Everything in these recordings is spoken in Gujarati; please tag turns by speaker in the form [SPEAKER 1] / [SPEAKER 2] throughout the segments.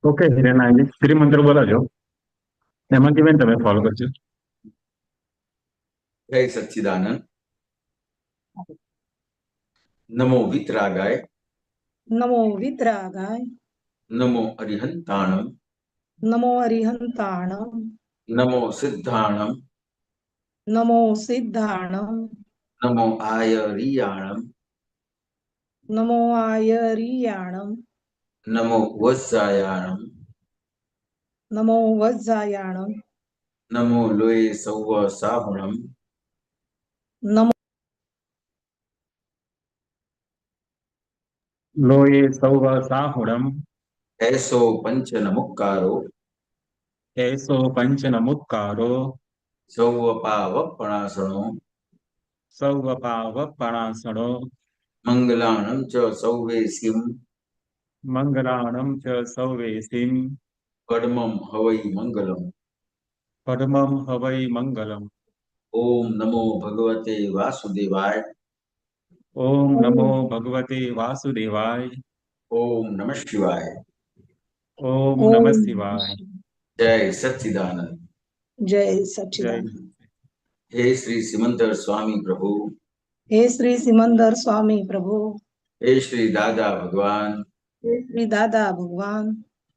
[SPEAKER 1] ઓકે હિરેનાજી ત્રિમંત્ર બોલાજો. હેમાંગી બેન તમે ફોલો કરજો.
[SPEAKER 2] જય સચ્ચિદાનંદ. નમો વિતરાગાય.
[SPEAKER 3] નમો વિતરાગાય.
[SPEAKER 2] નમો અરિહંતાણમ.
[SPEAKER 3] નમો અરિહંતાણમ.
[SPEAKER 2] નમો સિદ્ધાણમ.
[SPEAKER 3] નમો સિદ્ધાણમ.
[SPEAKER 2] નમો આયરિયાણમ.
[SPEAKER 3] નમો આયરિયાણમ.
[SPEAKER 2] નમો વજ્જાયાણમ.
[SPEAKER 3] નમો વજ્જાયાણમ.
[SPEAKER 2] નમો લોય સૌવ સાહુણમ.
[SPEAKER 3] નમો
[SPEAKER 1] લોયે સૌવ સાહુડમ.
[SPEAKER 2] એસો પંચ નમુક્કારો.
[SPEAKER 1] એસો પંચ નમુત્કારો.
[SPEAKER 2] સૌવ પાવપણાસણો.
[SPEAKER 1] સૌવ પાવ પણાસણો.
[SPEAKER 2] મંગલાણમ ચ સૌવેસીમ.
[SPEAKER 1] મંગલાણમ ચ સૌવેસીમ.
[SPEAKER 2] પડમમ હવૈ મંગલમ.
[SPEAKER 1] પડમમ હવૈ મંગલમ.
[SPEAKER 2] ઓમ નમો ભગવતે વાસુદેવાય.
[SPEAKER 1] ઓમ નમો ભગવતે વાસુદેવાય.
[SPEAKER 2] ઓમ નમઃ શિવાય.
[SPEAKER 1] ઓમ
[SPEAKER 3] ઓમ
[SPEAKER 1] નમઃ શિવાય.
[SPEAKER 2] જય સચ્ચિદાનંદ.
[SPEAKER 3] જય
[SPEAKER 1] જય
[SPEAKER 3] સચ્ચિદાનંદ.
[SPEAKER 2] હે શ્રી સિમંદર સ્વામી પ્રભુ.
[SPEAKER 3] હે શ્રી સિમંદર સ્વામી પ્રભુ.
[SPEAKER 2] હે શ્રી દાદા ભગવાન.
[SPEAKER 3] હે શ્રી દાદા ભગવાન.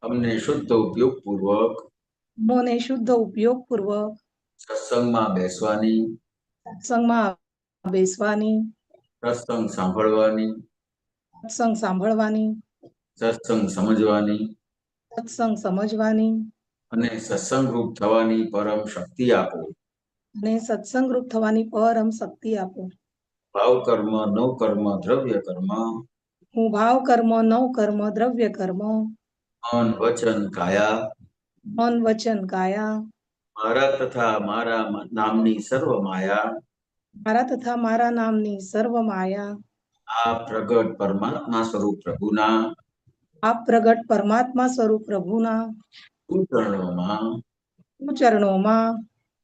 [SPEAKER 2] અમને શુદ્ધ ઉપયોગ પૂર્વક
[SPEAKER 3] મને શુદ્ધ ઉપયોગ પૂર્વક
[SPEAKER 2] સત્સંગમાં બેસવાની,
[SPEAKER 3] સત્સંગમાં બેસવાની,
[SPEAKER 2] સત્સંગ સાંભળવાની,
[SPEAKER 3] સત્સંગ સાંભળવાની,
[SPEAKER 2] સત્સંગ સમજવાની
[SPEAKER 3] સત્સંગ સમજવાની
[SPEAKER 2] અને સત્સંગ રૂપ થવાની પરમ શક્તિ આપો.
[SPEAKER 3] અને સત્સંગ રૂપ થવાની પરમ શક્તિ આપો.
[SPEAKER 2] ભાવ કર્મ, નવ કર્મ, દ્રવ્ય કર્મ,
[SPEAKER 3] હું ભાવ કર્મ, નવ કર્મ, દ્રવ્ય કર્મ,
[SPEAKER 2] મન, વચન, કાયા
[SPEAKER 3] મન, વચન, કાયા
[SPEAKER 2] મારા તથા મારા નામની સર્વ માયા
[SPEAKER 3] મારા તથા મારા નામની સર્વ માયા
[SPEAKER 2] આ પ્રગટ પરમાત્મા સ્વરૂપ પ્રભુના
[SPEAKER 3] આપ પ્રગટ પરમાત્મા સ્વરૂપ પ્રભુના
[SPEAKER 2] ચરણોમાં
[SPEAKER 3] ચરણોમાં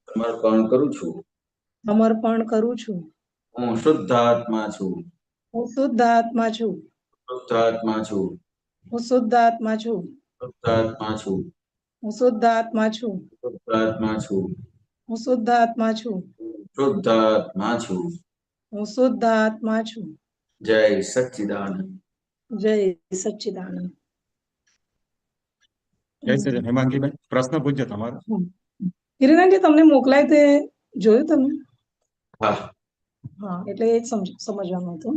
[SPEAKER 2] સમર્પણ કરું છું.
[SPEAKER 3] સમર્પણ કરું છું.
[SPEAKER 2] હું શુદ્ધાત્મા છું.
[SPEAKER 3] હું શુદ્ધ આત્મા છું.
[SPEAKER 2] શુદ્ધાત્મા છું.
[SPEAKER 3] હું શુદ્ધ આત્મા છું.
[SPEAKER 2] શુદ્ધાત્મા છું.
[SPEAKER 3] હું શુદ્ધ આત્મા છું.
[SPEAKER 2] શુદ્ધાત્મા છું.
[SPEAKER 3] હું શુદ્ધ આત્મા છું.
[SPEAKER 2] શુદ્ધાત્મા છું.
[SPEAKER 3] હું શુદ્ધ આત્મા છું.
[SPEAKER 2] જય સચ્ચિદાનંદ.
[SPEAKER 3] જય સચ્ચિદાનંદ.
[SPEAKER 1] જય શ્રી હેમાંગી બેન પ્રશ્ન પૂછજો તમારો.
[SPEAKER 3] હિરેનજી તમને મોકલાય તે જોયું તમે?
[SPEAKER 2] હા,
[SPEAKER 3] હા, એટલે એ જ સમજવાનું હતું.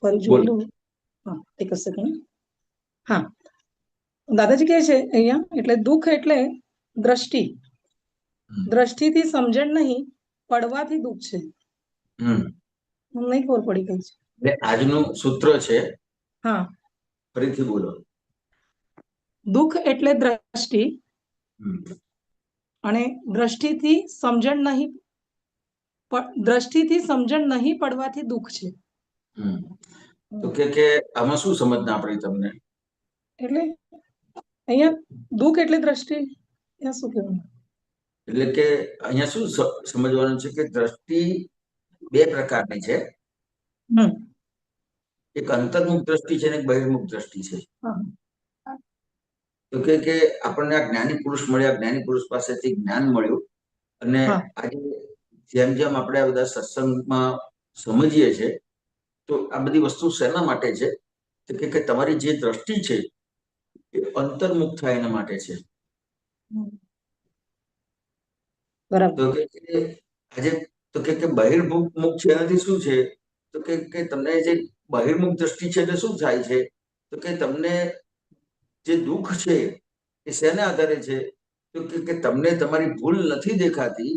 [SPEAKER 3] ફરી જોઈ
[SPEAKER 2] બોલો.
[SPEAKER 3] લઉં. હા, એક જ સેકન્ડ. હા, દાદાજી કહે છે અહીંયા, એટલે દુઃખ એટલે દ્રષ્ટિ. દ્રષ્ટિથી સમજણ નહીં, પડવાથી દુઃખ છે. નહીં ખબર પડી ગઈ છે.
[SPEAKER 2] એટલે આજનું સૂત્ર છે.
[SPEAKER 3] હા,
[SPEAKER 2] ફરીથી બોલો.
[SPEAKER 3] દુઃખ એટલે દ્રષ્ટિ અને દ્રષ્ટિથી સમજણ નહીં, દ્રષ્ટિથી સમજણ નહીં પડવાથી દુઃખ છે.
[SPEAKER 2] તો કે આમાં શું સમજ ના પડી તમને?
[SPEAKER 3] એટલે અહીંયા દુઃખ એટલે દ્રષ્ટિ, અહીંયા શું કહેવાનું?
[SPEAKER 2] એટલે કે અહીંયા શું સમજવાનું છે કે દ્રષ્ટિ બે પ્રકારની છે. એક અંતર્મુખ દ્રષ્ટિ છે અને એક બહિર્મુખ દ્રષ્ટિ છે. તો કે આપણને આ જ્ઞાની પુરુષ મળ્યા, જ્ઞાની પુરુષ પાસેથી જ્ઞાન મળ્યું અને આજે જેમ જેમ આપણે આ બધા સત્સંગમાં સમજીએ છીએ તો આ બધી વસ્તુ શેના માટે છે? તો કે તમારી જે દ્રષ્ટિ છે એ અંતર્મુખ થાય એના માટે છે. તો કે આજે તો કે બહિર્મુખ છે એનાથી શું છે? તો કે તમને જે બહિર્મુખ દ્રષ્ટિ છે એટલે શું થાય છે? તો કે તમને જે દુઃખ છે એ શેને આધારે છે? તો કે તમને તમારી ભૂલ નથી દેખાતી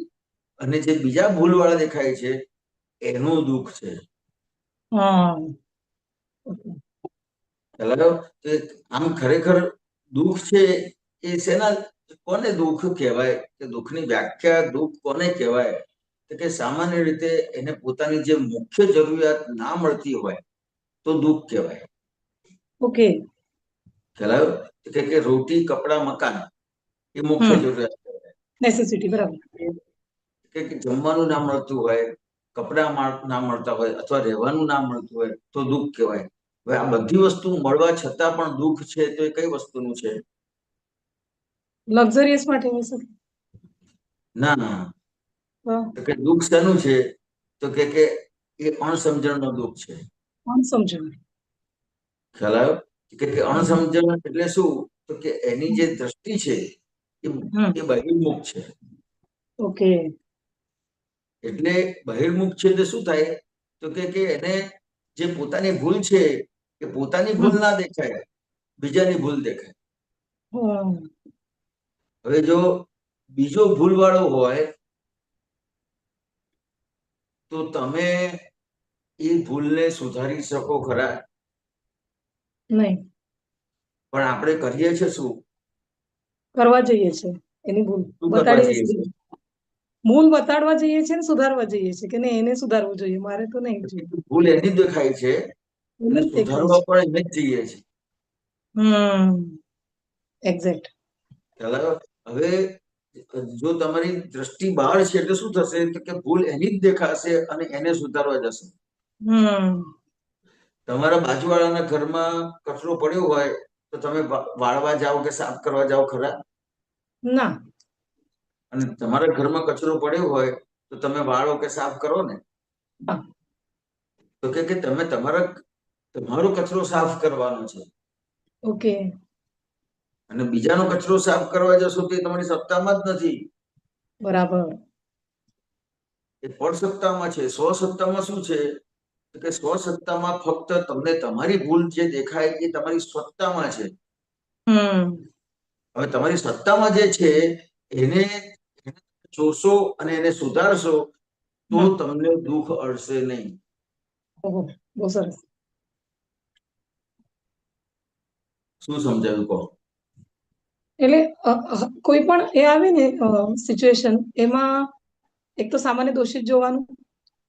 [SPEAKER 2] અને જે બીજા ભૂલ વાળા દેખાય છે એનું દુઃખ છે. આમ ખરેખર દુઃખ છે એ શેના, કોને દુઃખ કહેવાય? કે દુઃખની વ્યાખ્યા દુઃખ કોને કહેવાય? તો કે સામાન્ય રીતે એને પોતાની જે મુખ્ય જરૂરિયાત ના મળતી હોય તો દુઃખ કહેવાય. ઓકે, ખ્યાલ કે રોટી, કપડા, મકાન એ મુખ્ય જરૂરિયાત કહેવાય. નેસેસિટી, બરાબર. કે જમવાનું ના મળતું હોય, કપડા ના મળતા હોય અથવા રહેવાનું ના મળતું હોય તો દુઃખ કહેવાય. હવે આ બધી વસ્તુ મળવા છતાં પણ દુઃખ છે તો એ કઈ વસ્તુનું છે?
[SPEAKER 3] લક્ઝરિયસ માટે હોઈ શકે.
[SPEAKER 2] ના ના,
[SPEAKER 3] તો
[SPEAKER 2] તો કે દુઃખ શેનું છે? તો કે એ અણસમજણનો દુઃખ છે.
[SPEAKER 3] કોણ સમજણ?
[SPEAKER 2] ખ્યાલ આવ્યો? કે અણસમજણ એટલે શું? તો કે એની જે દ્રષ્ટિ છે એ બહિર્મુખ છે.
[SPEAKER 3] ઓકે.
[SPEAKER 2] એટલે બહિર્મુખ છે એટલે શું થાય? તો કે એને જે પોતાની ભૂલ છે એ પોતાની ભૂલ ના દેખાય, બીજાની ભૂલ દેખાય. હવે જો બીજો ભૂલવાળો હોય તો તમે એ ભૂલને સુધારી શકો ખરા?
[SPEAKER 3] નહીં.
[SPEAKER 2] પણ આપણે કરીએ છીએ શું?
[SPEAKER 3] કરવા જઈએ છે એની ભૂલ
[SPEAKER 2] શું કરવા
[SPEAKER 3] બતાડીએ
[SPEAKER 2] જઈએ
[SPEAKER 3] છીએ.
[SPEAKER 2] છીએ?
[SPEAKER 3] ભૂલ બતાડવા જઈએ છે ને સુધારવા જઈએ છે કે નહીં એને સુધારવું જોઈએ, મારે તો નહીં જોઈએ.
[SPEAKER 2] ભૂલ એની જ દેખાય છે અને
[SPEAKER 3] એને જ દેખાય
[SPEAKER 2] સુધારવા
[SPEAKER 3] છે.
[SPEAKER 2] પણ એને જ જઈએ છીએ.
[SPEAKER 3] એક્ઝેક્ટ.
[SPEAKER 2] ખ્યાલ આવ્યો? હવે જો તમારી દ્રષ્ટિ બહાર છે એટલે શું થશે? તો કે ભૂલ એની જ દેખાશે અને એને સુધારવા જશે. તમારા બાજુવાળાના ઘરમાં કચરો પડ્યો હોય તો તમે વાળવા જાઓ કે સાફ કરવા જાઓ ખરા?
[SPEAKER 3] ના.
[SPEAKER 2] અને તમારા ઘરમાં કચરો પડ્યો હોય તો તમે વાળો કે સાફ કરો ને?
[SPEAKER 3] હા.
[SPEAKER 2] તો કે તમે તમારો કચરો સાફ કરવાનો છે.
[SPEAKER 3] ઓકે.
[SPEAKER 2] અને બીજાનો કચરો સાફ કરવા જશો તો એ તમારી સત્તામાં જ નથી.
[SPEAKER 3] બરાબર.
[SPEAKER 2] એ પડસત્તામાં છે. સ્વસત્તામાં શું છે? તો કે સ્વસત્તામાં ફક્ત તમને તમારી ભૂલ જે દેખાય એ તમારી સત્તામાં છે. હવે તમારી સત્તામાં જે છે એને જોશો અને એને સુધારશો તો તમને દુઃખ અડશે નહીં.
[SPEAKER 3] ઓહો, બહુ સરસ.
[SPEAKER 2] શું સમજાયું કહો?
[SPEAKER 3] એટલે કોઈ પણ એ આવે ને સિચ્યુએશન એમાં એક તો સામાન્ય દોષિત જોવાનું,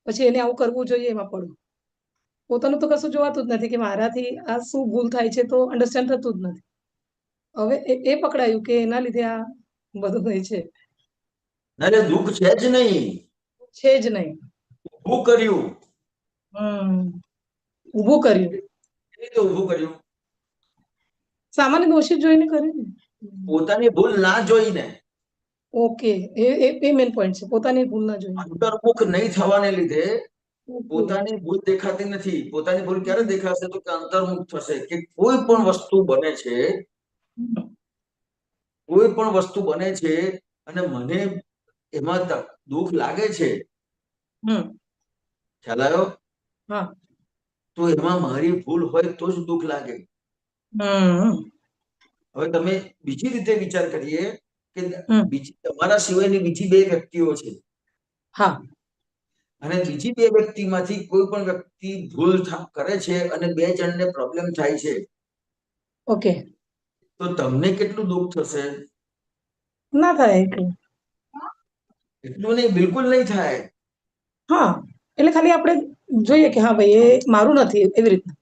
[SPEAKER 3] પછી એને આવું કરવું જોઈએ એમાં પડવું. પોતાનું તો કશું જોવાતું જ નથી કે મારાથી આ શું ભૂલ થાય છે તો અન્ડરસ્ટેન્ડ થતું જ નથી. હવે એ પકડાયું કે એના લીધે આ બધું થાય છે.
[SPEAKER 2] અરે દુઃખ છે જ નહીં.
[SPEAKER 3] છે જ નહીં.
[SPEAKER 2] ઊભું કર્યું.
[SPEAKER 3] ઊભું કર્યું.
[SPEAKER 2] કેવી રીતે ઊભું કર્યું?
[SPEAKER 3] સામાન્ય દોષિત જોઈને કર્યું ને.
[SPEAKER 2] પોતાની ભૂલ ના જોઈને.
[SPEAKER 3] ઓકે, એ મેઇન પોઈન્ટ છે, પોતાની ભૂલ ના જોઈને.
[SPEAKER 2] અંતર્મુખ નહીં થવાને લીધે પોતાની ભૂલ દેખાતી નથી. પોતાની ભૂલ ક્યારે દેખાશે? તો કે અંતર્મુખ થશે. કે કોઈ પણ વસ્તુ બને છે, કોઈ પણ વસ્તુ બને છે અને મને એમાં દુઃખ લાગે છે, ખ્યાલ આવ્યો?
[SPEAKER 3] હા.
[SPEAKER 2] તો એમાં મારી ભૂલ હોય તો જ દુઃખ લાગે. હવે તમે બીજી રીતે વિચાર કરીએ કે બીજી તમારા સિવાયની બીજી બે વ્યક્તિઓ છે.
[SPEAKER 3] હા.
[SPEAKER 2] અને બીજી બે વ્યક્તિમાંથી કોઈ પણ વ્યક્તિ ભૂલ કરે છે અને બે જણને પ્રોબ્લેમ થાય છે.
[SPEAKER 3] ઓકે.
[SPEAKER 2] તો તમને કેટલું દુઃખ થશે?
[SPEAKER 3] ના થાય એટલું.
[SPEAKER 2] એટલું નહીં, બિલકુલ નહીં થાય.
[SPEAKER 3] હા, એટલે ખાલી આપણે જોઈએ કે હા ભાઈ એ મારું નથી એવી રીતના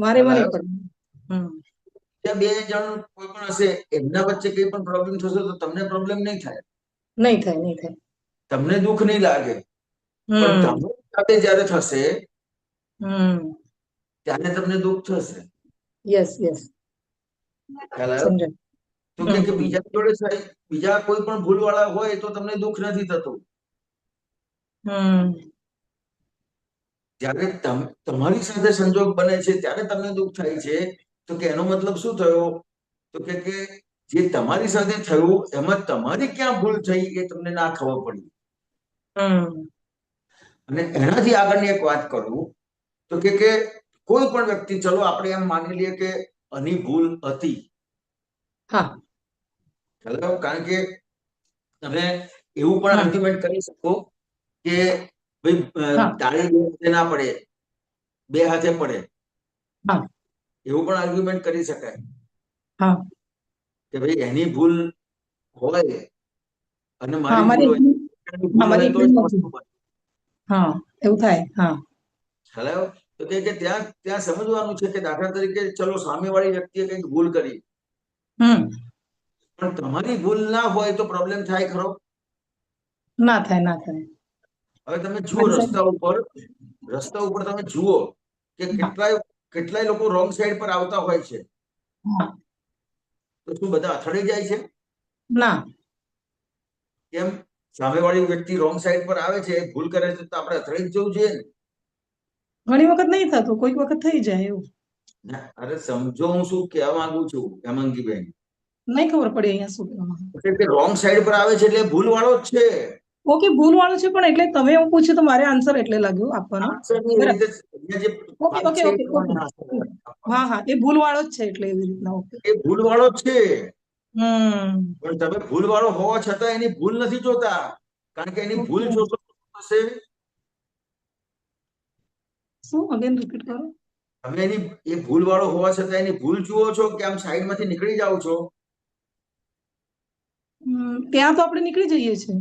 [SPEAKER 3] મારે એમાં નહીં પડવું.
[SPEAKER 2] બે જણ કોઈ પણ હશે એમના વચ્ચે કઈ પણ પ્રોબ્લેમ થશે તો તમને પ્રોબ્લેમ નહીં થાય.
[SPEAKER 3] નહીં થાય, નહીં થાય.
[SPEAKER 2] તમને દુઃખ નહીં લાગે. પણ તમારી સાથે જ્યારે થશે ત્યારે તમને દુઃખ થશે.
[SPEAKER 3] Yes yes.
[SPEAKER 2] ખ્યાલ આવ્યો? તો કે બીજા જોડે બીજા કોઈ પણ ભૂલવાળા હોય તો તમને દુઃખ નથી થતું. જ્યારે તમારી સાથે સંજોગ બને છે ત્યારે તમને દુઃખ થાય છે. તો કે એનો મતલબ શું થયો? તો કે જે તમારી સાથે થયું એમાં તમારી ક્યાં ભૂલ થઈ એ તમને ના ખબર પડી. અને એનાથી આગળની એક વાત કરું તો કે કોઈ પણ વ્યક્તિ, ચલો આપણે એમ માની લઈએ કે આની ભૂલ હતી.
[SPEAKER 3] હા.
[SPEAKER 2] કારણ કે તમે એવું પણ આર્ગ્યુમેન્ટ કરી શકો કે ભાઈ તાળી ના પડે, બે હાથે પડે. એવું પણ આર્ગ્યુમેન્ટ કરી શકાય કે ભાઈ એની ભૂલ હોય અને મારી ભૂલ હોય, તો જ વસ્તુ બને.
[SPEAKER 3] હા, એવું થાય. હા.
[SPEAKER 2] ખ્યાલ આવ્યો? તો કે ત્યાં સમજવાનું છે કે દાખલા તરીકે ચલો સામેવાળી વ્યક્તિએ કંઈક ભૂલ કરી, પણ તમારી ભૂલ ના હોય તો પ્રોબ્લેમ થાય ખરો?
[SPEAKER 3] ના થાય, ના થાય.
[SPEAKER 2] હવે તમે જુઓ રસ્તા ઉપર તમે જુઓ કે કેટલાય લોકો રોંગ સાઈડ પર આવતા હોય છે. તો શું બધા અથડાઈ જાય છે?
[SPEAKER 3] ના,
[SPEAKER 2] કેમ? સામેવાળી વ્યક્તિ રોંગ સાઈડ પર આવે છે, ભૂલ કરે છે, તો આપણે અથડાઈ જ જવું જોઈએ ને.
[SPEAKER 3] ઘણી વખત નહીં થતું, કોઈક વખત થઈ જાય એવું.
[SPEAKER 2] ના, અરે સમજો હું શું કહેવા માંગુ છું હેમાંગીબેન.
[SPEAKER 3] નહીં ખબર પડી અહીંયા શું કહેવા માંગે.
[SPEAKER 2] એટલે તે રોંગ સાઈડ પર આવે છે એટલે ભૂલ વાળો જ છે.
[SPEAKER 3] ઓકે, ભૂલ વાળું છે, પણ એટલે તમે એવું પૂછ્યું તો મારે આન્સર એટલે લાગ્યું આપવાનો.
[SPEAKER 2] આન્સરની
[SPEAKER 3] બરાબર.
[SPEAKER 2] રીતે અહીંયા જે
[SPEAKER 3] ઓકે
[SPEAKER 2] વાત
[SPEAKER 3] ઓકે
[SPEAKER 2] છે એ
[SPEAKER 3] ઓકે
[SPEAKER 2] પ્રમાણે
[SPEAKER 3] ઓકે.
[SPEAKER 2] answer આપવાનો
[SPEAKER 3] હા હા, એ ભૂલ વાળો જ છે એટલે એવી રીતના. ઓકે.
[SPEAKER 2] છે. એ ભૂલ વાળો જ છે,
[SPEAKER 3] હમ.
[SPEAKER 2] પણ તમે ભૂલ વાળો હોવા છતાં એની ભૂલ નથી જોતા, કારણ કે એની ભૂલ
[SPEAKER 3] ઓકે.
[SPEAKER 2] જોશો તો શું થશે?
[SPEAKER 3] શું અગેન રિપીટ કરો.
[SPEAKER 2] તમે એની એ ભૂલ વાળો હોવા છતાં એની ભૂલ જુઓ છો કે આમ સાઈડ માંથી નીકળી જાઓ છો?
[SPEAKER 3] ત્યાં તો આપણે નીકળી જઈએ છીએ.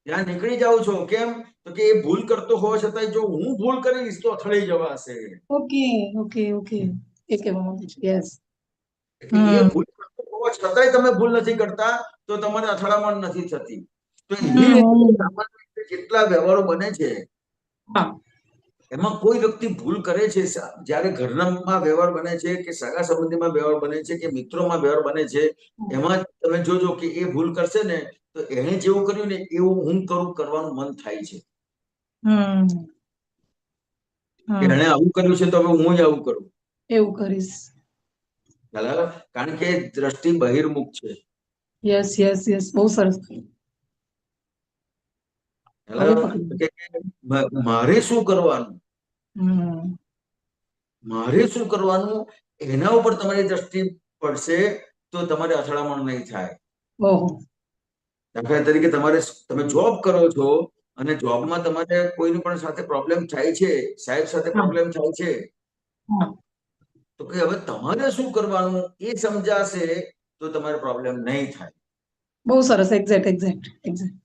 [SPEAKER 2] ત્યાં નીકળી જાઓ છો, કેમ? તો કે એ ભૂલ કરતો હોવા છતાં જો હું ભૂલ કરીશ તો અથડાઈ જવાશે.
[SPEAKER 3] ઓકે ઓકે ઓકે, એ કહેવા માંગુ છું. યસ.
[SPEAKER 2] એટલે એ ભૂલ કરતો હોવા છતાંય તમે ભૂલ નથી કરતા, તો તમારે અથડામણ નથી થતી. તો એવી રીતે સામાન્ય રીતે જેટલા વ્યવહારો બને છે
[SPEAKER 3] હા.
[SPEAKER 2] એમાં કોઈ વ્યક્તિ ભૂલ કરે છે, જ્યારે ઘરમાં વ્યવહાર બને છે કે સગા સંબંધીમાં વ્યવહાર બને છે કે મિત્રોમાં વ્યવહાર બને છે, એમાં તમે જોજો કે એ ભૂલ કરશે ને તો એણે જેવું કર્યું ને એવું હું કરવાનું મન થાય છે.
[SPEAKER 3] હમ.
[SPEAKER 2] કે એણે આવું કર્યું છે તો હવે હું આવું કરું.
[SPEAKER 3] એવું કરીશ.
[SPEAKER 2] બરાબર, કારણ કે દ્રષ્ટિ બહિર્મુખ છે.
[SPEAKER 3] યસ યસ યસ, બહુ સરસ. હવે પકડી.
[SPEAKER 2] મારે શું કરવાનું,
[SPEAKER 3] હમ.
[SPEAKER 2] મારે શું કરવાનું, એના ઉપર તમારી દ્રષ્ટિ પડશે તો તમારે અથડામણ નહીં થાય.
[SPEAKER 3] ઓહો.
[SPEAKER 2] દાખલા તરીકે તમે જોબ કરો છો અને જોબમાં તમારે કોઈની પણ સાથે પ્રોબ્લેમ થાય છે, સાહેબ સાથે પ્રોબ્લેમ થાય છે,
[SPEAKER 3] હા.
[SPEAKER 2] તો કે હવે તમારે શું કરવાનું એ સમજાશે તો તમારે પ્રોબ્લેમ નહીં થાય.
[SPEAKER 3] બહુ સરસ. Exact exact exact.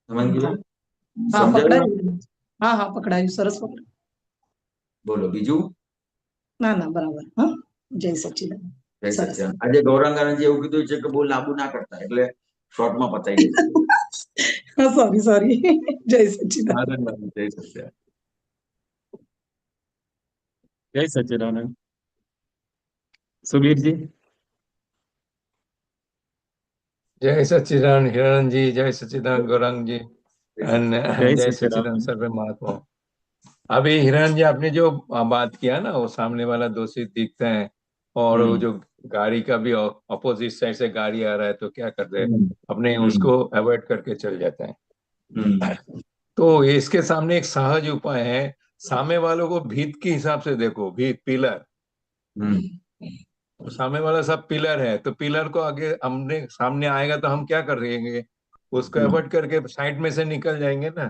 [SPEAKER 2] હેમાંગીબેન,
[SPEAKER 3] હા,
[SPEAKER 2] સમજાયું?
[SPEAKER 3] પકડાયું. હા હા, પકડાયું. સરસ પકડાયું.
[SPEAKER 2] બોલો બીજું.
[SPEAKER 3] ના ના, બરાબર. હા. જય સચ્ચિદાનંદ.
[SPEAKER 2] જય
[SPEAKER 3] સરસ.
[SPEAKER 2] સચ્ચિદાનંદ. આજે ગૌરાંગાનંદજી એવું કીધું છે કે બહુ લાંબુ ના કરતા, એટલે શોર્ટમાં પતાવી દઈએ.
[SPEAKER 3] Sorry sorry. જય સચ્ચિદાનંદ.
[SPEAKER 2] જય સચ્ચિદાનંદ.
[SPEAKER 1] જય સચ્ચિદાનંદ. સુબીરજી.
[SPEAKER 4] જય सच्चिदानंद हिरण जी, जय सच्चिदानंद गौरांग जी, एंड जय सच्चिदानंद सर्व महात्मा। अभी हिरण जी आपने जो बात किया ना, वो सामने वाला दोषी दिखते हैं और वो जो गाड़ी का भी अपोजिट साइड से गाड़ी आ रहा है तो क्या करते हैं, अपने उसको अवॉइड करके चल जाते हैं। तो इसके सामने एक सहज उपाय है, सामने वालों को भीत के हिसाब से देखो, भीत पिलर, तो सामने वाला सब पिलर है, तो पिलर को आगे हमने सामने आएगा तो हम क्या कर रहेंगे, उसको अवॉइड करके साइड में से निकल जाएंगे ना,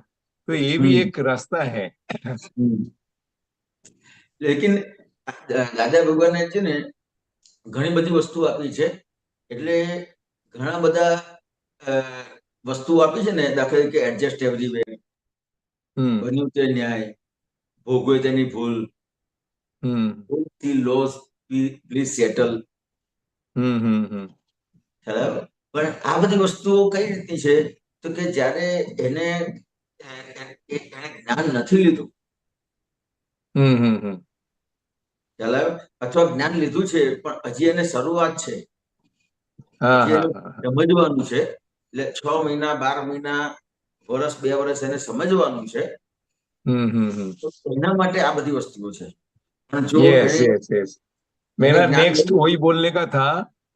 [SPEAKER 4] तो ये भी एक रास्ता है।
[SPEAKER 2] લેકિન દાદા ભગવાને છે ને ઘણી બધી વસ્તુ આપી છે, એટલે ઘણા બધા વસ્તુ આપી છે ને, દાખલા તરીકે એડજસ્ટ એવરીવે, બન્યું તે ન્યાય, ભોગવે તેની ભૂલ, લોસ પ્લીઝ સેટલ. પણ આ બધી વસ્તુઓ કઈ રીતની છે, તો કે જ્યારે એને જ્ઞાન નથી લીધું, અથવા જ્ઞાન લીધું છે પણ હજી એને શરૂઆત છે, હજી એને સમજવાનું છે, એટલે 6 મહિના 12 મહિના વર્ષ 2 વર્ષ એને સમજવાનું છે, તો એના માટે આ બધી વસ્તુઓ છે. પણ જો
[SPEAKER 4] मेरा नेक्स्ट वही बोलने का था,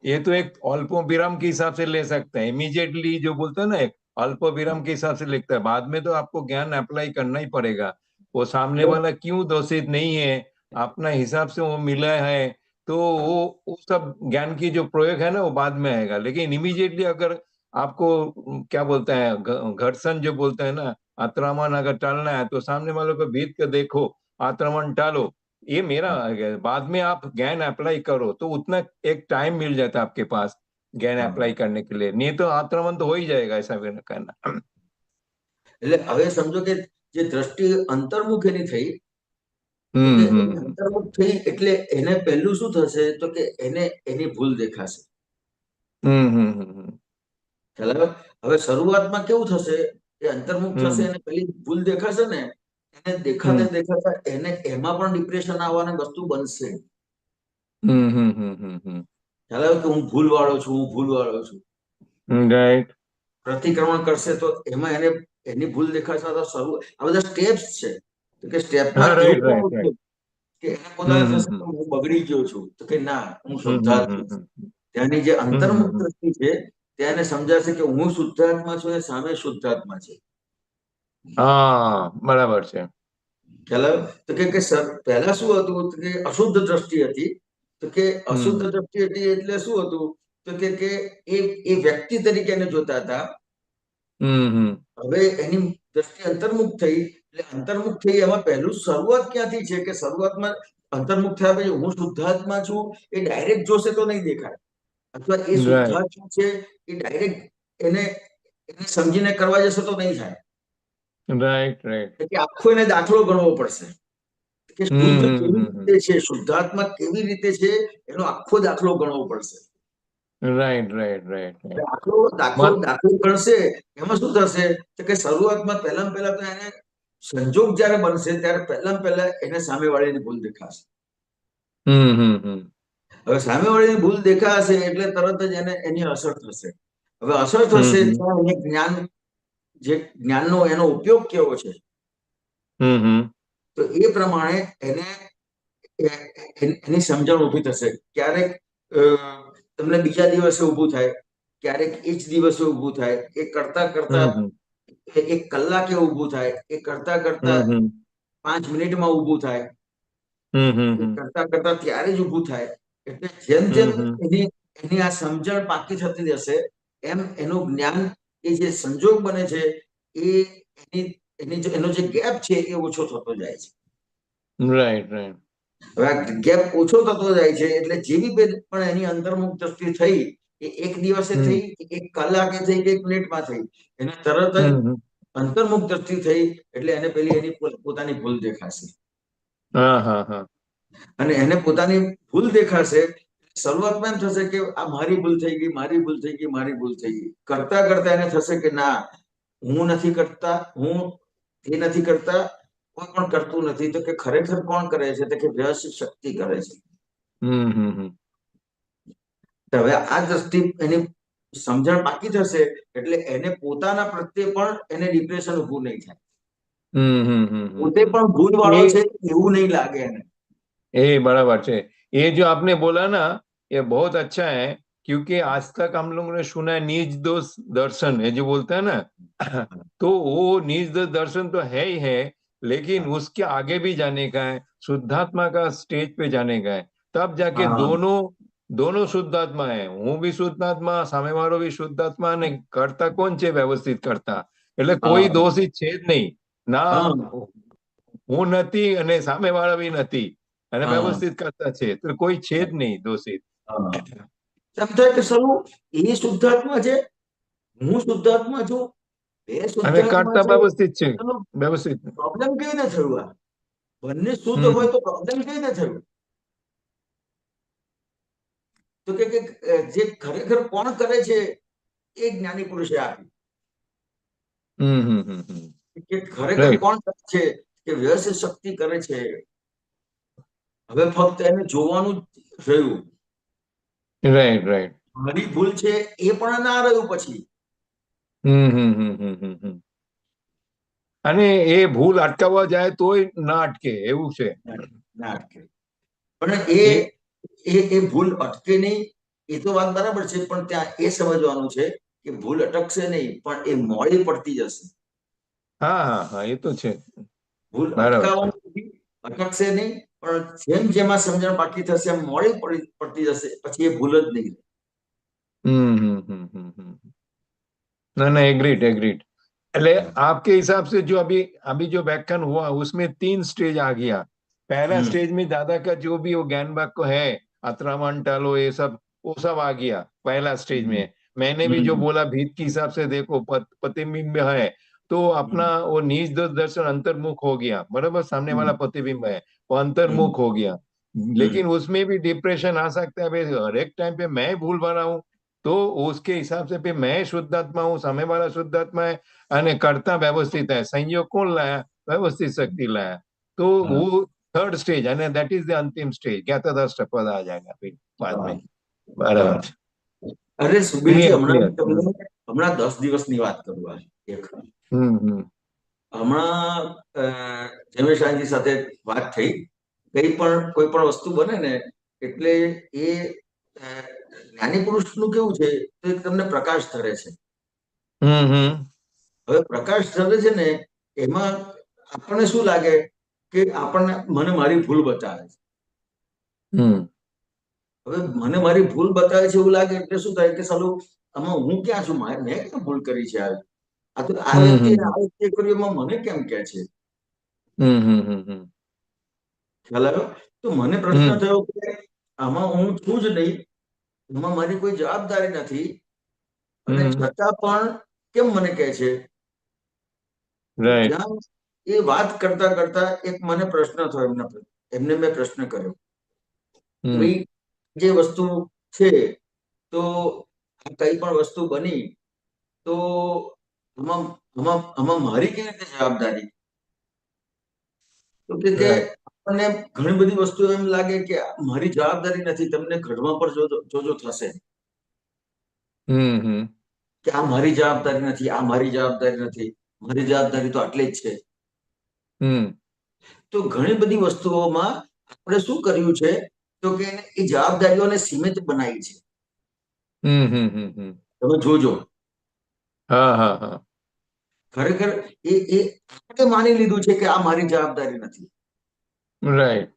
[SPEAKER 4] ये तो एक अल्प विराम के हिसाब से ले सकते हैं, इमीडिएटली जो बोलते हैं ना, एक अल्प विराम के हिसाब से लिखता है, बाद में तो आपको ज्ञान अप्लाई करना ही पड़ेगा। वो सामने वाला क्यों दोषित नहीं है, अपना हिसाब से वो मिला है, तो वो सब ज्ञान की जो प्रयोग है ना वो बाद में आएगा। लेकिन इमीडिएटली अगर आपको क्या बोलते हैं, घर्षण जो बोलते हैं ना, आक्रमण अगर टालना है तो सामने वालों को भीत के देखो, आक्रमण टालो, ये मेरा बाद में आप ज्ञान अप्लाई करो तो उतना एक टाइम मिल जाता है आपके पास ज्ञान अप्लाई करने के लिए, नहीं तो आक्रमण तो हो ही जाएगा ऐसा करना।
[SPEAKER 2] એટલે હવે સમજો કે જે દ્રષ્ટિ અંતર્મુખ એની થઈ, અંતર્મુખ થઈ એટલે એને પહેલું શું થશે, તો કે એને એની ભૂલ દેખાશે. હવે શરૂઆતમાં કેવું થશે, એ અંતર્મુખ થશે અને પેલી ભૂલ દેખાશે ને, એને દેખાતા દેખાતા એને એમાં પણ ડિપ્રેશન આવવાની વસ્તુ બનશે. ખ્યાલ આવ્યો કે હું ભૂલવાળો છું, હું ભૂલવાળો છું.
[SPEAKER 4] રાઈટ.
[SPEAKER 2] પ્રતિક્રમણ કરશે તો એમાં એને એની ભૂલ દેખાશે તો શરૂ આ બધા સ્ટેપ્સ છે. તો કે
[SPEAKER 4] હા,
[SPEAKER 2] સ્ટેપમાં
[SPEAKER 4] રાઈટ
[SPEAKER 2] કેવું
[SPEAKER 4] રાઈટ
[SPEAKER 2] થયું
[SPEAKER 4] રાઈટ.
[SPEAKER 2] કે એને પોતાને
[SPEAKER 4] હમ
[SPEAKER 2] થશે
[SPEAKER 4] હમ
[SPEAKER 2] કે હું બગડી ગયો છું, તો કે ના, હું
[SPEAKER 4] હમ
[SPEAKER 2] શુદ્ધાત્મા છું. ત્યાંની જે
[SPEAKER 4] હમ
[SPEAKER 2] અંતર્મુખ
[SPEAKER 4] હમ.
[SPEAKER 2] દ્રષ્ટિ છે ત્યાં એને સમજાશે કે હું શુદ્ધાત્મા છું અને સામે શુદ્ધાત્મા છે.
[SPEAKER 4] હા, બરાબર છે.
[SPEAKER 2] ખ્યાલ આવ્યો? તો કે પહેલા શું હતું તો કે અશુદ્ધ દ્રષ્ટિ હતી. તો કે અશુદ્ધ દ્રષ્ટિ હતી એટલે શું હતું તો કે એ વ્યક્તિ તરીકે એને જોતા હતા.
[SPEAKER 4] હમ.
[SPEAKER 2] હવે એની દ્રષ્ટિ અંતર્મુખ થઈ એટલે અંતર્મુખ થઈ એમાં પહેલું શરૂઆત ક્યાંથી છે કે શરૂઆતમાં અંતર્મુખ થયા પછી હું શુદ્ધાત્મા છું એ ડાયરેક્ટ જોશે તો નહીં દેખાય, અથવા એ
[SPEAKER 4] રાઈટ
[SPEAKER 2] શુદ્ધાત્મા છે એ ડાયરેક્ટ એને એને સમજીને કરવા જશે તો નહીં થાય.
[SPEAKER 4] Right right.
[SPEAKER 2] એટલે આખો એને દાખલો ગણવો પડશે કે શુદ્ધ કેવી
[SPEAKER 4] હમ.
[SPEAKER 2] રીતે છે, શુદ્ધાત્મા કેવી રીતે છે, એનો આખો દાખલો ગણવો પડશે.
[SPEAKER 4] Right right right right.
[SPEAKER 2] દાખલો ગણશે એમાં શું થશે તો કે શરૂઆતમાં પહેલા તો એને સંજોગ જ્યારે બનશે ત્યારે પહેલા એને સામેવાળીની ભૂલ દેખાશે.
[SPEAKER 4] હમ.
[SPEAKER 2] હવે સામેવાળીની ભૂલ દેખાશે એટલે તરત જ એને એની અસર થશે. હવે અસર થશે ત્યાં એને જ્ઞાન, જે જ્ઞાનનો એનો ઉપયોગ કેવો છે તો એ પ્રમાણે એને એની સમજણ ઊભી થશે. ક્યારેક તમને બીજા દિવસે ઊભું થાય, ક્યારેક એ જ દિવસે ઊભું થાય, એ કરતા કરતા એક કલાકે ઊભું થાય, એ કરતા કરતા 5 મિનિટમાં ઊભું થાય, કરતા કરતા ત્યારે જ ઊભું થાય. એટલે જેમ જેમ એની એની આ સમજણ પાકી થતી જશે એમ એનું જ્ઞાન, એ જે સંજોગ બને છે એ એનો જે ગેપ છે એ ઓછો થતો જાય છે.
[SPEAKER 4] Right right.
[SPEAKER 2] હવે આ ગેપ ઓછો થતો જાય છે એટલે જેવી પણ એની અંતર્મુખ દ્રષ્ટિ થઈ, એ એક દિવસે થઈ, એક કલાકે થઈ કે એક મિનિટમાં થઈ, એને તરત જ અંતર્મુખ દ્રષ્ટિ થઈ એટલે એને પેલી એની પોતાની ભૂલ દેખાશે. અને એને પોતાની ભૂલ દેખાશે. શરૂઆતમાં એમ થશે કે આ મારી ભૂલ થઈ ગઈ, મારી ભૂલ થઈ ગઈ, મારી ભૂલ થઈ ગઈ. કરતા કરતા એને થશે કે ના, હું નથી કરતા, હું એ નથી કરતા, કોઈ પણ કરતું નથી. તો કે ખરેખર કોણ કરે છે તો કે વ્યવસ્થિત શક્તિ કરે છે. હવે આ દ્રષ્ટિ એની સમજણ બાકી થશે એટલે એને પોતાના પ્રત્યે પણ એને ડિપ્રેશન ઊભું નહીં થાય. પોતે પણ ભૂલ વાળો છે એવું નહીં લાગે એને.
[SPEAKER 4] ये बराबर है। ये जो आपने बोला ना, ये बहुत अच्छा है, क्योंकि आज तक हम लोगों ने सुना है नीच दोष दर्शन है जो बोलता है ना, तो वो नीच दोष दर्शन तो है ही है, लेकिन उसके आगे भी जाने का है, शुद्धात्मा का स्टेज पे जाने का है, तब जाके दोनों शुद्धात्मा है, હું બી શુદ્ધાત્મા, સામેવાળો બી શુદ્ધાત્મા, અને કરતા કોણ છે વ્યવસ્થિત કરતા, એટલે કોઈ દોષિત છે જ નહીં, ના હું નથી અને સામેવાળા બી નથી, અને વ્યવસ્થિત કરતા છે તો કોઈ છે જ નહીં દોષિત.
[SPEAKER 2] એમ થાય કે સૌ એ શુદ્ધાત્મા છે, હું શુદ્ધાત્મા છું, એ
[SPEAKER 4] અને
[SPEAKER 2] શુદ્ધાત્મા
[SPEAKER 4] કરતા
[SPEAKER 2] છે,
[SPEAKER 4] વ્યવસ્થિત છે, વ્યવસ્થિત.
[SPEAKER 2] પ્રોબ્લેમ કેવી રીતે થયું? આ બંને શુદ્ધ હોય તો પ્રોબ્લેમ કેવી રીતે થયું? તો કે જે ખરેખર કોણ કરે છે એ જ્ઞાની પુરુષે આપ્યું. કે ખરેખર કોણ કરે છે કે વ્યવસ્થિત શક્તિ કરે છે. હવે ફક્ત એને જોવાનું જ રહ્યું.
[SPEAKER 4] Right right.
[SPEAKER 2] મારી ભૂલ છે એ પણ ના રહ્યું પછી.
[SPEAKER 4] અને એ ભૂલ અટકાવવા જાય તોય ના અટકે એવું છે.
[SPEAKER 2] ના અટકે. પણ એ ભૂલ અટકે નહીં એ તો વાત બરાબર છે, પણ ત્યાં એ સમજવાનું છે કે ભૂલ અટકશે નહીં પણ એ મોડી પડતી જશે.
[SPEAKER 4] હા એ તો છે.
[SPEAKER 2] ભૂલ અટકાવવાની અટકશે નહીં, પણ જેમ જેમાં સમજણ બાકી થશે એમ મોડી પડતી જશે, પછી એ ભૂલ જ નહીં.
[SPEAKER 4] ना एग्रीड एग्रीड. એટલે आपके हिसाब से जो अभी जो व्याख्यान हुआ उसमें 3 स्टेज आ गया. पहला स्टेज में दादा का जो भी वो ज्ञान वाक्य को है, अतरामन टालो ये सब, वो सब आ गया पहला स्टेज में. मैंने भी जो बोला भीत के हिसाब से देखो प्रतिबिंब है तो अपना वो नीच दर्शन अंतर्मुख हो गया, बराबर, सामने वाला प्रतिबिंब है वो अंतर्मुख हो गया. लेकिन उसमें भी डिप्रेशन आ सकता है, हर एक टाइम पे मैं भूल भरा हूँ, तो उसके हिसाब से फिर मैं शुद्धात्मा हूँ, सामने वाला शुद्धात्मा है, અને કરતા વ્યવસ્થિત है, संयोग कौन लाया? व्यवस्थित शक्ति लाया. तो वो थर्ड स्टेज है, दैट इज द अंतिम स्टेज, ज्ञाता दृष्ट पद आ जाएगा फिर बाद में. બરાબર છે.
[SPEAKER 2] અરે સુબીરજી,
[SPEAKER 4] Clear, clear.
[SPEAKER 2] હમણાં 10 દિવસની વાત કરું આ એક.
[SPEAKER 4] હમ.
[SPEAKER 2] હમણાં જમેશાજી સાથે વાત થઈ. કોઈ પણ વસ્તુ બને ને એટલે એ જ્ઞાની પુરુષનું કેવું છે તો એક તમને પ્રકાશ ધરે છે.
[SPEAKER 4] હમ.
[SPEAKER 2] હવે પ્રકાશ ધરે છે ને એમાં આપણને શું લાગે કે મને મારી ભૂલ બતાવે છે.
[SPEAKER 4] હમ.
[SPEAKER 2] હવે મને મારી ભૂલ બતાવે છે એવું લાગે એટલે શું થાય કે સાલું આમાં હું ક્યાં છું, મેં ક્યાં ભૂલ કરી છે? આ તો આ વ્યક્તિએ કર્યું એમાં મને કેમ કે છે?
[SPEAKER 4] હમ.
[SPEAKER 2] ખ્યાલ આવ્યો? તો મને પ્રશ્ન થયો કે આમાં હું છું જ નહીં, એમાં મારી કોઈ જવાબદારી નથી, અને છતાં પણ કેમ મને કહે છે?
[SPEAKER 4] રાઈટ.
[SPEAKER 2] ત્યાં એ વાત કરતા કરતા એક મને પ્રશ્ન થયો, એમને મેં પ્રશ્ન કર્યો, ભાઈ જે વસ્તુ છે તો કઈ પણ વસ્તુ બની તો આમાં મારી કેવી રીતે જવાબદારી? તો કે આપણને ઘણી બધી વસ્તુ એમ લાગે કે મારી જવાબદારી નથી, તમને ઘડવા પર જોજો થશે કે આ મારી જવાબદારી નથી, આ મારી જવાબદારી નથી, મારી જવાબદારી તો આટલી જ છે. તો ઘણી બધી વસ્તુઓમાં આપણે શું કર્યું છે તો કે એ જવાબદારીઓને સીમિત બનાવી છે. તમે જોજો.
[SPEAKER 4] હા.
[SPEAKER 2] ખરેખર એ આપણે માની લીધું છે કે આ મારી જવાબદારી નથી.
[SPEAKER 4] રાઈટ.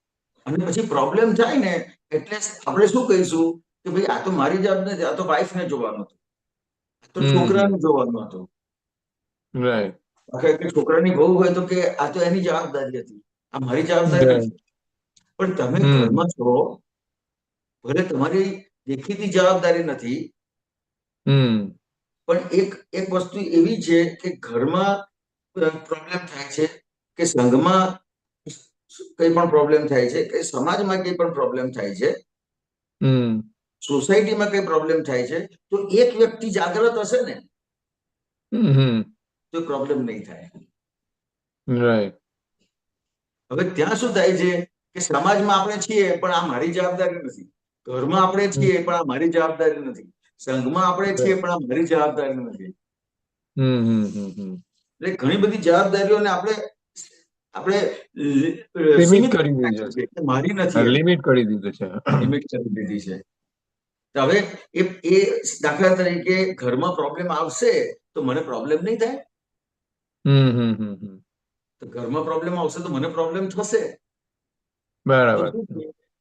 [SPEAKER 2] અને પછી પ્રોબ્લેમ થાય ને એટલે આપણે શું કહીશું કે ભાઈ આ તો મારી જવાબદારી નથી, આ તો વાઈફ ને જોવાનું હતું, આ તો છોકરાને જોવાનું હતું.
[SPEAKER 4] રાઈટ.
[SPEAKER 2] કે છોકરાની બહુ હોય તો કે આ તો એની જવાબદારી હતી, આ મારી જવાબદારી નથી. પણ તમે ઘરમાં છો, ભલે તમારી દેખીતી જવાબદારી નથી, પણ એક વસ્તુ એવી છે કે ઘરમાં પ્રોબ્લેમ થાય છે, કે સંઘમાં કઈ પણ પ્રોબ્લેમ થાય છે, કે સમાજમાં કઈ પણ પ્રોબ્લેમ થાય છે, સોસાયટીમાં કઈ પ્રોબ્લેમ થાય છે, તો એક વ્યક્તિ જાગૃત હશે ને તો પ્રોબ્લેમ નહીં થાય.
[SPEAKER 4] રાઈટ.
[SPEAKER 2] હવે ત્યાં શું થાય છે કે સમાજમાં આપણે છીએ પણ આ મારી જવાબદારી નથી, ઘરમાં આપણે છીએ પણ આ મારી જવાબદારી નથી, સંઘમાં આપણે છીએ પણ આ મારી જવાબદારી નથી. એટલે ઘણી બધી જવાબદારીઓને આપણે
[SPEAKER 4] લિમિટ કરી દીધું છે,
[SPEAKER 2] મારી નથી,
[SPEAKER 4] લિમિટ કરી દીધું છે.
[SPEAKER 2] લિમિટ કરી દીધી છે. તો હવે એ દાખલા તરીકે ઘરમાં પ્રોબ્લેમ આવશે તો મને પ્રોબ્લેમ નહીં થાય, તો ઘરમાં પ્રોબ્લેમ આવશે તો મને પ્રોબ્લેમ થશે.
[SPEAKER 4] બરાબર.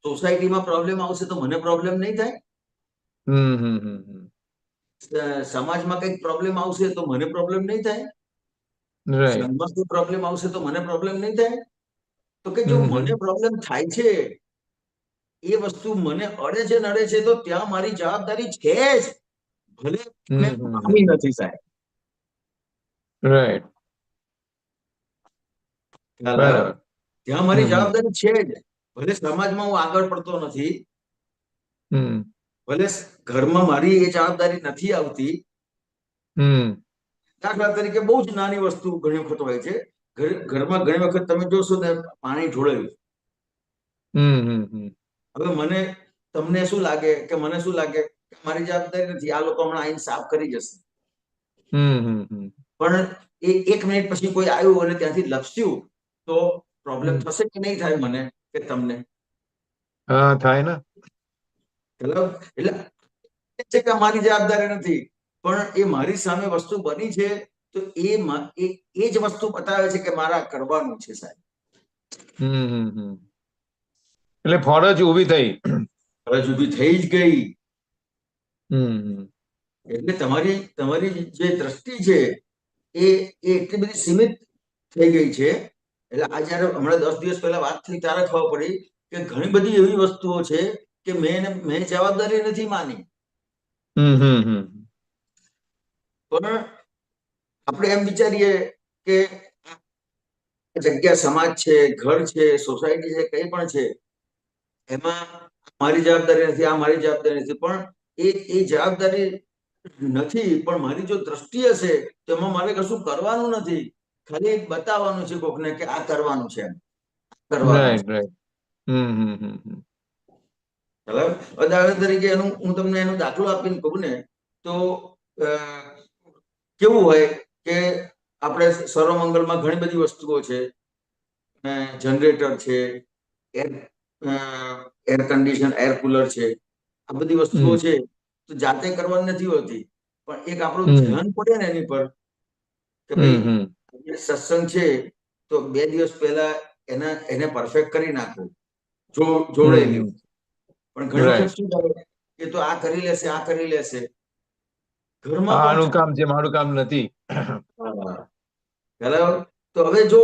[SPEAKER 2] સોસાયટીમાં પ્રોબ્લેમ આવશે તો મને પ્રોબ્લેમ નહીં થાય, સમાજમાં કઈક પ્રોબ્લેમ આવશે તો મને પ્રોબ્લેમ નહીં થાય, સંઘમાં કોઈ પ્રોબ્લેમ આવશે તો મને પ્રોબ્લેમ નહીં થાય. તો કે જો મને પ્રોબ્લેમ થાય છે, એ વસ્તુ મને અડે છે નડે છે, તો ત્યાં મારી જવાબદારી છે જ, ભલે મેં માની નથી સાહેબ.
[SPEAKER 4] રાઈટ.
[SPEAKER 2] ત્યાં મારી જવાબદારી છે જ, ભલે સમાજમાં હું આગળ પડતો નથી, ભલે ઘરમાં મારી એ જવાબદારી નથી આવતી. દાખલા તરીકે બહુ જ નાની વસ્તુ ઘણી વખત હોય છે, ઘરમાં ઘણી વખત તમે જોશો ને પાણી ઢોળાયું. હવે તમને શું લાગે કે મને શું લાગે કે મારી જવાબદારી નથી, આ લોકો હમણાં આઈને સાફ કરી જશે. પણ એ 1 મિનિટ પછી કોઈ આવ્યું અને ત્યાંથી લપસ્યું તો પ્રોબ્લેમ થશે કે નહીં થાય મને કે તમને?
[SPEAKER 4] હા, થાય ને.
[SPEAKER 2] એટલે કે મારી જવાબદારી નથી, પણ એ મારી સામે વસ્તુ બની છે તો એ જ વસ્તુ બતાવે છે કે મારા કરવાનું છે સાહેબ.
[SPEAKER 4] એટલે ફરજ ઊભી થઈ,
[SPEAKER 2] ફરજ ઊભી થઈ જ ગઈ. એટલે તમારી જે દ્રષ્ટિ છે એ એટલી બધી સીમિત થઈ ગઈ છે. એટલે આ જયારે હમણાં 10 દિવસ પહેલા વાત થઈ ત્યારે ખબર પડી કે ઘણી બધી એવી વસ્તુઓ છે કે મેં જવાબદારી નથી માની. પણ આપણે એમ વિચારીએ કે જગ્યા સમાજ છે, ઘર છે, સોસાયટી છે, કંઈ પણ છે, એમાં મારી જવાબદારી નથી, આ મારી જવાબદારી નથી. પણ એ જવાબદારી નથી, પણ મારી જો દ્રષ્ટિ હશે તો એમાં મારે કશું કરવાનું નથી, ખાલી બતાવવાનું છે કોકને કે આ કરવાનું છે, કરવાનું છે. બરાબર. હવે દાખલા તરીકે હું તમને એનો દાખલો આપીને કહું ને તો અ, કેવું હોય કે આપણે સૌરમંગળમાં ઘણી બધી વસ્તુઓ છે, જનરેટર છે, air air condition, air cooler છે, આ બધી વસ્તુઓ
[SPEAKER 4] હમ
[SPEAKER 2] છે તો જાતે કરવાની નથી હોતી, પણ એક આપણું
[SPEAKER 4] હમ
[SPEAKER 2] ધ્યાન પડે ને એની પર કે
[SPEAKER 4] હમ
[SPEAKER 2] ભાઈ
[SPEAKER 4] હમ
[SPEAKER 2] આજે સત્સંગ છે તો 2 દિવસ પહેલા એને પરફેક્ટ કરી નાખો, જોડે લ્યો.
[SPEAKER 4] હમ
[SPEAKER 2] પણ ઘણી વખત
[SPEAKER 4] રાઈટ.
[SPEAKER 2] શું થાય કે તો આ કરી લેશે, આ કરી લેશે, ઘરમાં
[SPEAKER 4] આ
[SPEAKER 2] પણ
[SPEAKER 4] આનું
[SPEAKER 2] થાય.
[SPEAKER 4] કામ છે, મારું કામ નથી.
[SPEAKER 2] હા. બરાબર. તો હવે જો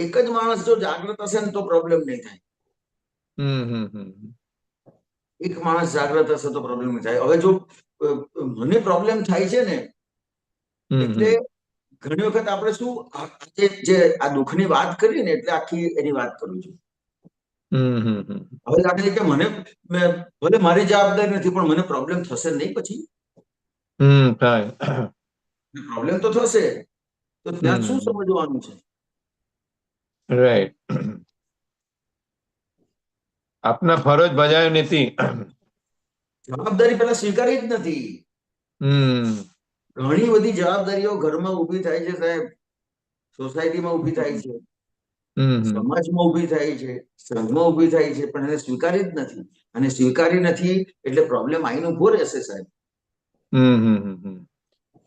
[SPEAKER 2] એક જ માણસ જો જાગૃત હશે ને તો પ્રોબ્લેમ નહીં થાય.
[SPEAKER 4] હમ હમ હમ
[SPEAKER 2] એક માણસ જાગૃત હશે તો પ્રોબ્લેમ નહીં થાય. હવે જો મને પ્રોબ્લેમ થાય છે ને
[SPEAKER 4] હમ
[SPEAKER 2] એટલે
[SPEAKER 4] હમ
[SPEAKER 2] ઘણી વખત આપણે શું જે આ દુઃખની વાત કરી ને એટલે આખી એની વાત કરું છું.
[SPEAKER 4] હમ
[SPEAKER 2] હવે લાગે કે ભલે મારી જવાબદારી નથી પણ મને પ્રોબ્લેમ થશે નહીં પછી.
[SPEAKER 4] થાય.
[SPEAKER 2] પ્રોબ્લેમ તો થશે, તો ત્યાં શું
[SPEAKER 4] હમ
[SPEAKER 2] સમજવાનું છે?
[SPEAKER 4] રાઈટ. આપના ફરજ બજાવ્યો નથી.
[SPEAKER 2] જવાબદારી પેલા સ્વીકારી જ નથી.
[SPEAKER 4] હમ
[SPEAKER 2] ઘણી બધી જવાબદારીઓ ઘરમાં ઊભી થાય છે સાહેબ, સોસાયટીમાં ઊભી થાય છે,
[SPEAKER 4] હમ
[SPEAKER 2] સમાજમાં ઊભી થાય છે, સંઘમાં ઊભી થાય છે, પણ એને સ્વીકારી જ નથી. અને સ્વીકારી નથી એટલે પ્રોબ્લેમ આઈને ઉભો રહેશે સાહેબ.
[SPEAKER 4] हम्म।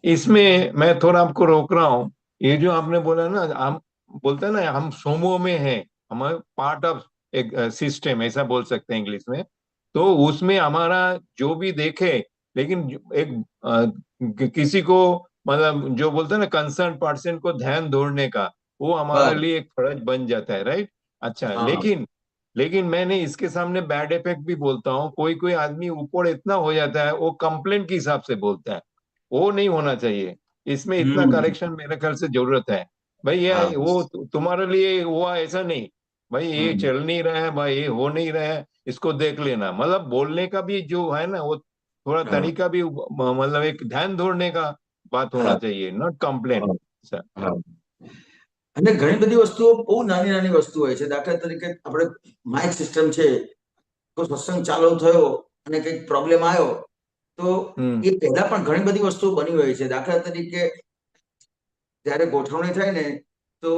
[SPEAKER 4] इसमें मैं थोड़ा आपको रोक रहा हूँ। ये जो आपने बोला ना, हम बोलते हैं ना, हम समूह में हैं, हमारे पार्ट ऑफ एक सिस्टम, ऐसा बोल सकते हैं इंग्लिश में। तो उसमें हमारा जो भी देखे, लेकिन एक किसी को, मतलब जो बोलते हैं ना, कंसर्न पर्सन को ध्यान दौड़ने का, वो हमारे
[SPEAKER 2] બસ.
[SPEAKER 4] लिए एक फर्ज बन जाता है, राइट। अच्छा,
[SPEAKER 2] હા.
[SPEAKER 4] लेकिन मैंने इसके सामने बैड इफेक्ट भी बोलता हूँ। कोई कोई आदमी ऊपर इतना हो जाता है, वो कंप्लेंट के हिसाब से बोलता है, वो नहीं होना चाहिए। इसमें इतना
[SPEAKER 2] હમ.
[SPEAKER 4] करेक्शन मेरे ख्याल से जरूरत है। भाई
[SPEAKER 2] હા.
[SPEAKER 4] ये वो तुम्हारे लिए हुआ ऐसा नहीं, भाई ये
[SPEAKER 2] હમ.
[SPEAKER 4] चल नहीं रहा है, भाई ये हो नहीं रहा है, इसको देख लेना। मतलब बोलने का भी जो है ना, वो थोड़ा
[SPEAKER 2] હા.
[SPEAKER 4] तरीका भी, मतलब एक ध्यान दौड़ने का बात होना
[SPEAKER 2] હા.
[SPEAKER 4] चाहिए, नॉट कंप्लेंट।
[SPEAKER 2] હા. હા. અને ઘણી બધી વસ્તુઓ બહુ નાની નાની વસ્તુ હોય છે. દાખલા તરીકે આપણે માઇક સિસ્ટમ છે, કોઈ સત્સંગ ચાલુ થયો અને કંઈક પ્રોબ્લેમ આવ્યો તો
[SPEAKER 4] हम्म
[SPEAKER 2] એ પહેલા પણ ઘણી બધી વસ્તુઓ બની હોય છે. દાખલા તરીકે જ્યારે ગોઠવણી થાય ને તો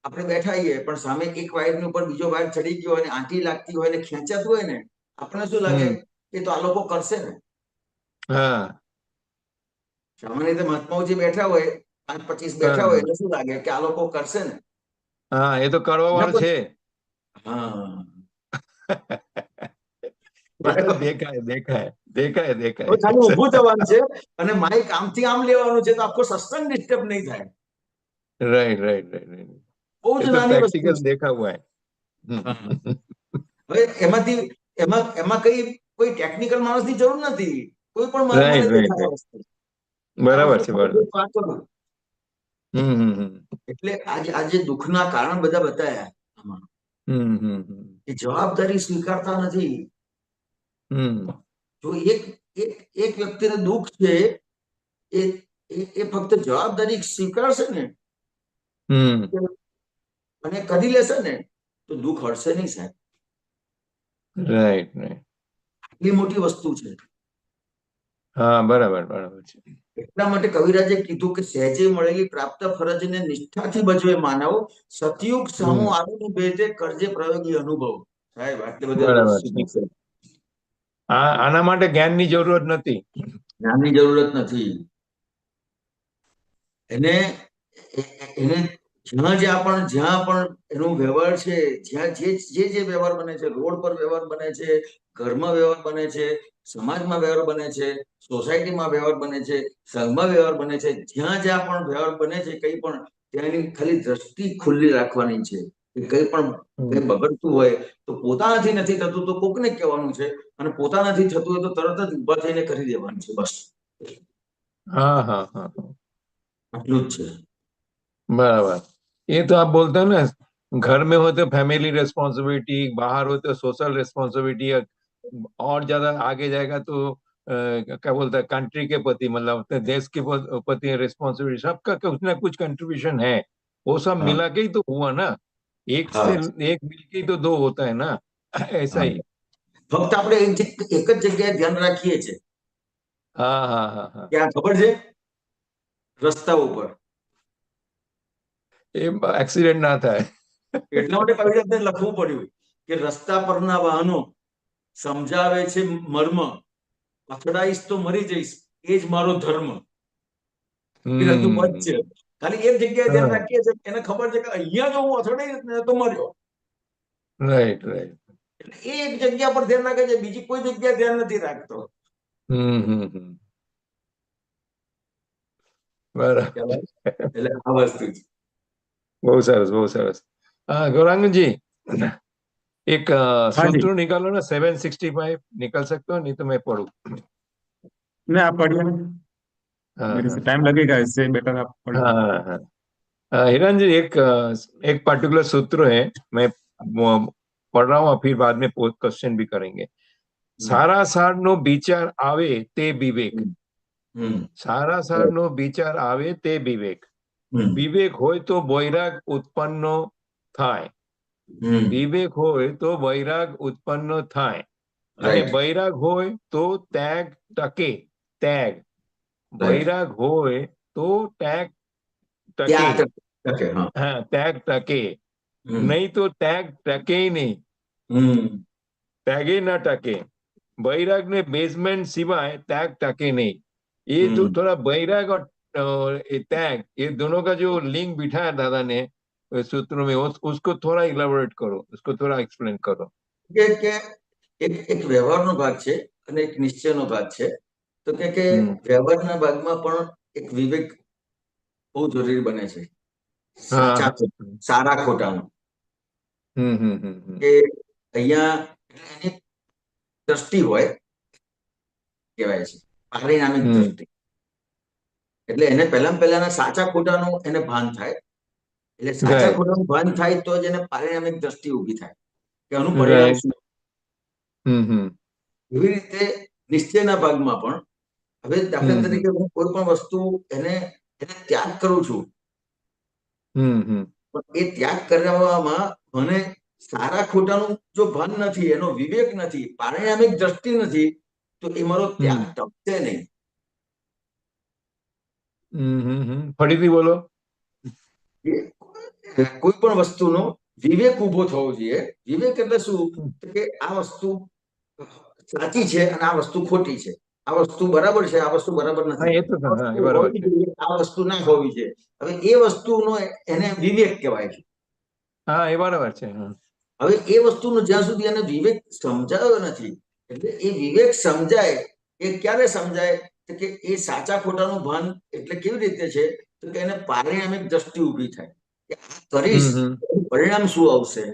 [SPEAKER 2] આપણે બેઠા હોઈએ પણ સામે એક વાયરની ઉપર બીજો વાયર ચડી ગયો હોય ને આંટી લાગતી હોય ને ખેંચાતું હોય ને, આપણને શું લાગે
[SPEAKER 4] हम्म
[SPEAKER 2] કે તો આ લોકો કરશે ને.
[SPEAKER 4] हाँ
[SPEAKER 2] સામાન્ય રીતે મહાત્માઓજી બેઠા હોય, 5-25 બેઠા હોય
[SPEAKER 4] हाँ
[SPEAKER 2] એટલે શું લાગે કે આ લોકો કરશે ને.
[SPEAKER 4] हाँ, ये तो કરવા
[SPEAKER 2] ના
[SPEAKER 4] વાળું
[SPEAKER 2] પણ
[SPEAKER 4] છે।
[SPEAKER 2] હા.
[SPEAKER 4] देखा है, देखा है, देखा है, देखा
[SPEAKER 2] હવે ખાલી ઊભું
[SPEAKER 4] है।
[SPEAKER 2] થવાનું છે અને માઇક આમથી આમ લેવાનું છે તો આખો સત્સંગ ડિસ્ટર્બ નહીં થાય.
[SPEAKER 4] राइट राइट राइट राइट,
[SPEAKER 2] બહુ
[SPEAKER 4] ये
[SPEAKER 2] જ
[SPEAKER 4] तो
[SPEAKER 2] નાની વસ્તુ
[SPEAKER 4] प्रैक्टिकल
[SPEAKER 2] છે.
[SPEAKER 4] देखा हुआ है।
[SPEAKER 2] હા. હવે એમાંથી એમાં એમાં કોઈ ટેકનિકલ માણસની જરૂર નથી, કોઈ પણ મહાત્માને
[SPEAKER 4] राइट राइट
[SPEAKER 2] દેખાય આ
[SPEAKER 4] राइट,
[SPEAKER 2] વસ્તુ. આ
[SPEAKER 4] बराबर
[SPEAKER 2] વસ્તુ
[SPEAKER 4] છે,
[SPEAKER 2] ખાલી
[SPEAKER 4] બરાબર।
[SPEAKER 2] એક વાત કરું
[SPEAKER 4] હમ
[SPEAKER 2] એટલે આજે દુઃખના કારણ બધા બતાયા આમાં,
[SPEAKER 4] હમ હમ
[SPEAKER 2] કે જવાબદારી સ્વીકારતા નથી.
[SPEAKER 4] હમ
[SPEAKER 2] જો એક એક એક વ્યક્તિને દુઃખ છે, એ એ ફક્ત જવાબદારી સ્વીકારશે ને
[SPEAKER 4] હમ
[SPEAKER 2] અને કરી લેશે ને તો દુઃખ હળશે નહીં સાહેબ.
[SPEAKER 4] રાઈટ રાઈટ,
[SPEAKER 2] એટલી મોટી વસ્તુ છે.
[SPEAKER 4] હા બરાબર બરાબર છે।
[SPEAKER 2] એટલા માટે કવિરાજે કીધું કે સહેજે મળેલી પ્રાપ્ત ફરજને નિષ્ઠાથી ભજવે માનવ, સતયુગ સામું
[SPEAKER 4] હમ
[SPEAKER 2] આવીને ભેટે કરજે પ્રયોગી અનુભવ. સાહેબ આટલે બધે
[SPEAKER 4] બરાબર છે।
[SPEAKER 2] સુધી
[SPEAKER 4] આના માટે જ્ઞાનની જરૂરત નથી।
[SPEAKER 2] જ્ઞાનની જરૂરત નથી. એને એને જ્યાં પણ એનો વ્યવહાર છે, જ્યાં જે વ્યવહાર બને છે, રોડ પર વ્યવહાર બને છે, ઘરમાં વ્યવહાર બને છે, સમાજમાં વ્યવહાર બને છે, સોસાયટીમાં વ્યવહાર બને છે, સંઘમાં વ્યવહાર બને છે, જ્યાં પણ વ્યવહાર બને છે, કંઈ પણ ત્યાંની ખાલી દ્રષ્ટિ ખુલ્લી રાખવાની છે કે કંઈ પણ કંઈ બગડતું હોય તો પોતાનાથી નથી થતું તો કોકને કહેવાનું છે, અને પોતાનાથી થતું હોય તો તરત જ ઊભા થઈને કરી દેવાનું છે. બસ
[SPEAKER 4] हाँ हाँ हाँ हाँ,
[SPEAKER 2] આટલું જ છે।
[SPEAKER 4] बराबर। ये तो आप बोलते हैं ना, घर में हो तो फैमिली रिस्पॉन्सिबिलिटी, बाहर हो तो सोशल रिस्पॉन्सिबिलिटी, और ज्यादा आगे जाएगा तो क्या बोलते हैं, कंट्री के प्रति, मतलब अपने देश के प्रति रिस्पॉन्सिबिलिटी, सबका कुछ ना कुछ कंट्रीब्यूशन है। वो सब
[SPEAKER 2] हाँ
[SPEAKER 4] मिला के ही तो हुआ ना, एक से
[SPEAKER 2] हाँ
[SPEAKER 4] एक मिल के ही तो दो होता है ना। ऐसा
[SPEAKER 2] हाँ।
[SPEAKER 4] ही।
[SPEAKER 2] ફક્ત આપણે એક જ જગ્યાએ ધ્યાન રાખીએ છીએ
[SPEAKER 4] હા હા હા હા
[SPEAKER 2] કે આ ખબર છે રસ્તા ઉપર,
[SPEAKER 4] એ એક્સિડન્ટ ના થાય.
[SPEAKER 2] એટલા માટે કવિરાજને લખવું પડ્યું કે રસ્તા પરના વાહનો સમજાવે છે મર્મ, અથડાઈશ તો મરી જઈશ એ જ મારો ધર્મ. એ હજુ પદ છે. ખાલી એક જગ્યાએ ધ્યાન રાખીએ છીએ, એને ખબર છે કે અહીંયા જો હું અથડાઈશ ને તો મર્યો.
[SPEAKER 4] Right right.
[SPEAKER 2] એટલે એ એક જગ્યા પર ધ્યાન રાખે છે, બીજી કોઈ જગ્યાએ ધ્યાન નથી રાખતો.
[SPEAKER 4] બરાબર.
[SPEAKER 2] એટલે આ વસ્તુ છે.
[SPEAKER 4] બહુ સરસ બહુ સરસ. गौरांगजी एक
[SPEAKER 1] हाँ जी।
[SPEAKER 4] सूत्र निकालो ना, 765 निकल सकते हो? नहीं तो मैं पढ़ूं.
[SPEAKER 1] नहीं, आप पढ़िए ना,
[SPEAKER 4] हाँ
[SPEAKER 1] मेरे
[SPEAKER 4] हाँ
[SPEAKER 1] से टाइम लगेगा, इससे बेटर आप पढ़िए।
[SPEAKER 4] हाँ हाँ. हिरण जी एक पर्टिकुलर सूत्र है, मैं पढ़ रहा हूँ, फिर बाद में क्वेश्चन भी करेंगे. सारा सार नो विचार आवे ते विवेक. सारा सार नो विचार आवे ते विवेक. विवेक होय तो वैराग उत्पन्न थाय. विवेक होय तो वैराग उत्पन्न थाय. અને વૈરાગ હોય તો ત્યાગ ટકે. ત્યાગ. વૈરાગ હોય તો ત્યાગ ટકે. હા, ત્યાગ ટકે. નહીં તો ત્યાગ ટકે નહીં. ત્યાગે ના ટકે. वैराग ने बेसमेंट सिवाय त्याग टके नहीं. ये जो थोड़ा वैराग और त्याग, ये दोनों का जो लिंक बिठाया दादा ने सूत्रों में, उसको थोड़ा इलेबोरेट करो, उसको थोड़ा एक्सप्लेन करो.
[SPEAKER 2] એક વ્યવહારનો ભાગ છે અને એક નિશ્ચયનો ભાગ છે. તો કે વ્યવહારના ભાગમાં પણ એક વિવેક બહુ જરૂરી બને છે, સારા ખોટાનો. કે અહીંયા એની દ્રષ્ટિ હોય, કહેવાય છે પારિણામિક દ્રષ્ટિ. એટલે એને પહેલાના સાચા ખોટાનું એને ભાન થાય. એટલે સાચા ખોટાનું ભાન થાય તો જ એને પારિણામિક દ્રષ્ટિ ઊભી થાય કે આનું પરિણામ શું. એવી રીતે નિશ્ચયના ભાગમાં પણ હવે દાખલા તરીકે હું કોઈ પણ વસ્તુ એને ત્યાગ કરું છું, પણ એ ત્યાગ કરવામાં મને સારા ખોટાનું જો ભાન નથી, એનો વિવેક નથી, પારિણામિક દ્રષ્ટિ નથી, તો એ મારો ત્યાગ ટકશે નહીં.
[SPEAKER 4] ફરીથી બોલો.
[SPEAKER 2] કોઈ પણ વસ્તુનો વિવેક ઉભો થવો જોઈએ. વિવેક એટલે શું? કે આ વસ્તુ સાચી છે અને આ વસ્તુ ખોટી છે, આ વસ્તુ બરાબર છે, આ વસ્તુ બરાબર નથી, આ વસ્તુ ના હોવી છે. હવે એ વસ્તુનો એને વિવેક કહેવાય છે.
[SPEAKER 4] હા, એ બરાબર છે.
[SPEAKER 2] હવે એ વસ્તુનો જ્યાં સુધી એને વિવેક સમજાયો નથી, એટલે એ વિવેક સમજાય એ ક્યારે સમજાય? કે એ સાચા ખોટાનું ભાન એટલે કેવી રીતે છે? તો કે એને પારિણામિક દ્રષ્ટિ ઊભી થાય કે આ કરીશ પરિણામ શું આવશે.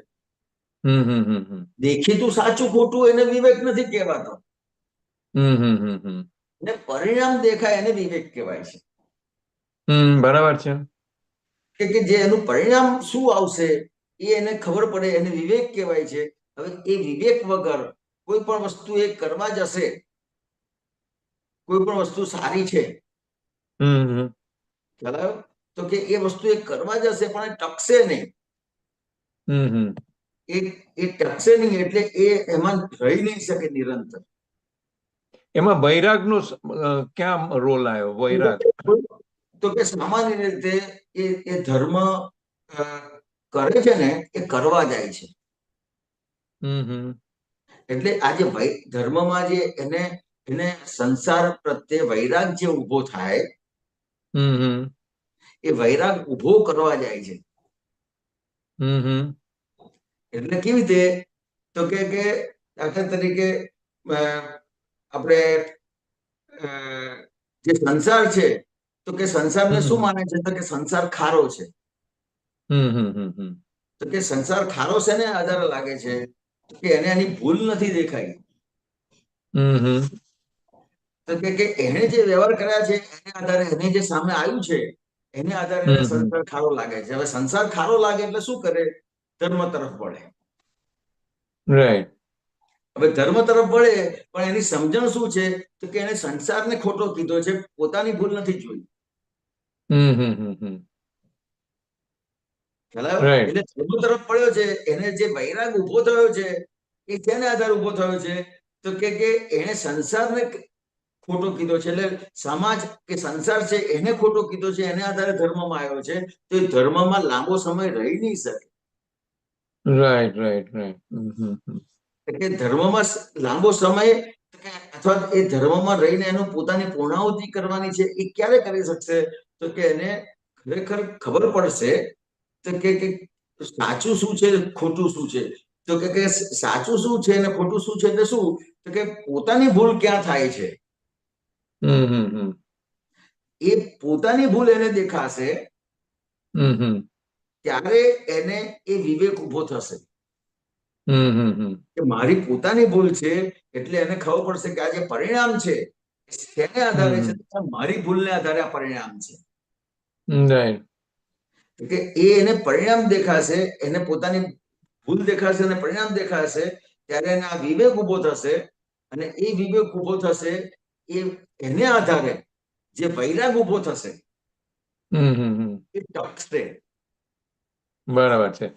[SPEAKER 2] દેખીતું સાચું ખોટું એને વિવેક નથી કહેવાતો, ને પરિણામ દેખાય એને વિવેક કહેવાય છે.
[SPEAKER 4] બરાબર છે.
[SPEAKER 2] કે જે એનું પરિણામ શું આવશે એ એને ખબર પડે, એને વિવેક કહેવાય છે. હવે એ વિવેક વગર કોઈ પણ વસ્તુ એ કરવા જશે, કોઈ પણ વસ્તુ સારી છે, ખ્યાલ આવ્યો? તો કે એ વસ્તુ એ કરવા જશે પણ એ ટકશે નહીં. એ ટકશે નહીં એટલે એ એમાં રહી નહીં શકે નિરંતર.
[SPEAKER 4] એમાં વૈરાગનો ક્યાં રોલ આવ્યો? વૈરાગ
[SPEAKER 2] તો કે સામાન્ય રીતે એ ધર્મ કરે છે ને, એ કરવા જાય છે. એટલે આજે ધર્મમાં જે એને સંસાર પ્રત્યે વૈરાગ જે ઉભો થાય, એ વૈરાગ ઉભો કરવા જાય છે. એટલે કેવી રીતે? તો કે દાખલા તરીકે આપણે જે સંસાર છે, તો કે સંસારને શું માને છે? તો કે સંસાર ખારો છે. તો કે સંસાર ખારો છે ને આધારે લાગે છે કે એને એની ભૂલ નથી દેખાઈ. તો કે એને જે વ્યવહાર કર્યા છે એને આધારે, એને જે સામે આવ્યું છે એને આધારે એને સંસાર ખારો લાગે છે. હવે સંસાર ખારો લાગે એટલે શું કરે? ધર્મ તરફ વળે.
[SPEAKER 4] રાઈટ.
[SPEAKER 2] હવે ધર્મ તરફ વળે પણ એની સમજણ શું છે? તો કે એને સંસારને ખોટો કીધો છે, પોતાની ભૂલ નથી જોઈ. એટલે ધર્મ તરફ પડ્યો છે, એને જે વૈરાગ ઉભો થયો છે એ શેને આધારે ઉભો થયો છે? તો કે એને સંસારને ખોટો કીધો છે, એટલે સમાજ કે સંસાર છે એને ખોટો કીધો છે, એને આધારે ધર્મમાં આવ્યો છે. તો એ ધર્મમાં લાંબો સમય રહી નહીં શકે.
[SPEAKER 4] Right right right.
[SPEAKER 2] કે ધર્મમાં લાંબો સમય અથવા એ ધર્મમાં રહીને એનું પોતાની પૂર્ણાહુતિ કરવાની છે, એ ક્યારે કરી શકશે? તો કે એને ખરેખર ખબર પડશે તો કે સાચું શું છે, ખોટું શું છે. તો કે સાચું શું છે અને ખોટું શું છે એટલે શું? તો કે પોતાની ભૂલ ક્યાં થાય છે, એ પોતાની ભૂલ એને દેખાશે, ત્યારે એને એ વિવેક ઉભો થશે કે મારી પોતાની ભૂલ છે. એટલે એને ખબર પડશે કે આ જે પરિણામ છે તેને આધારે છે, મારી ભૂલને આધારે આ પરિણામ છે.
[SPEAKER 4] રાઈટ.
[SPEAKER 2] કે એ એને પરિણામ દેખાશે, એને પોતાની ભૂલ દેખાશે અને પરિણામ દેખાશે, ત્યારે એને આ વિવેક ઉભો થશે. અને એ વિવેક ઉભો થશે, એને આધારે જે વૈરાગ ઉભો થશે એ ટકશે.
[SPEAKER 4] बराबर है.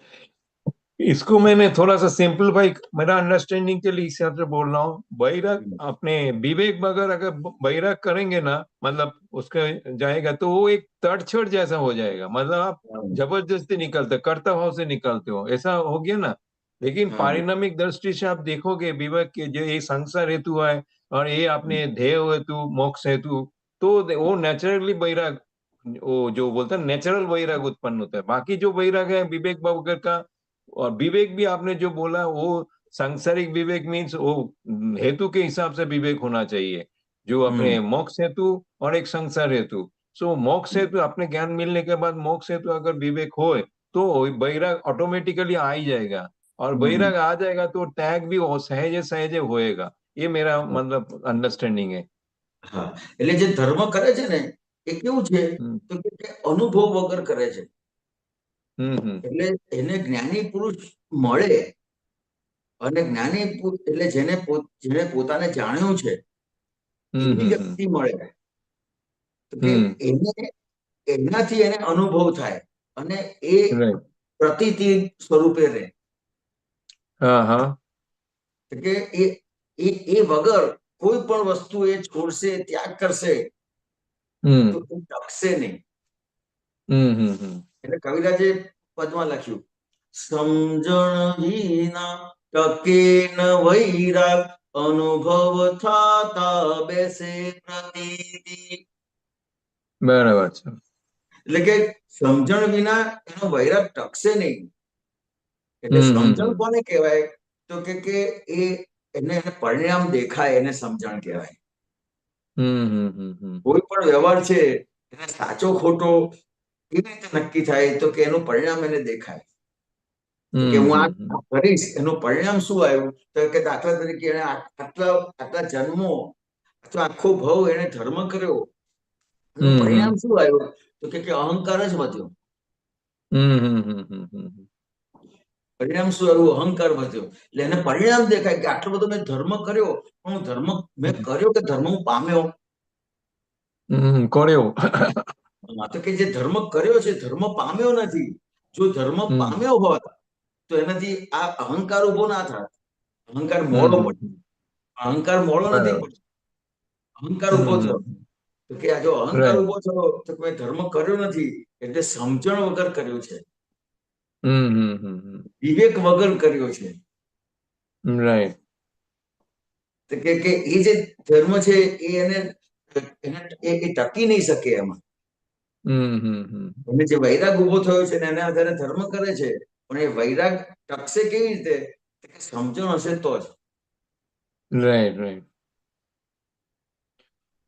[SPEAKER 4] इसको मैंने थोड़ा सा सिंपलीफाई, मेरा अंडरस्टैंडिंग के लिए हिसाब से बोल रहा हूँ. बैराग अपने विवेक बगैर अगर बैराग करेंगे ना, मतलब उसका जाएगा तो वो एक तड़छड़ जैसा हो जाएगा. मतलब आप जबरदस्ती निकलते, कर्तव्य भाव से निकलते हो, ऐसा हो गया ना. लेकिन पारिणामिक दृष्टि से आप देखोगे विवेक के जो ये संसार हेतु है और ये अपने ध्येय हेतु, मोक्ष हेतु, तो वो नेचुरली बैराग, वो जो बोलते हैं नेचुरल वैराग उत्पन्न होता है. बाकी जो वैराग है विवेक वगैरह का, और विवेक भी आपने जो बोला वो सांसारिक विवेक मीन्स वो हेतु के हिसाब से विवेक होना चाहिए, जो अपने मोक्ष हेतु और एक संसार हेतु. सो मोक्ष हेतु अपने ज्ञान मिलने के बाद मोक्ष हेतु अगर विवेक हो तो वैराग ऑटोमेटिकली आ ही जाएगा, और वैराग आ जाएगा तो त्याग भी सहजे सहजे होएगा. ये मेरा मतलब अंडरस्टैंडिंग है.
[SPEAKER 2] હા, એટલે જે ધર્મ કરે છે ને એ કેવું છે તો કે અનુભવ વગર કરે છે. એટલે એને જ્ઞાની પુરુષ મળે, અને જ્ઞાની એટલે જેને પોતાને જાણ્યું છે એવી વ્યક્તિ મળે, તો કે એનાથી એને અનુભવ થાય અને એ પ્રતીતિ સ્વરૂપે રહે. કે એ વગર કોઈ પણ વસ્તુ એ છોડશે, ત્યાગ કરશે તો એ ટકશે નહીં. એટલે કવિરાજે પદમાં લખ્યું, સમજણ વિના ટકે ન વૈરાગ, અનુભવ થતા બેસે પ્રતીતિ.
[SPEAKER 4] બરાબર છે.
[SPEAKER 2] એટલે કે સમજણ વિના એનો વૈરાગ ટકશે નહીં. એટલે સમજણ કોને કહેવાય? તો કે એને પરિણામ દેખાય, એને સમજણ કહેવાય. કોઈ પણ વ્યવહાર છે એને સાચો ખોટો કેવી રીતે નક્કી થાય? તો કે એનું પરિણામ એને દેખાય કે હું આ કરીશ, એનું પરિણામ શું આવ્યું? તો કે દાખલા તરીકે એને આટલા જન્મો અથવા આખો ભવ એને ધર્મ કર્યો, એનું પરિણામ શું આવ્યું? તો કે અહંકાર જ વધ્યો. પરિણામ શું આવ્યું? અહંકાર વધ્યો. એટલે એને પરિણામ દેખાય કે આટલો બધો મેં ધર્મ કર્યો, પણ હું ધર્મ મેં કર્યો કે ધર્મ હું પામ્યો?
[SPEAKER 4] કર્યો.
[SPEAKER 2] તો કે જે ધર્મ કર્યો છે ધર્મ પામ્યો નથી. જો ધર્મ પામ્યો હોત તો એનાથી આ અહંકાર ઉભો ના થાત. અહંકાર મોડો પડ્યો, અહંકાર મોડો નથી પડ્યો, અહંકાર ઉભો થયો. તો કે આ જો અહંકાર ઉભો થયો તો મેં ધર્મ કર્યો નથી, એટલે સમજણ વગર કર્યો છે, વિવેક વગર કર્યો છે.
[SPEAKER 4] રાઈટ.
[SPEAKER 2] તો કે એ જે ધર્મ છે એ એને ટકી નહીં શકે એમાં. અને જે વૈરાગ ઉભો થયો છે એના આધારે ધર્મ કરે છે, પણ એ વૈરાગ ટકશે કેવી રીતે? સમજણ હશે તો જ.
[SPEAKER 4] Right right.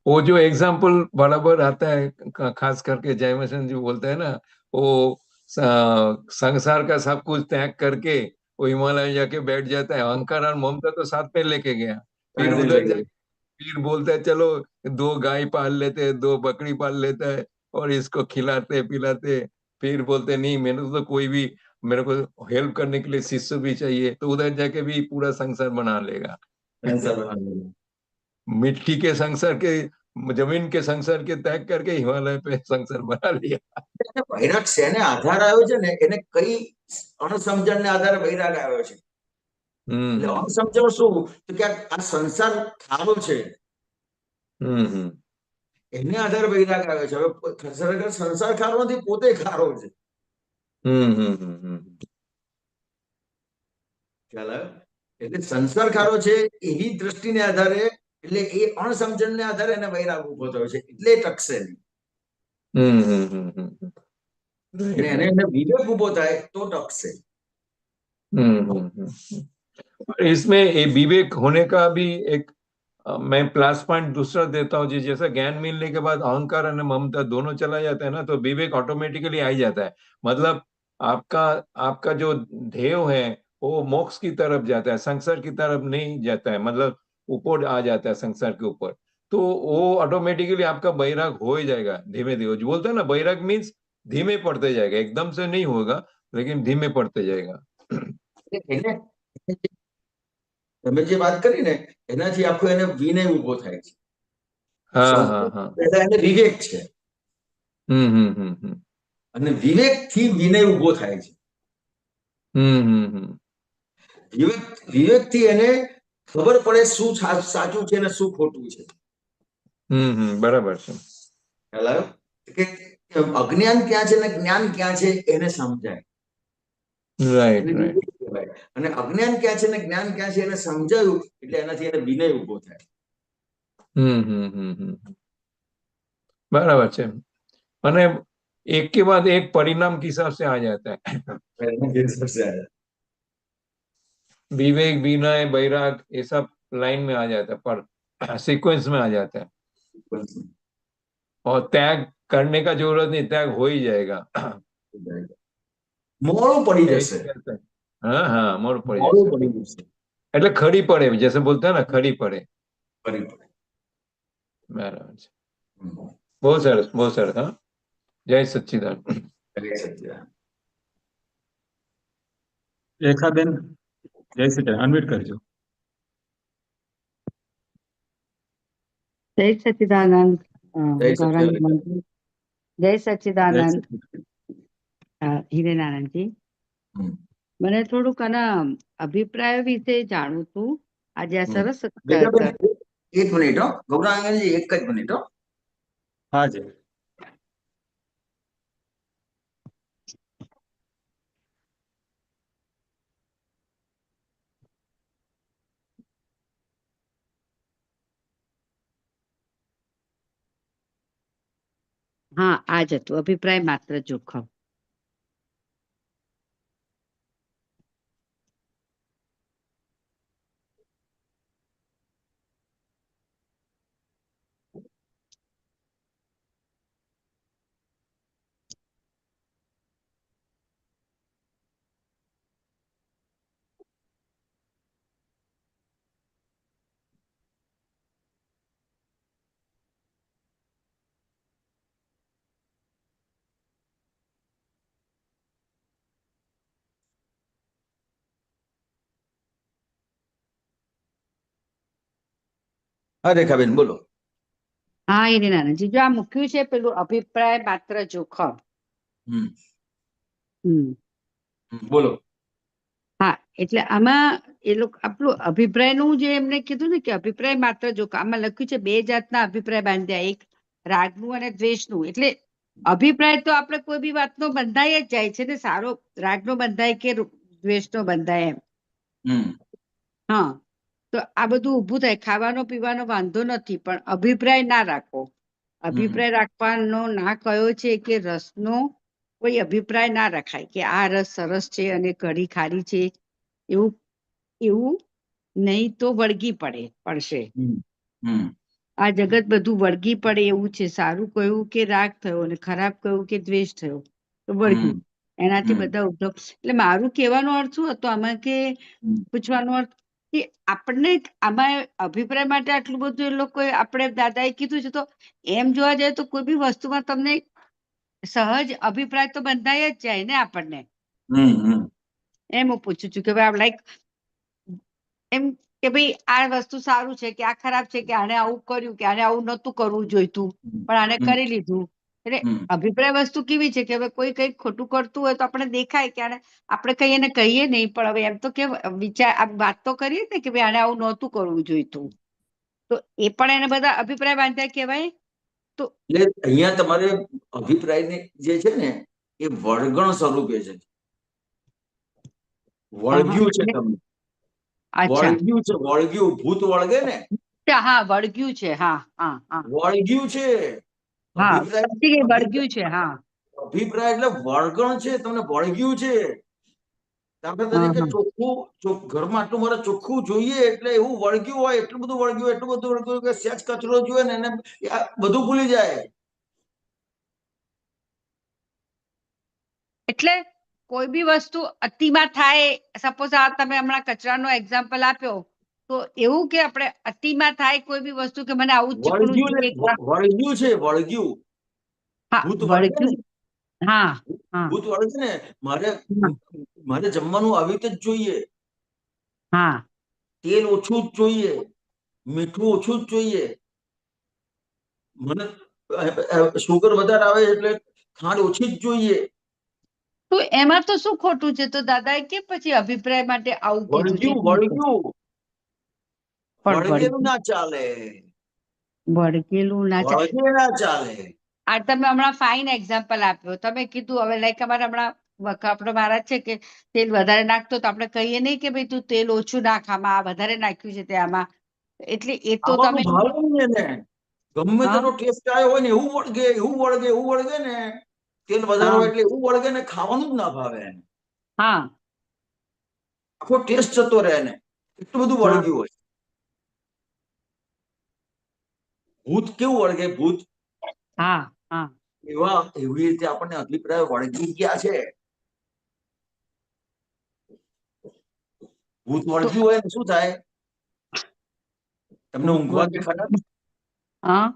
[SPEAKER 4] वो जो एग्जाम्पल बराबर आता है, खास करके जयमिशन जी बोलते हैं ना, वो संसार का सब कुछ त्याग करके वो हिमालय जाके बैठ जाता है, अहंकार और ममता तो साथ में लेके गया, फिर उधर जाके फिर बोलता है चलो 2 गाय पाल लेते हैं, 2 बकरी पाल लेता है और इसको खिलाते पिलाते, फिर बोलते नहीं मेरे को हेल्प करने के लिए शिष्य भी चाहिए, तो उधर जाके भी पूरा संसार बना लेगा. मिट्टी के संसार के, जमीन के संसार के त्याग करके हिमालय पे संसार बना लिया.
[SPEAKER 2] વૈરાગ શેને આધાર આવ્યો છે ને, એને કઈ અણસમજણ ને આધારે વૈરાગ આવ્યો છે? એટલે
[SPEAKER 4] हम्म
[SPEAKER 2] અણસમજણ શું તો કે આ સંસાર ખારો છે
[SPEAKER 4] हम्म
[SPEAKER 2] એને આધારે વૈરાગ આવે છે. હવે ખરેખર સંસાર ખારો નથી, પોતે ખારો છે.
[SPEAKER 4] हम्म
[SPEAKER 2] ખ્યાલ આવ્યો? એટલે સંસાર ખારો છે એવી દ્રષ્ટિને આધારે, એટલે એ અણસમજણને આધારે એને વૈરાગ ઉભો થયો છે, એટલે એ ટકશે નહીં. અને એને એને વિવેક ઉભો થાય તો ટકશે.
[SPEAKER 4] इसमें ये विवेक होने का भी एक मैं प्लस पॉइंट दूसरा देता हूँ जी। जैसे ज्ञान मिलने के बाद अहंकार और ममता दोनों चला जाता है ना, तो विवेक ऑटोमेटिकली आ ही जाता है। मतलब आपका आपका जो ध्येय है वो मोक्ष की तरफ जाता है, संसार की तरफ नहीं जाता है। मतलब ऊपर आ जाता है संसार के ऊपर, तो वो ऑटोमेटिकली आपका बैराग हो ही जाएगा धीमे धीमे। जो बोलते हैं ना, बैराग मीन्स धीमे पड़ते जाएगा, एकदम से नहीं होगा लेकिन धीमे पड़ते जाएगा।
[SPEAKER 2] એને તમે જે વાત કરી ને એનાથી આખો એને વિનય ઉભો થાય છે.
[SPEAKER 4] हाँ हाँ
[SPEAKER 2] સૌથી
[SPEAKER 4] हाँ
[SPEAKER 2] પહેલા એને વિવેક છે,
[SPEAKER 4] हम्म
[SPEAKER 2] અને વિવેક થી વિનય ઉભો થાય છે. વિવેક થી એને ખબર પડે શું સાચું છે ને શું ખોટું છે.
[SPEAKER 4] बराबर છે।
[SPEAKER 2] ખ્યાલ આવ્યો? કે અજ્ઞાન ક્યાં છે ને જ્ઞાન ક્યાં છે એને સમજાય,
[SPEAKER 4] રાઈટ
[SPEAKER 2] એને
[SPEAKER 4] રાઈટ
[SPEAKER 2] વિવેક કહેવાય. અને અજ્ઞાન ક્યાં છે ને જ્ઞાન ક્યાં છે એને સમજાયું એટલે એનાથી એને વિનય ઉભો થાય.
[SPEAKER 4] बराबर છે। અને एक के बाद एक परिणाम के हिसाब से आ जाता है। विवेक विनय बैराग ये सब लाइन में आ जाता है, पर सीक्वेंस में आ जाता है। और त्याग करने का जरूरत नहीं, त्याग हो ही जाएगा।
[SPEAKER 2] મોડું પડી જશે,
[SPEAKER 4] हाँ हाँ मोड़ पड़
[SPEAKER 2] મોડું
[SPEAKER 4] जाए,
[SPEAKER 2] પડી જશે,
[SPEAKER 4] એટલે ખડી પડે, जैसे बोलते हैं ना खड़ी पड़े।
[SPEAKER 2] ફરી પડે.
[SPEAKER 4] बराबर છે। बहुत सरस बहुत सरस। हाँ, जय सच्चिदानंद।
[SPEAKER 2] જય સચ્ચિદાનંદ.
[SPEAKER 1] રેખાબેન, જય શ્રી કૃષ્ણ, અનમ્યુટ કરજો.
[SPEAKER 5] જય સચ્ચિદાનંદ.
[SPEAKER 2] જય
[SPEAKER 5] ગૌરાંગ
[SPEAKER 2] સચ્ચિદાનંદ.
[SPEAKER 5] મંત્રી. જય
[SPEAKER 1] જય
[SPEAKER 5] સચ્ચિદાનંદ.
[SPEAKER 1] શ્રી કૃષ્ણ.
[SPEAKER 5] હિરેનારાયણજી,
[SPEAKER 2] હમ.
[SPEAKER 5] મને થોડુંક આના અભિપ્રાય વિશે જાણવું હતું. આજે આ સરસ
[SPEAKER 2] રેખાબેન, એક મિનિટ હો ગૌરાંગજી, એક જ મિનિટ હો.
[SPEAKER 1] હા જી.
[SPEAKER 5] હા આ જ હતું, અભિપ્રાય માત્ર જોખમ.
[SPEAKER 2] હા રેખાબેન બોલો.
[SPEAKER 5] હા હિરેનારાયણજી, જો આ મૂક્યું છે પેલું અભિપ્રાય માત્ર જોખમ.
[SPEAKER 2] હમ.
[SPEAKER 5] હમ
[SPEAKER 2] બોલો.
[SPEAKER 5] હા, એટલે આમાં એ લોકો આપણું અભિપ્રાયનું જે એમને કીધું ને કે અભિપ્રાય માત્ર જોખમ, આમાં લખ્યું છે બે જાતના અભિપ્રાય બાંધ્યા, એક રાગનું અને દ્વેષનું. એટલે અભિપ્રાય તો આપણે કોઈ બી વાતનો બંધાય જ જાય છે ને, સારો રાગનો બંધાય કે દ્વેષનો બંધાય એમ. હા, તો આ બધું ઊભું થાય. ખાવાનો પીવાનો વાંધો નથી, પણ અભિપ્રાય ના રાખો. અભિપ્રાય રાખવાનો ના કયો છે કે રસનો કોઈ અભિપ્રાય ના રખાય કે આ રસ સરસ છે અને કઢી ખારી છે, એવું એવું નહીં તો વળગી પડશે. આ જગત બધું વળગી પડે એવું છે. સારું કહ્યું કે રાગ થયો અને ખરાબ કહ્યું કે દ્વેષ થયો તો વળગ્યું. એનાથી બધા ઉદ્ધવ. એટલે મારું કહેવાનો અર્થ શું હતો આમાં, કે પૂછવાનો અર્થ કે આપણને આમાં અભિપ્રાય માટે આટલું બધું એ લોકો આપણે દાદાએ કીધું છે, તો એમ જોવા જાય તો કોઈ બી વસ્તુમાં તમને સહજ અભિપ્રાય તો બંધાય જ જાય ને આપણને. એમ હું પૂછું છું કે ભાઈ લાઈક એમ કે ભાઈ આ વસ્તુ સારું છે કે આ ખરાબ છે, કે આને આવું કર્યું કે આને આવું નતું કરવું જોઈતું પણ આને કરી લીધું, એટલે
[SPEAKER 2] હમ.
[SPEAKER 5] અભિપ્રાય વસ્તુ કેવી છે કે હવે કોઈ કંઈક ખોટું કરતું હોય તો આપણે દેખાય કે આપણે કહીએ ને કહીએ નહીં, પણ હવે એમ તો કે વિચાર વાત તો કરીએ ને કે ભાઈ આને આવું નહોતું કરવું જોઈતું, તો એ પણ એને બધા અભિપ્રાય બાંધ્યા કહેવાય. તો
[SPEAKER 2] એટલે અહીંયા તમારે અભિપ્રાયને જે છે ને એ વળગણ સ્વરૂપે છે, વળગ્યું છે તમને,
[SPEAKER 5] અચ્છા,
[SPEAKER 2] વળગ્યું છે, વળગ્યું, ભૂત વળગે ને,
[SPEAKER 5] હા વળગ્યું છે, હા હા હા
[SPEAKER 2] વળગ્યું છે.
[SPEAKER 5] હા,
[SPEAKER 2] અભિપ્રાય
[SPEAKER 5] સમજી ગઈ,
[SPEAKER 2] અભિપ્રાય
[SPEAKER 5] વળગ્યું છે, હા
[SPEAKER 2] અભિપ્રાય એટલે વળગણ છે, તમને વળગ્યું છે. દાખલા
[SPEAKER 5] હા
[SPEAKER 2] તરીકે
[SPEAKER 5] હા
[SPEAKER 2] ઘરમાં આટલું મારે ચોખ્ખું જોઈએ એટલે એવું વળગ્યું હોય, એટલું બધું વળગ્યું કે સેજ કચરો જોઈએ ને એને બધું ભૂલી જાય.
[SPEAKER 5] એટલે કોઈ બી વસ્તુ અતિમાં થાય, સપોઝ આ તમે હમણાં કચરાનો એક્ઝામ્પલ આપ્યો, તો એવું કે આપણે અતિમાં થાય કોઈ બી વસ્તુ કે મને આવું જ ચીકણું
[SPEAKER 2] વળગ્યું
[SPEAKER 5] જોઈએ,
[SPEAKER 2] વળગ્યું છે, વળગ્યું.
[SPEAKER 5] હા
[SPEAKER 2] ભૂત વળગે ને,
[SPEAKER 5] વળગ્યું, હા હા
[SPEAKER 2] ભૂત વળગે ને, મારે મારે જમવાનું આવી રીતે જ જોઈએ,
[SPEAKER 5] હા
[SPEAKER 2] તેલ ઓછું જ જોઈએ, મીઠું ઓછું જ જોઈએ, મને સુગર વધારે આવે એટલે ખાંડ ઓછી જ જોઈએ.
[SPEAKER 5] તો એમાં તો શું ખોટું છે? તો દાદાએ કે પછી અભિપ્રાય માટે આવું કીધું છે,
[SPEAKER 2] વળગ્યું
[SPEAKER 5] પણ
[SPEAKER 2] વળગેલું ના ચાલે,
[SPEAKER 5] વળગેલું ના ચાલે.
[SPEAKER 2] વળગે ના ચાલે.
[SPEAKER 5] આ તમે હમણાં ફાઇન એક્ઝામ્પલ આપ્યો, તમે કીધું હવે લાઈક અમારે હમણાં આપણો મહારાજ છે કે તેલ વધારે નાખતો તો આપણે કહીએ નહીં કે ભાઈ તું તેલ ઓછું નાખ, આમાં આ વધારે નાખ્યું છે તે આમાં, એટલે એ તો તમે
[SPEAKER 2] ખાવાનું ભાવે નહીં એને, ગમે
[SPEAKER 5] હા
[SPEAKER 2] તેનો ટેસ્ટ આવ્યો હોય ને એવું વળગે, એવું વળગે, એવું વળગે ને, તેલ વધારે
[SPEAKER 5] હા
[SPEAKER 2] હોય એટલે એવું વળગે ને, ખાવાનું જ ના ભાવે એને,
[SPEAKER 5] હા
[SPEAKER 2] આખો ટેસ્ટ જતો રહે ને, એટલું બધું
[SPEAKER 5] હા
[SPEAKER 2] વળગ્યું હોય. ભૂત કેવું વળગે, ભૂત
[SPEAKER 5] હા હા
[SPEAKER 2] એવી રીતે આપણને અભિપ્રાય વળગી ગયા છે. ભૂત
[SPEAKER 5] તો
[SPEAKER 2] વળગ્યું હોય શું થાય? તમને
[SPEAKER 5] ભૂત
[SPEAKER 2] ઊંઘવા દે ખરા?
[SPEAKER 5] વળગ્યું, હા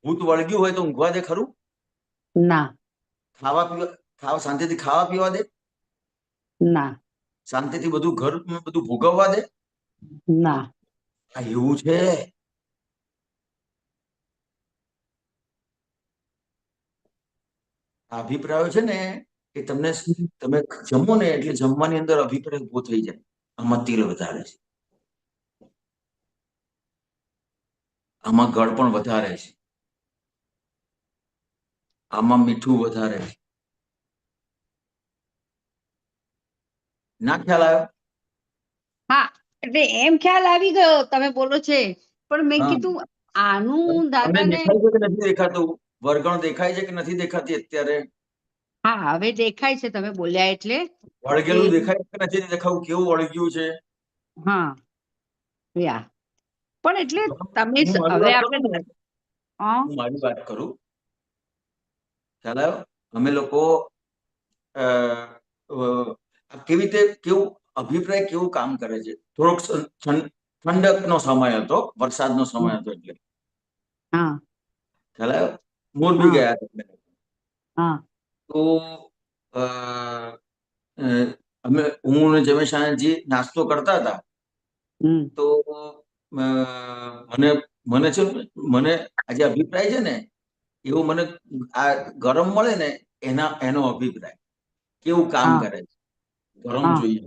[SPEAKER 2] ભૂત વળગ્યું હોય તો ઊંઘવા દે ખરું?
[SPEAKER 5] ના
[SPEAKER 2] શાંતિથી ખાવા પીવા દે?
[SPEAKER 5] ના
[SPEAKER 2] શાંતિથી બધું ઘર બધું ભોગવવા દે?
[SPEAKER 5] ના
[SPEAKER 2] આ એવું છે. આ અભિપ્રાયો છે ને એ તમને, તમે જમો ને એટલે જમવાની અંદર અભિપ્રાય ઉભો થઈ જાય, આમાં તેલ વધારે છે, આમાં ગળ પણ વધારે છે, આમાં મીઠું વધારે છે. ના ખ્યાલ આવ્યો?
[SPEAKER 5] હા, એટલે એમ ખ્યાલ આવી ગયો તમે બોલો છે, પણ મેં
[SPEAKER 2] હા,
[SPEAKER 5] કીધું આનું
[SPEAKER 2] તમને
[SPEAKER 5] દાદાને,
[SPEAKER 2] દેખાય છે કે નથી દેખાતું? વળગણ દેખાય છે કે નથી દેખાતી અત્યારે?
[SPEAKER 5] હા હવે દેખાય છે તમે બોલ્યા એટલે એ,
[SPEAKER 2] વળગેલું દેખાય છે કે નથી દેખાવું? કેવું વળગ્યું છે?
[SPEAKER 5] હા યા પણ એટલે તમે
[SPEAKER 2] હું મારી
[SPEAKER 5] હવે
[SPEAKER 2] વાત કરું
[SPEAKER 5] આપણે
[SPEAKER 2] ને,
[SPEAKER 5] હા
[SPEAKER 2] હું મારી વાત કરું, ખ્યાલ આવ્યો? અમે લોકો અ, કેવી રીતે, કેવું અભિપ્રાય કેવું કામ કરે છે. થોડોક ઠંડક નો સમય હતો, વરસાદનો સમય હતો, એટલે
[SPEAKER 5] હા
[SPEAKER 2] ખ્યાલ આવ્યો? મોરબી
[SPEAKER 5] હા
[SPEAKER 2] ગયા હતા
[SPEAKER 5] હા
[SPEAKER 2] તો અ, હું અને જમેશાનજી નાસ્તો કરતા હતા,
[SPEAKER 5] હમ
[SPEAKER 2] તો મને મને છે ને, મને આ જે અભિપ્રાય છે ને એવો મને આ ગરમ મળે ને એનો અભિપ્રાય કેવું કામ
[SPEAKER 5] હા
[SPEAKER 2] કરે છે, ગરમ
[SPEAKER 5] હા
[SPEAKER 2] જોઈએ.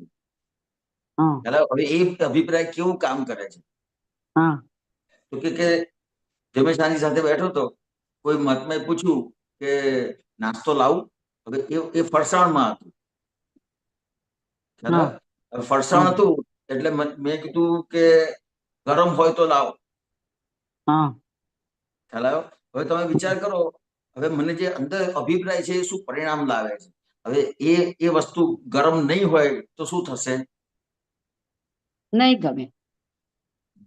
[SPEAKER 5] હા
[SPEAKER 2] હવે એ અભિપ્રાય કેવું કામ કરે છે?
[SPEAKER 5] હા
[SPEAKER 2] તો કે જમેશાનજી સાથે બેઠો તો કોઈ મહાત્માએ પૂછ્યું કે નાસ્તો લાવું? હવે એ ફરસાણમાં હતું, ખ્યાલ
[SPEAKER 5] હા
[SPEAKER 2] આવ્યો? હવે ફરસાણ હતું એટલે મેં કીધું કે ગરમ હોય તો લાવો,
[SPEAKER 5] હા
[SPEAKER 2] ખ્યાલ આવ્યો? હવે તમે વિચાર કરો, હવે મને જે અંદર અભિપ્રાય છે એ શું પરિણામ લાવે છે? હવે એ વસ્તુ ગરમ નહીં હોય તો શું થશે?
[SPEAKER 5] નહીં ગમે.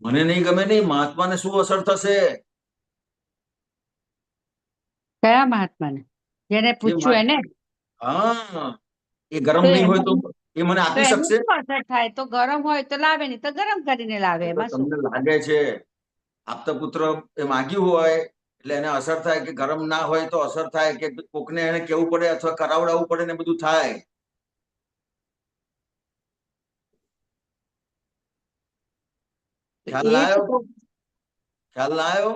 [SPEAKER 2] મને નહીં ગમે નહીં, મહાત્માને શું અસર થશે?
[SPEAKER 5] કયા મહાત્માને? જેને
[SPEAKER 2] જે
[SPEAKER 5] પૂછ્યું એને?
[SPEAKER 2] હા, એ ગરમ
[SPEAKER 5] તો
[SPEAKER 2] નહીં હોય તો
[SPEAKER 5] એનું
[SPEAKER 2] એ મને
[SPEAKER 5] તો
[SPEAKER 2] આપી
[SPEAKER 5] એનું
[SPEAKER 2] શકશે?
[SPEAKER 5] શું અસર થાય? તો ગરમ હોય તો લાવે, નહીં તો ગરમ કરીને લાવે,
[SPEAKER 2] તો
[SPEAKER 5] એમાં શું?
[SPEAKER 2] તમને લાગે છે આપતા પુત્ર એ માગ્યું હોય એટલે એને અસર થાય, કે ગરમ ના હોય તો અસર થાય, કે કોકને એને કેવું પડે અથવા કરાવડાવવું પડે ને બધું થાય? ખ્યાલ
[SPEAKER 5] એ
[SPEAKER 2] ના
[SPEAKER 5] જ
[SPEAKER 2] આવ્યો?
[SPEAKER 5] તો,
[SPEAKER 2] ખ્યાલ ના આવ્યો?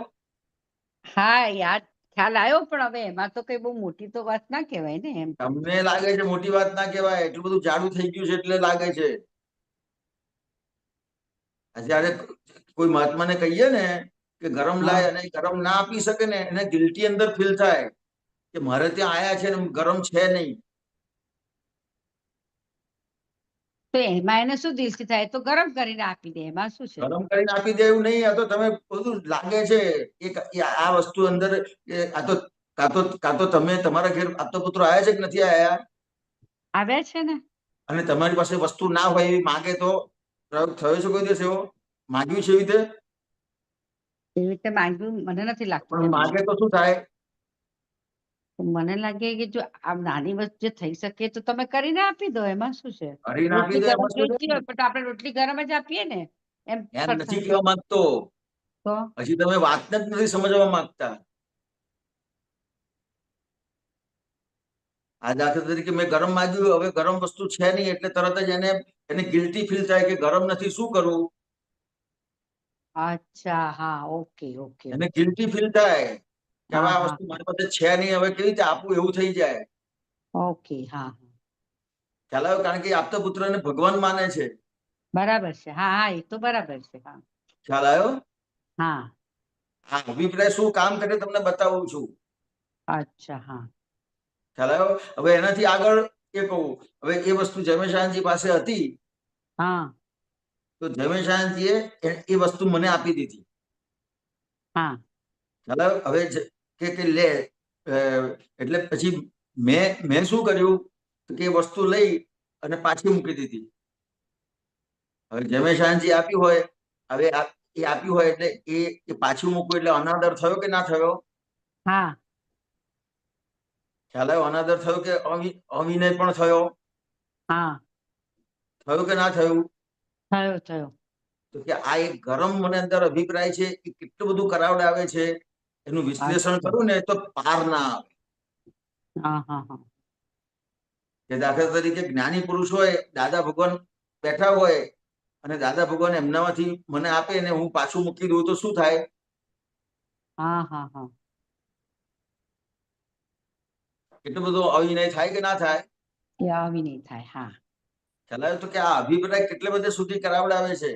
[SPEAKER 5] હા યાદ ખ્યાલ આવ્યો, પણ હવે એમાં તો કઈ બહુ મોટી તો વાત ના કહેવાય ને એમ.
[SPEAKER 2] તમને લાગે છે મોટી વાત ના કહેવાય, એટલું બધું જાડું થઈ ગયું છે એટલે લાગે છે. જયારે કોઈ મહાત્માને કહીએ ને કે ગરમ લાય અને એ ગરમ ના આપી શકે ને, એને ગિલ્ટી અંદર ફીલ થાય કે મારે ત્યાં આયા છે ને ગરમ છે નહીં.
[SPEAKER 5] તો એમાં એને શું દિલથી થાય, તો ગરમ કરીને આપી દે, એમાં શું છે?
[SPEAKER 2] ગરમ કરીને આપી દે એવું નહીં. આ તો તમે બધું લાગે છે આ વસ્તુ અંદર, કાં તો તમે તમારા ઘેર આપતો પુત્રો આયા છે કે નથી આયા,
[SPEAKER 5] આવ્યા છે ને.
[SPEAKER 2] અને તમારી પાસે વસ્તુ ના હોય એવી માગે તો પ્રયોગ થયો છે કોઈ દિવસ એવો? માગ્યું છે એવી રીતે?
[SPEAKER 5] એવી રીતે માંગ્યું મને નથી લાગતું.
[SPEAKER 2] પણ માગે તો શું થાય?
[SPEAKER 5] મને લાગે કે જો આ નાની વસ્તુ જે થઈ શકે તો તમે કરીને આપી દો, એમાં શું છે?
[SPEAKER 2] કરીને આપી
[SPEAKER 5] રોટલી
[SPEAKER 2] દે
[SPEAKER 5] ગરમ
[SPEAKER 2] એમાં શું
[SPEAKER 5] જોઈતી હોય પણ આપણે રોટલી ગરમ જ આપીએ ને, એમ
[SPEAKER 2] એમ નથી
[SPEAKER 5] ફરસાણ.
[SPEAKER 2] કહેવા માંગતો.
[SPEAKER 5] તો
[SPEAKER 2] હજી તમે વાતને જ નથી સમજવા માંગતા. આ દાખલા તરીકે મેં ગરમ માંગ્યું, હવે ગરમ વસ્તુ છે નહીં એટલે તરત જ એને ગિલ્ટી ફીલ થાય કે ગરમ નથી, શું કરવું?
[SPEAKER 5] અચ્છા, હા, ઓકે ઓકે.
[SPEAKER 2] એને ગિલ્ટી ફીલ થાય કે હવે
[SPEAKER 5] હા
[SPEAKER 2] આ
[SPEAKER 5] હા,
[SPEAKER 2] વસ્તુ મારી પાસે છે નહીં, હવે કેવી રીતે આપવું, એવું થઈ જાય.
[SPEAKER 5] ઓકે, હા હા,
[SPEAKER 2] ખ્યાલ આવ્યો? કારણ કે આપતા પુત્રને ભગવાન માને છે.
[SPEAKER 5] બરાબર છે. હા હા, એ તો બરાબર છે. હા
[SPEAKER 2] ખ્યાલ આવ્યો?
[SPEAKER 5] હા,
[SPEAKER 2] આ અભિપ્રાય શું કામ કરે તમને બતાવું છું.
[SPEAKER 5] અચ્છા, હા
[SPEAKER 2] ખ્યાલ આવ્યો? હવે એનાથી આગળ એ કહું. હવે એ વસ્તુ જમેશાનજી પાસે હતી,
[SPEAKER 5] હા
[SPEAKER 2] તો જમેશાનજીએ એ વસ્તુ મને આપી દીધી.
[SPEAKER 5] હા
[SPEAKER 2] ખ્યાલ આવ્યો? હવે કે લે, એટલે પછી મેં શું કર્યું કે એ વસ્તુ લઈ અને પાછી મૂકી દીધી. હવે જમેશાનજી આપ્યું હોય, હવે એ આપ્યું હોય એટલે એ પાછું મૂકવું એટલે અનાદર થયો કે ના થયો?
[SPEAKER 5] હા,
[SPEAKER 2] ખ્યાલ આવ્યો? અનાદર થયો કે અવિનય પણ થયો?
[SPEAKER 5] હા,
[SPEAKER 2] થયું કે ના થયું?
[SPEAKER 5] થયો થયો.
[SPEAKER 2] તો કે આ એક ગરમ મને અંદર અભિપ્રાય છે, એ કેટલું બધું કરાવડાવે છે. એનું વિશ્લેષણ
[SPEAKER 5] અચ્છા.
[SPEAKER 2] કરું ને તો પાર ના આવે.
[SPEAKER 5] હા હા હા,
[SPEAKER 2] કે દાખલા તરીકે જ્ઞાની પુરુષ હોય, દાદા ભગવાન બેઠા હોય અને દાદા ભગવાન એમનામાંથી મને આપે ને હું પાછું મૂકી દઉં તો શું થાય?
[SPEAKER 5] હા હા હા,
[SPEAKER 2] એટલું બધું અવિનય થાય કે ના થાય?
[SPEAKER 5] એ આવી નહીં થાય. હા,
[SPEAKER 2] ખ્યાલ આવ્યો? તો કે આ અભિપ્રાય કેટલે બધે સુધી કરાવડાવે છે.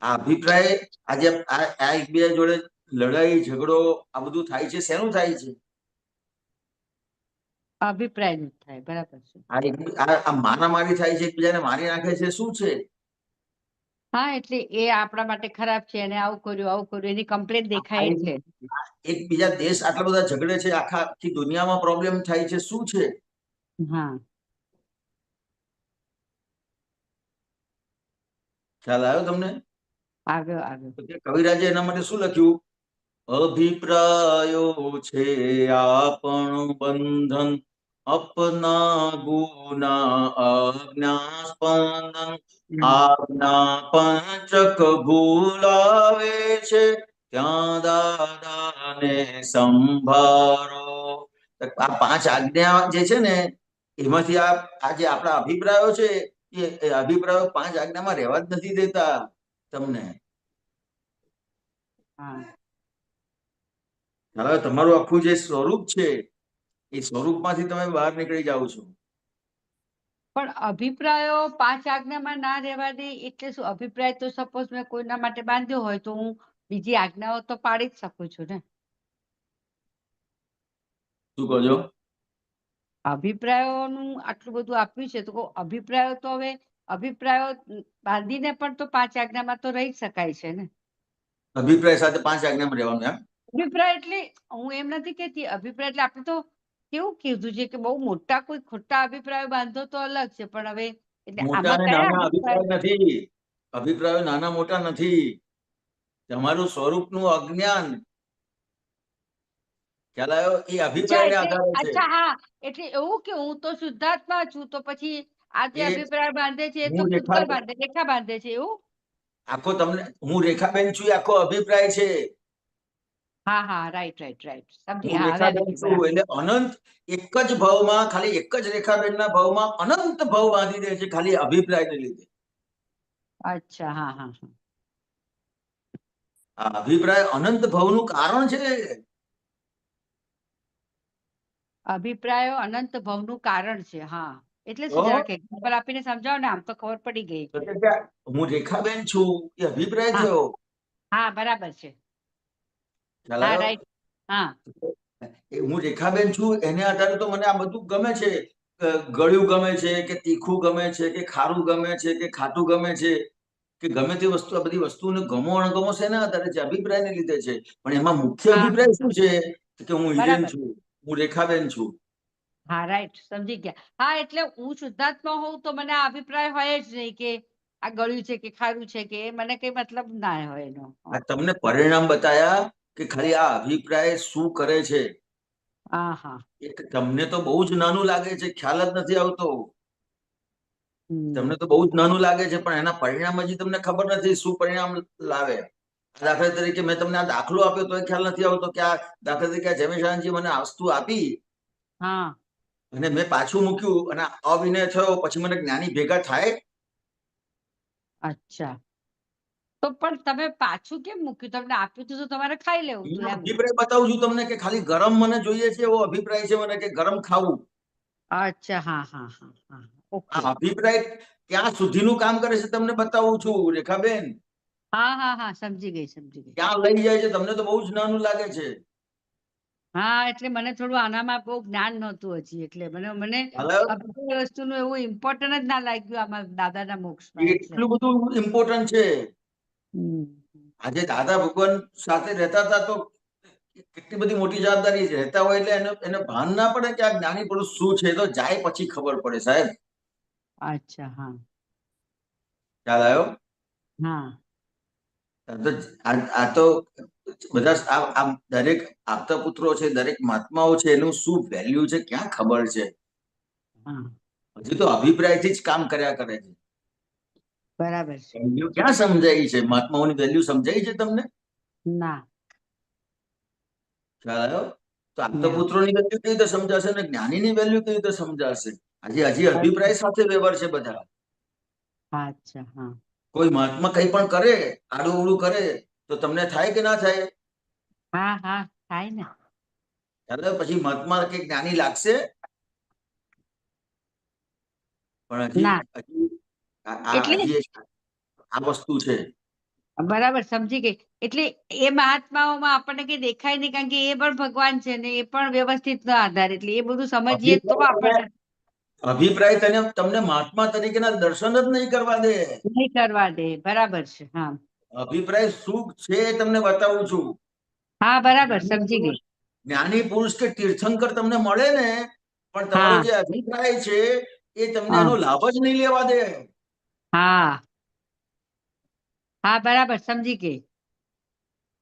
[SPEAKER 2] આ અભિપ્રાય આજે આ એકબીજા જોડે લડાઈ ઝઘડો આ બધું થાય છે, શેનું થાય છે?
[SPEAKER 5] અભિપ્રાય નું થાય, બરાબર છે.
[SPEAKER 2] આ મારામારી થાય છે, એકબીજાને મારી નાખે છે, શું છે?
[SPEAKER 5] હા, એટલે એ આપણા માટે ખરાબ છે, અને આવું કર્યું એની કમ્પ્લેન દેખાય એટલે.
[SPEAKER 2] એકબીજા દેશ આટલા બધા ઝઘડે છે, આખી દુનિયામાં પ્રોબ્લેમ થાય છે, શું છે?
[SPEAKER 5] હા,
[SPEAKER 2] ખ્યાલ આવ્યો તમને?
[SPEAKER 5] આવ્યો આવ્યો.
[SPEAKER 2] તો કે કવિરાજે એના માટે શું લખ્યું? અભિપ્રાયો છે આપણું બંધન, અપના ગુના અજ્ઞા સ્પંદન, આજ્ઞા પંચક ભૂલાવે છે, ત્યાં દાદાને સંભાળો. આ પાંચ આજ્ઞા જે છે ને, એમાંથી આ જે આપણા અભિપ્રાયો છે, એ અભિપ્રાયો પાંચ આજ્ઞામાં રહેવા જ નથી દેતા તમને.
[SPEAKER 5] હા,
[SPEAKER 2] હવે તમારું આખું જે સ્વરૂપ છે, એ સ્વરૂપમાંથી તમે બહાર નીકળી જાઓ છો.
[SPEAKER 5] પણ અભિપ્રાયો પાંચ આજ્ઞામાં ના રહેવા દે એટલે શું? અભિપ્રાય તો સપોઝ મેં કોઈના માટે બાંધ્યો હોય તો હું બીજી આજ્ઞાઓ તો પાડી જ શકું છું ને.
[SPEAKER 2] શું કહો છો?
[SPEAKER 5] અભિપ્રાયોનું આટલું બધું આપ્યું છે, તો અભિપ્રાયો તો હવે અભિપ્રાયો બાંધીને પણ તો પાંચ આજ્ઞામાં તો રહી શકાય છે ને.
[SPEAKER 2] અભિપ્રાય સાથે પાંચ આજ્ઞામાં રહેવાનું એમ?
[SPEAKER 5] અભિપ્રાય એટલે હું એમ નથી કહેતી, અભિપ્રાય એટલે આપણે તો કેવું કીધું છે કે બહુ મોટા કોઈ ખોટા અભિપ્રાયો બાંધો તો અલગ છે, પણ હવે એટલે
[SPEAKER 2] મોટા
[SPEAKER 5] આમાં
[SPEAKER 2] અને
[SPEAKER 5] કયા
[SPEAKER 2] નાના
[SPEAKER 5] અભિપ્રાય?
[SPEAKER 2] અભિપ્રાય નથી. અભિપ્રાયો નાના મોટા નથી. તમારું સ્વરૂપનું અજ્ઞાન, ખ્યાલ આવ્યો? એ અભિપ્રાયને આધારે છે.
[SPEAKER 5] અચ્છા, હા, એટલે એવું કે હું તો શુદ્ધાત્મા છું, તો પછી આ જે
[SPEAKER 2] એ
[SPEAKER 5] અભિપ્રાય બાંધે છે એ તો
[SPEAKER 2] હું
[SPEAKER 5] પૂતગલ બાંધે, રેખા બાંધે છે, એવું?
[SPEAKER 2] આખો તમને હું રેખાબેન છું, એ આખો અભિપ્રાય છે.
[SPEAKER 5] હા હા, રાઈટ રાઈટ રાઈટ, સમજી.
[SPEAKER 2] હું
[SPEAKER 5] હા, હવે
[SPEAKER 2] રેખાબેન
[SPEAKER 5] આવી
[SPEAKER 2] છું
[SPEAKER 5] ગયું.
[SPEAKER 2] એટલે અનંત એક જ ભાવમાં, ખાલી એક જ રેખાબેનના ભાવમાં અનંત ભાવ બાંધી દે છે, ખાલી અભિપ્રાયને લીધે.
[SPEAKER 5] અચ્છા, હા હા હા,
[SPEAKER 2] આ અભિપ્રાય અનંત ભવનું કારણ છે.
[SPEAKER 5] અભિપ્રાયો અનંત ભવનું કારણ છે. હા, એટલે
[SPEAKER 2] તો
[SPEAKER 5] શું જરાક એક્ઝામ્પલ આપીને સમજાવો ને, આમ તો ખબર પડી ગઈ.
[SPEAKER 2] તો કે હું રેખાબેન છું એ અભિપ્રાય
[SPEAKER 5] હા.
[SPEAKER 2] થયો.
[SPEAKER 5] હા, બરાબર છે.
[SPEAKER 2] ખ્યાલ
[SPEAKER 5] હા,
[SPEAKER 2] આવ્યો?
[SPEAKER 5] રાઈટ. હા,
[SPEAKER 2] એ હું રેખાબેન છું એને આધારે તો મને આ બધું ગમે છે. ગળ્યું ગમે છે કે તીખું ગમે છે કે ખારું ગમે છે કે ખાટું ગમે છે કે ગમે તે વસ્તુ, આ બધી વસ્તુને ગમો અણગમો શેના આધારે છે? અભિપ્રાયને લીધે છે. પણ એમાં મુખ્ય
[SPEAKER 5] હા.
[SPEAKER 2] અભિપ્રાય શું છે? તો કે હું હિરેન
[SPEAKER 5] બરાબર.
[SPEAKER 2] છું, હું રેખાબેન છું.
[SPEAKER 5] હા, રાઈટ, સમજી ગયા. હા, એટલે હું શુદ્ધાત્મા હોઉં તો મને આ અભિપ્રાય હોય જ નહીં કે આ ગળ્યું છે કે ખારું છે, કે એ મને કઈ મતલબ ના હોય એનો.
[SPEAKER 2] આ તમને પરિણામ બતાયા કે ખાલી આ અભિપ્રાય શું કરે છે.
[SPEAKER 5] હા, હા.
[SPEAKER 2] એક તમને તો બહુ જ નાનું લાગે છે, ખ્યાલ જ નથી આવતો.
[SPEAKER 5] હમ.
[SPEAKER 2] તમને તો બહુ જ નાનું લાગે છે, પણ એના પરિણામ હજી તમને ખબર નથી શું પરિણામ લાવે. દાખલા તરીકે મેં તમને આ દાખલો આપ્યો તો ખ્યાલ નથી આવતો કે આ દાખલા તરીકે આ જમેશાનજી મને આ વસ્તુ આપી
[SPEAKER 5] હા.
[SPEAKER 2] અને મેં પાછું મૂક્યું અને અવિનય થયો, પછી મને જ્ઞાની ભેગા થાય?
[SPEAKER 5] અચ્છા, તો પણ તમે પાછું કેમ મૂક્યું? તમને આપ્યું હતું તો તમારે ખાઈ લેવું હતું
[SPEAKER 2] એનો
[SPEAKER 5] એમ.
[SPEAKER 2] અભિપ્રાય બતાવું છું તમને કે ખાલી ગરમ મને જોઈએ છે એવો અભિપ્રાય છે મને કે ગરમ ખાવું.
[SPEAKER 5] અચ્છા, હા, હા, હા, હા. ઓકે.
[SPEAKER 2] આ અભિપ્રાય ક્યાં સુધીનું કામ કરે છે તમને બતાવું છું રેખાબેન.
[SPEAKER 5] હા, હા, હા, સમજી ગઈ, સમજી ગઈ.
[SPEAKER 2] ક્યાં લઈ જાય છે તમને તો બહુ જ નાનું લાગે છે.
[SPEAKER 5] હા, એટલે મને થોડું આનામાં બહુ જ્ઞાન નહોતું હજી, એટલે મને
[SPEAKER 2] હાલો,
[SPEAKER 5] આ બધી વસ્તુનું એવું ઇમ્પોર્ટન્ટ જ ના લાગ્યું આમાં દાદાના મોક્ષમાં, એટલે.
[SPEAKER 2] એટલું બધું ઇમ્પોર્ટન્ટ છે.
[SPEAKER 5] હમ.
[SPEAKER 2] આજે દાદા ભગવાન સાથે રહેતા હતા તો કેટલી બધી મોટી જવાબદારી છે. રહેતા હોય એટલે એને ભાન ના પડે કે આ જ્ઞાની પુરુષ શું છે? તો જાય પછી ખબર પડે સાહેબ.
[SPEAKER 5] અચ્છા, હા,
[SPEAKER 2] ખ્યાલ આવ્યો?
[SPEAKER 5] હા.
[SPEAKER 2] આ તો બધા આ દરેક આપતા પુત્રો છે, દરેક મહાત્માઓ છે, એનું શું વેલ્યુ છે ક્યાં ખબર છે?
[SPEAKER 5] હા,
[SPEAKER 2] હજી તો અભિપ્રાયથી જ કામ કર્યા કરે છે.
[SPEAKER 5] બરાબર છે.
[SPEAKER 2] વેલ્યુ ક્યાં સમજાય છે? મહાત્માઓની વેલ્યુ સમજાય છે તમને?
[SPEAKER 5] ના.
[SPEAKER 2] ખ્યાલ આવ્યો? તો આપતા
[SPEAKER 5] ના.
[SPEAKER 2] પુત્રોની વેલ્યુ કેવી રીતે સમજાશે અને જ્ઞાનીની વેલ્યુ કેવી રીતે સમજાશે? હજી અભિપ્રાય સાથે વ્યવહાર છે બધા.
[SPEAKER 5] અચ્છા, હા.
[SPEAKER 2] કોઈ મહાત્મા કંઈ પણ કરે, આડું અવળું કરે તો તમને થાય કે ના થાય?
[SPEAKER 5] હા, હા, થાય ને.
[SPEAKER 2] ત્યારે પછી મહાત્મા કે જ્ઞાની લાગશે? પણ
[SPEAKER 5] ના, એટલે
[SPEAKER 2] હજી આ વસ્તુ છે.
[SPEAKER 5] બરાબર, સમજી ગઈ. એટલે એ મહાત્માઓમાં આપણને કઈ દેખાય નહીં, કારણ કે એ પણ ભગવાન છે ને એ પણ વ્યવસ્થિત ના આધાર, એટલે એ બધું સમજીએ તો આપણને
[SPEAKER 2] અભિપ્રાય તમને મહાત્મા તરીકેના દર્શન જ નહીં કરવા દે.
[SPEAKER 5] નહીં કરવા દે. બરાબર છે. હા,
[SPEAKER 2] અભિપ્રાય શું છે એ તમને બતાવું છું.
[SPEAKER 5] હા, બરાબર, સમજી ગઈ.
[SPEAKER 2] જ્ઞાની પુરુષ કે તીર્થંકર તમને મળે ને, પણ તમારો
[SPEAKER 5] હા,
[SPEAKER 2] જે અભિપ્રાય છે એ તમને
[SPEAKER 5] હા,
[SPEAKER 2] એનો લાભ જ નહીં લેવા દે.
[SPEAKER 5] હા, હા, બરાબર, સમજી ગઈ.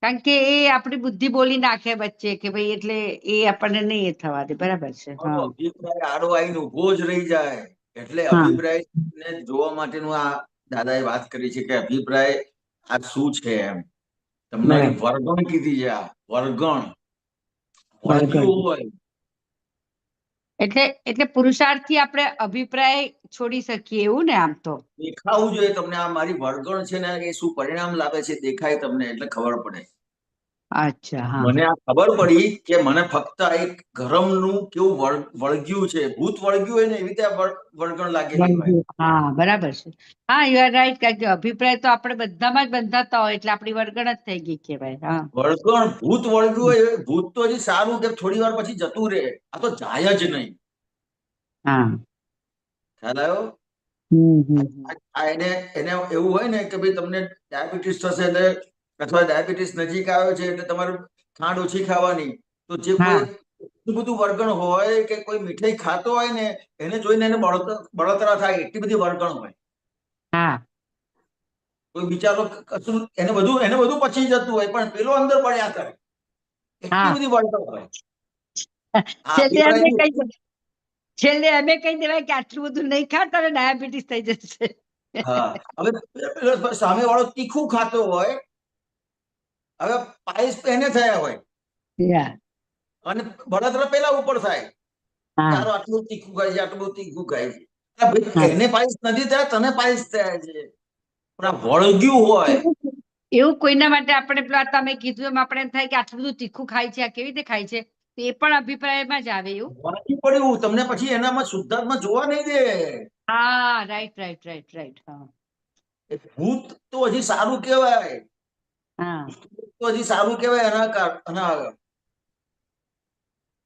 [SPEAKER 5] કારણ કે એ આપણી બુદ્ધિ બોલી નાખે વચ્ચે કે ભાઈ, એટલે એ આપણને નહીં એ થવા દે. બરાબર છે. હા,
[SPEAKER 2] અભિપ્રાય આડો આવીને ઉભો જ રહી જાય. એટલે
[SPEAKER 5] હા,
[SPEAKER 2] અભિપ્રાય ને જોવા માટેનું આ દાદાએ વાત કરી છે કે અભિપ્રાય આ શું છે એમ. તમારી
[SPEAKER 5] બરાબર,
[SPEAKER 2] વર્ગણ કીધી છે. આ વર્ગણ
[SPEAKER 5] બરાબર.
[SPEAKER 2] વળગ્યું હોય.
[SPEAKER 5] એટલે પુરુષાર્થથી આપણે અભિપ્રાય છોડી શકીએ એવું ને, આમ તો.
[SPEAKER 2] દેખાવું જોઈએ તમને આ મારી વર્ગણ છે ને એ શું પરિણામ લાવે છે દેખાય તમને એટલે ખબર પડે.
[SPEAKER 5] અચ્છા, હા.
[SPEAKER 2] મને આ ખબર પડી કે મને ફક્ત એક ગરમનું કેવું વળગ્યું છે, ભૂત વળગ્યું હોય ને એવી રીતે વળગણ લાગેલી હોય.
[SPEAKER 5] હા, બરાબર છે. હા, યુ આર રાઈટ. કારણ કે અભિપ્રાય તો આપણે બધામાં જ બંધાતા હોય, એટલે આપણી વર્ગણ જ થઈ ગઈ કહેવાય. હા,
[SPEAKER 2] વળગણ ભૂત વળગ્યું હોય ભૂત તો હજી સારું કે થોડી વાર પછી જતું રહે. આ તો જાય જ નહીં.
[SPEAKER 5] હા.
[SPEAKER 2] ખ્યાલ આવ્યો?
[SPEAKER 5] હમ.
[SPEAKER 2] એને એવું હોય ને કે ભાઈ તમને ડાયાબિટીસ થશે એટલે અથવા ડાયાબિટીસ નજીક આવે છે એટલે તમારે ખાંડ ઓછી ખાવાની. તો જે કોઈ
[SPEAKER 5] હા,
[SPEAKER 2] એટલું બધું વળગણ હોય કે કોઈ મીઠાઈ ખાતો હોય ને એને જોઈને એને બળતરા થાય એટલી બધી વળગણ હોય.
[SPEAKER 5] હા,
[SPEAKER 2] કોઈ બિચારો કશું એને બધું પચી જતું હોય પણ પેલો અંદર પડ્યા કરે એટલી
[SPEAKER 5] હા.
[SPEAKER 2] બધી વળગણ હોય. આ
[SPEAKER 5] છેલ્લે અમે
[SPEAKER 2] અભિપ્રાય
[SPEAKER 5] કહી દેવાય કે આટલું બધું નહીં ખાતા ને ડાયાબિટીસ થઈ જશે.
[SPEAKER 2] હા, હવે પેલો સામે વાળો તીખું ખાતો હોય, હવે પાયસ એને થયા હોય અને બળતરા પેલા ઉપર થાય
[SPEAKER 5] હા,
[SPEAKER 2] યાર આટલું તીખું ખાય છે, આટલું બધું તીખું ખાય છે. ભાઈ
[SPEAKER 5] હા.
[SPEAKER 2] એને પાયસ નથી થયા, તને પાયસ થયા છે. પણ આ વળગ્યું હોય.
[SPEAKER 5] એવું કોઈના માટે આપણે પેલા તમે કીધું એમ આપણે એમ થાય કે આટલું બધું તીખું ખાય છે, આ કેવી રીતે ખાય છે? તે પણ અભિપ્રાયમાં જ આવે એવું.
[SPEAKER 2] વળગી પડ્યું તમને પછી એનામાં શુદ્ધાત્મા જોવા નહીં દે.
[SPEAKER 5] હા, રાઈટ રાઈટ રાઈટ રાઈટ. હા
[SPEAKER 2] એ ભૂત તો હજી સારું કહેવાય,
[SPEAKER 5] હા
[SPEAKER 2] તો હજી સારું કહેવાય એના આગળ.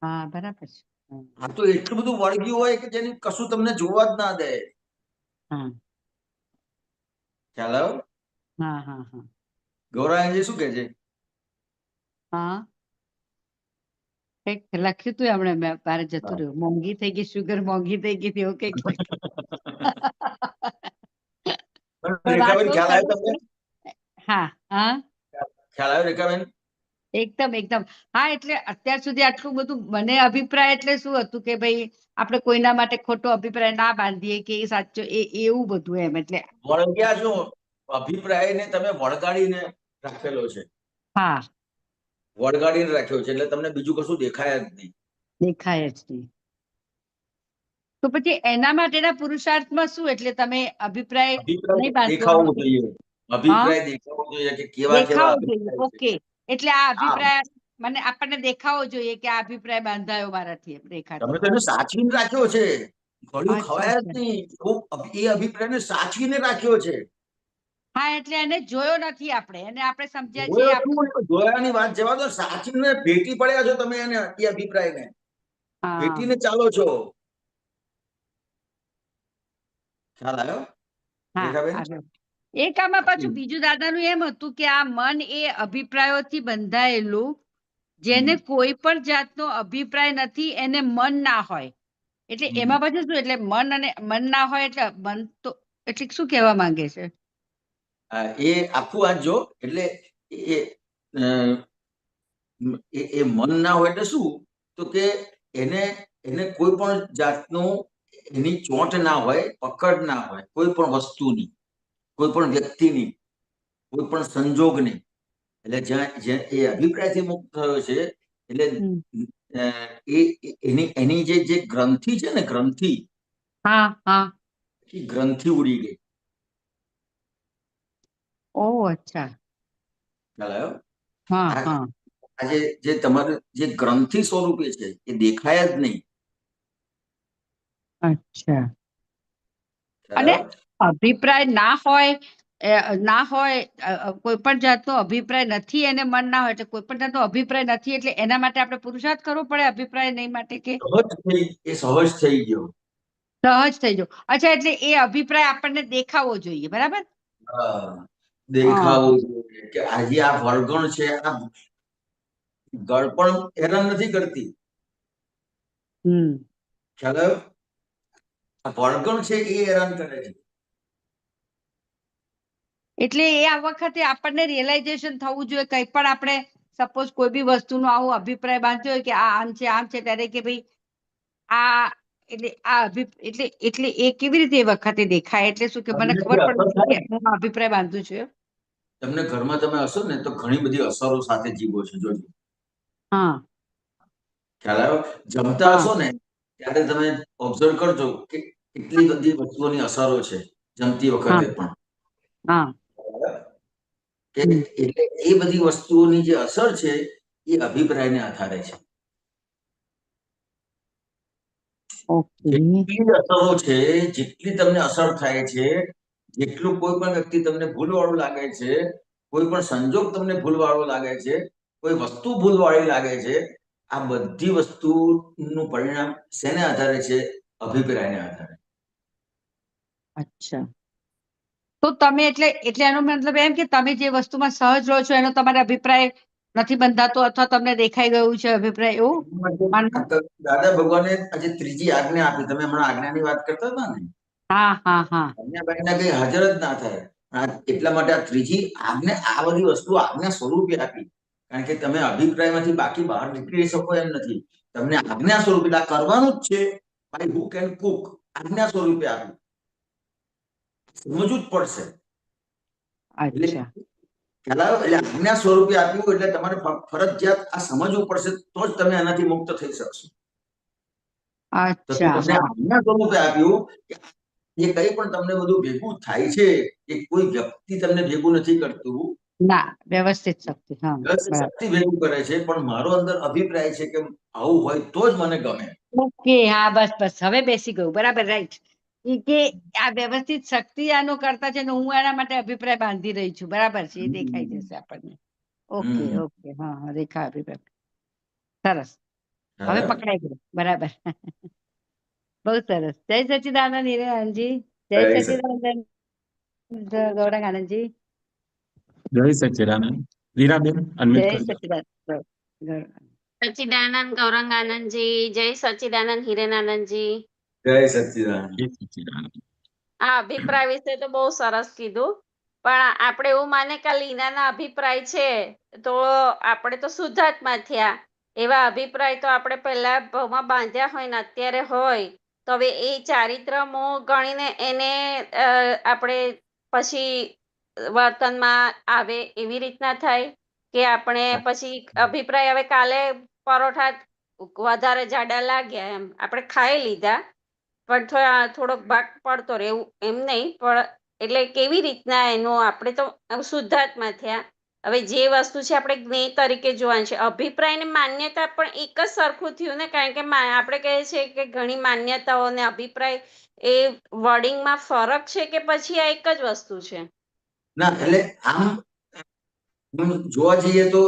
[SPEAKER 5] હા, બરાબર છે.
[SPEAKER 2] આ તો એટલું બધું વળગ્યું હોય કે જેની કશું તમને જોવા જ ના દે.
[SPEAKER 5] હા
[SPEAKER 2] ખ્યાલ આવ્યો?
[SPEAKER 5] હા હા હા
[SPEAKER 2] ગૌરાંગજી શું કે છે?
[SPEAKER 5] હા, કંઈક લખ્યું હતું એમણે, મેં બારે જતું રહ્યું. મોંઘી થઈ ગઈ, શુગર મોંઘી થઈ ગઈ, એવું કંઈક લખ્યું. પણ વાત
[SPEAKER 2] રેખાબેન
[SPEAKER 5] બહુ
[SPEAKER 2] ખ્યાલ આવ્યો
[SPEAKER 5] સરસ
[SPEAKER 2] તમને?
[SPEAKER 5] છે. હા હા,
[SPEAKER 2] ખ્યાલ આવ્યો રેખાબેન?
[SPEAKER 5] એકદમ એકદમ. હા, એટલે અત્યાર સુધી આટલું બધું મને અભિપ્રાય એટલે શું હતું કે ભાઈ આપણે કોઈના માટે ખોટો અભિપ્રાય ના બાંધીએ કે એ સાચો, એવું બધું એમ. એટલે
[SPEAKER 2] વળગ્યા છો, અભિપ્રાયને તમે વળગાડીને રાખેલો છે,
[SPEAKER 5] હા,
[SPEAKER 2] વળગાડીને રાખ્યો છે, એટલે તમને બીજું કશું દેખાય જ નહીં.
[SPEAKER 5] દેખાય જ નહીં. તો પછી એના માટેના પુરુષાર્થમાં શું? એટલે તમે અભિપ્રાય
[SPEAKER 2] અભિપ્રાય
[SPEAKER 5] નહીં બાંધવાનો.
[SPEAKER 2] દેખાવો જોઈએ, અભિપ્રાય દેખાવો જોઈએ કે કેવા કેવા
[SPEAKER 5] દેખાવો જોઈએ.
[SPEAKER 2] અભિપ્રાય છે.
[SPEAKER 5] ઓકે, એટલે આ
[SPEAKER 2] હા,
[SPEAKER 5] અભિપ્રાય મને આપણને દેખાવો જોઈએ કે આ અભિપ્રાય બાંધાયો મારાથી, એમ દેખાતો.
[SPEAKER 2] તમે તેને સાચવીને રાખ્યો છે, ગળ્યું
[SPEAKER 5] અચ્છા,
[SPEAKER 2] ખવાય જ
[SPEAKER 5] અચ્છા.
[SPEAKER 2] નહીં. એ અભિપ્રાયને સાચવીને રાખ્યો છે.
[SPEAKER 5] હા, એટલે એને જોયો નથી આપણે, એને આપણે સમજ્યા છીએ.
[SPEAKER 2] જોયો શું? જોયાની વાત જવા દો, સાચવીને ભેટી પડ્યા છો તમે એને, એ અભિપ્રાયને
[SPEAKER 5] હા
[SPEAKER 2] ભેટીને ચાલો છો. ખ્યાલ આવ્યો
[SPEAKER 5] હા,
[SPEAKER 2] રેખાબેન?
[SPEAKER 5] આવ્યો. એક આમાં પાછું બીજું દાદાનું એમ હતું કે આ મન એ અભિપ્રાયોથી બંધાયેલું, જેને કોઈ પણ જાતનો અભિપ્રાય નથી એને મન ના હોય. એટલે એમાં પાછું શું? એટલે મન અને મન ના હોય એટલે મન તો, એટલે શું કહેવા માંગે છે?
[SPEAKER 2] હા, એ આખું વાંચજો. એટલે એ અ, એ મન ના હોય એટલે શું? તો કે એને એને કોઈ પણ જાતનું એની ચોંટ ના હોય, પકડ ના હોય, કોઈ પણ વસ્તુની, કોઈ પણ વ્યક્તિની, કોઈ પણ સંજોગની. એટલે જ્યાં એ અભિપ્રાયથી મુક્ત થયો છે, એટલે એની જે ગ્રંથિ છે ને, ગ્રંથિ,
[SPEAKER 5] હા હા.
[SPEAKER 2] એ ગ્રંથિ ઉડી ગઈ.
[SPEAKER 5] ઓહ, અચ્છા.
[SPEAKER 2] ખ્યાલ આવ્યો?
[SPEAKER 5] હા
[SPEAKER 2] આ
[SPEAKER 5] હા.
[SPEAKER 2] આજે જે તમારું જે ગ્રંથિ સ્વરૂપે છે એ દેખાય જ નહીં.
[SPEAKER 5] અચ્છા.
[SPEAKER 2] ખ્યાલ
[SPEAKER 5] અને
[SPEAKER 2] આવ્યો?
[SPEAKER 5] અભિપ્રાય ના હોય, ના હોય, કોઈ પણ જાતનો અભિપ્રાય નથી એને મન ના હોય, એટલે કોઈ પણ જાતનો અભિપ્રાય નથી, એટલે એના માટે આપણે પુરુષાર્થ કરવો પડે અભિપ્રાય નહીં માટે, કે
[SPEAKER 2] સહજ થઈ ગયો.
[SPEAKER 5] સહજ થઈ જાવ. અચ્છા, એટલે એ અભિપ્રાય આપણને દેખાવો જોઈએ, બરાબર?
[SPEAKER 2] હા,
[SPEAKER 5] હા
[SPEAKER 2] દેખાવું જોઈએ કે આજે આ વળગણ છે, આ ગળપણ હેરાન નથી કરતી.
[SPEAKER 5] હમ.
[SPEAKER 2] ખ્યાલ આવ્યો? આ વળગણ છે એ હેરાન કરે છે.
[SPEAKER 5] એટલે એ આ વખતે આપણને રિયલાઇઝેશન થવું જોઈએ. કંઈ પણ આપણે સપોઝ કોઈ બી વસ્તુનો આવો અભિપ્રાય બાંધ્યો હોય કે આ આમ છે, ત્યારે કે ભાઈ આ, એટલે આ એટલે એ કેવી રીતે એ વખતે દેખાય? એટલે શું કે મને
[SPEAKER 2] તમને
[SPEAKER 5] ખબર
[SPEAKER 2] જે
[SPEAKER 5] પડે
[SPEAKER 2] અસર
[SPEAKER 5] કે
[SPEAKER 2] થાય,
[SPEAKER 5] હું અભિપ્રાય બાંધું છું.
[SPEAKER 2] તમને ઘરમાં તમે હશો ને તો ઘણી બધી અસરો સાથે જીવો છો, જોજો.
[SPEAKER 5] હા
[SPEAKER 2] ખ્યાલ આવ્યો? જમતા
[SPEAKER 5] હા
[SPEAKER 2] હશો ને ત્યારે તમે ઓબ્ઝર્વ કરજો કે કેટલી બધી વસ્તુઓની અસરો છે જમતી
[SPEAKER 5] હા
[SPEAKER 2] વખતે પણ.
[SPEAKER 5] હા.
[SPEAKER 2] કે એટલે એ બધી વસ્તુઓની જે અસર છે એ અભિપ્રાયને આધારે છે.
[SPEAKER 5] ઓકે.
[SPEAKER 2] જેટલી અસરો છે, જેટલી તમને અસર થાય છે, જેટલું કોઈ પણ વ્યક્તિ તમને ભૂલવાળું લાગે છે, કોઈ પણ સંજોગ તમને ભૂલવાળો લાગે છે, કોઈ વસ્તુ ભૂલવાળી લાગે છે, આ બધી વસ્તુનું પરિણામ શેને આધારે છે? અભિપ્રાયને આધારે.
[SPEAKER 5] અચ્છા. તો તમે એટલે એનો મતલબ એમ કે તમે જે વસ્તુમાં સહજ રહો છો એનો તમારો અભિપ્રાય નથી બંધાતો, અથવા તમને દેખાઈ ગયું છે અભિપ્રાય, એવું માનવું?
[SPEAKER 2] દાદા ભગવાને આજે ત્રીજી આજ્ઞા આપી. તમે હમણાં આજ્ઞાની વાત કરતા હતા ને,
[SPEAKER 5] હા હા હા.
[SPEAKER 2] આજ્ઞા બાજ્ઞા કઈ હાજર જ ના થાય. એટલા માટે આ ત્રીજી આજ્ઞા, આ બધી વસ્તુ આજ્ઞા સ્વરૂપે આપી. કારણ કે તમે અભિપ્રાયમાંથી બાકી બહાર નીકળી શકો એમ નથી. તમને આજ્ઞા સ્વરૂપે આ કરવાનું જ છે, બાય હુક એન્ડ કુક આજ્ઞા સ્વરૂપે આપ્યું. સમજવું જ પડશે. એટલે
[SPEAKER 5] અચ્છા
[SPEAKER 2] ખ્યાલ આવ્યો? એટલે આજ્ઞા સ્વરૂપે આપ્યું એટલે તમારે ફરજિયાત આ સમજવું પડશે, તો જ તમે આનાથી મુક્ત થઈ શકશો. તો
[SPEAKER 5] અચ્છા.
[SPEAKER 2] તમને આજ્ઞા સ્વરૂપે આપ્યું કે જે કંઈ પણ તમને બધું ભેગું થાય છે, એ કોઈ વ્યક્તિ તમને ભેગું નથી કરતું,
[SPEAKER 5] ના વ્યવસ્થિત શક્તિ હા
[SPEAKER 2] વ્યવસ્થિત
[SPEAKER 5] બરાબર
[SPEAKER 2] શક્તિ ભેગું કરે છે, પણ મારો અંદર અભિપ્રાય છે કે આવું હોય તો જ મને ગમે.
[SPEAKER 5] ઓકે હા બસ બસ હવે બેસી ગયું બરાબર રાઈટ કે આ વ્યવસ્થિત શક્તિ આનો કરતા છે ને હું એના માટે અભિપ્રાય બાંધી રહી છું બરાબર છે એ દેખાઈ જશે આપણને ઓકે
[SPEAKER 2] હમ.
[SPEAKER 5] ઓકે હા હા રેખા અભિપ્રાય સરસ હવે
[SPEAKER 2] બરાબર.
[SPEAKER 5] પકડાઈ ગયું બરાબર બહુ સરસ જય સચિદાનંદ હિરેનજી જય
[SPEAKER 2] જય
[SPEAKER 5] સચિદાનંદ ગૌરંગ આનંદજી
[SPEAKER 1] જય સચ્ચિદાનંદ. હીરાબેન અનમ્યુટ
[SPEAKER 5] જય
[SPEAKER 1] કરજો.
[SPEAKER 5] સચિદાનંદ ગૌરંગ.
[SPEAKER 6] સચ્ચિદાનંદ ગૌરંગ આનંદજી, જય સચ્ચિદાનંદ હિરેનાનંદજી.
[SPEAKER 2] જય સચ્ચિદાનંદ.
[SPEAKER 1] જય સચ્ચિદાનંદ.
[SPEAKER 6] આ અભિપ્રાય વિશે તો બહુ સરસ કીધું, પણ આપણે એવું માને કે આ લીનાના અભિપ્રાય છે તો આપણે તો શુદ્ધાત્મા થયા. એવા અભિપ્રાય તો આપણે પહેલા ભવમાં બાંધ્યા હોય ને અત્યારે હોય તો હવે એ ચારિત્ર મોહ ગણીને એને આપણે પછી વર્તનમાં આવે એવી રીતના થાય કે આપણે પછી અભિપ્રાય હવે કાલે પરોઠા વધારે જાડા લાગ્યા એમ આપણે ખાઈ લીધા પણ થોડોક ભાગ પડતો રહે એવું એમ નહીં પણ એટલે કેવી રીતના એનું આપણે તો શુદ્ધાત્મા થયા. હવે જે વસ્તુ છે આપણે જ્ઞેય તરીકે જોવાની છે. અભિપ્રાય ને માન્યતા પણ એક જ સરખું થયું ને, કારણ કે આપણે કહીએ છીએ કે ઘણી માન્યતાઓ અને અભિપ્રાય એ વર્ડિંગમાં ફરક છે કે પછી આ એક જ વસ્તુ છે?
[SPEAKER 2] ના એટલે આમ જોવા જઈએ તો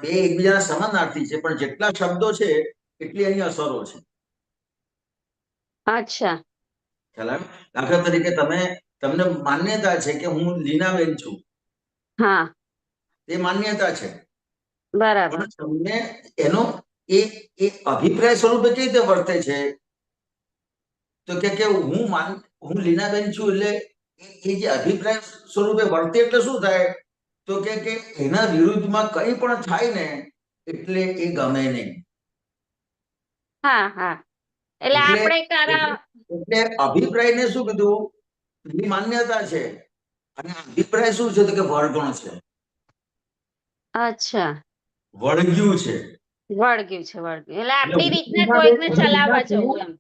[SPEAKER 2] બે એકબીજાના સમાનાર્થી છે, પણ જેટલા શબ્દો છે એટલી એની અસરો છે.
[SPEAKER 6] અચ્છા
[SPEAKER 2] ખ્યાલ આવ્યો? દાખલા તરીકે તમને માન્યતા છે કે હું લીનાબેન છું,
[SPEAKER 6] હા
[SPEAKER 2] એ માન્યતા છે,
[SPEAKER 6] બરાબર
[SPEAKER 2] પણ તમને એનો એ અભિપ્રાય સ્વરૂપે કેવી રીતે વર્તે છે તો કે હું લીનાબેન છું એટલે એ જે અભિપ્રાય સ્વરૂપે વર્તે એટલે શું થાય તો કે એના વિરુદ્ધમાં કંઈ પણ થાય ને એટલે એ ગમે નહીં.
[SPEAKER 6] હા હા એટલે આપણે
[SPEAKER 2] એટલે અભિપ્રાયને શું કીધું એની માન્યતા છે અને અભિપ્રાય શું છે તો કે વળગણ છે,
[SPEAKER 6] અચ્છા
[SPEAKER 2] વળગ્યું છે.
[SPEAKER 6] વળગ્યું છે વળગ્યું એટલે
[SPEAKER 2] એટલે
[SPEAKER 6] આપણી
[SPEAKER 2] હું
[SPEAKER 6] રીતના
[SPEAKER 2] લીનાબેન
[SPEAKER 6] કોઈકને
[SPEAKER 2] હું લીના
[SPEAKER 6] ચલાવવા
[SPEAKER 2] છું,
[SPEAKER 6] જવું એમ.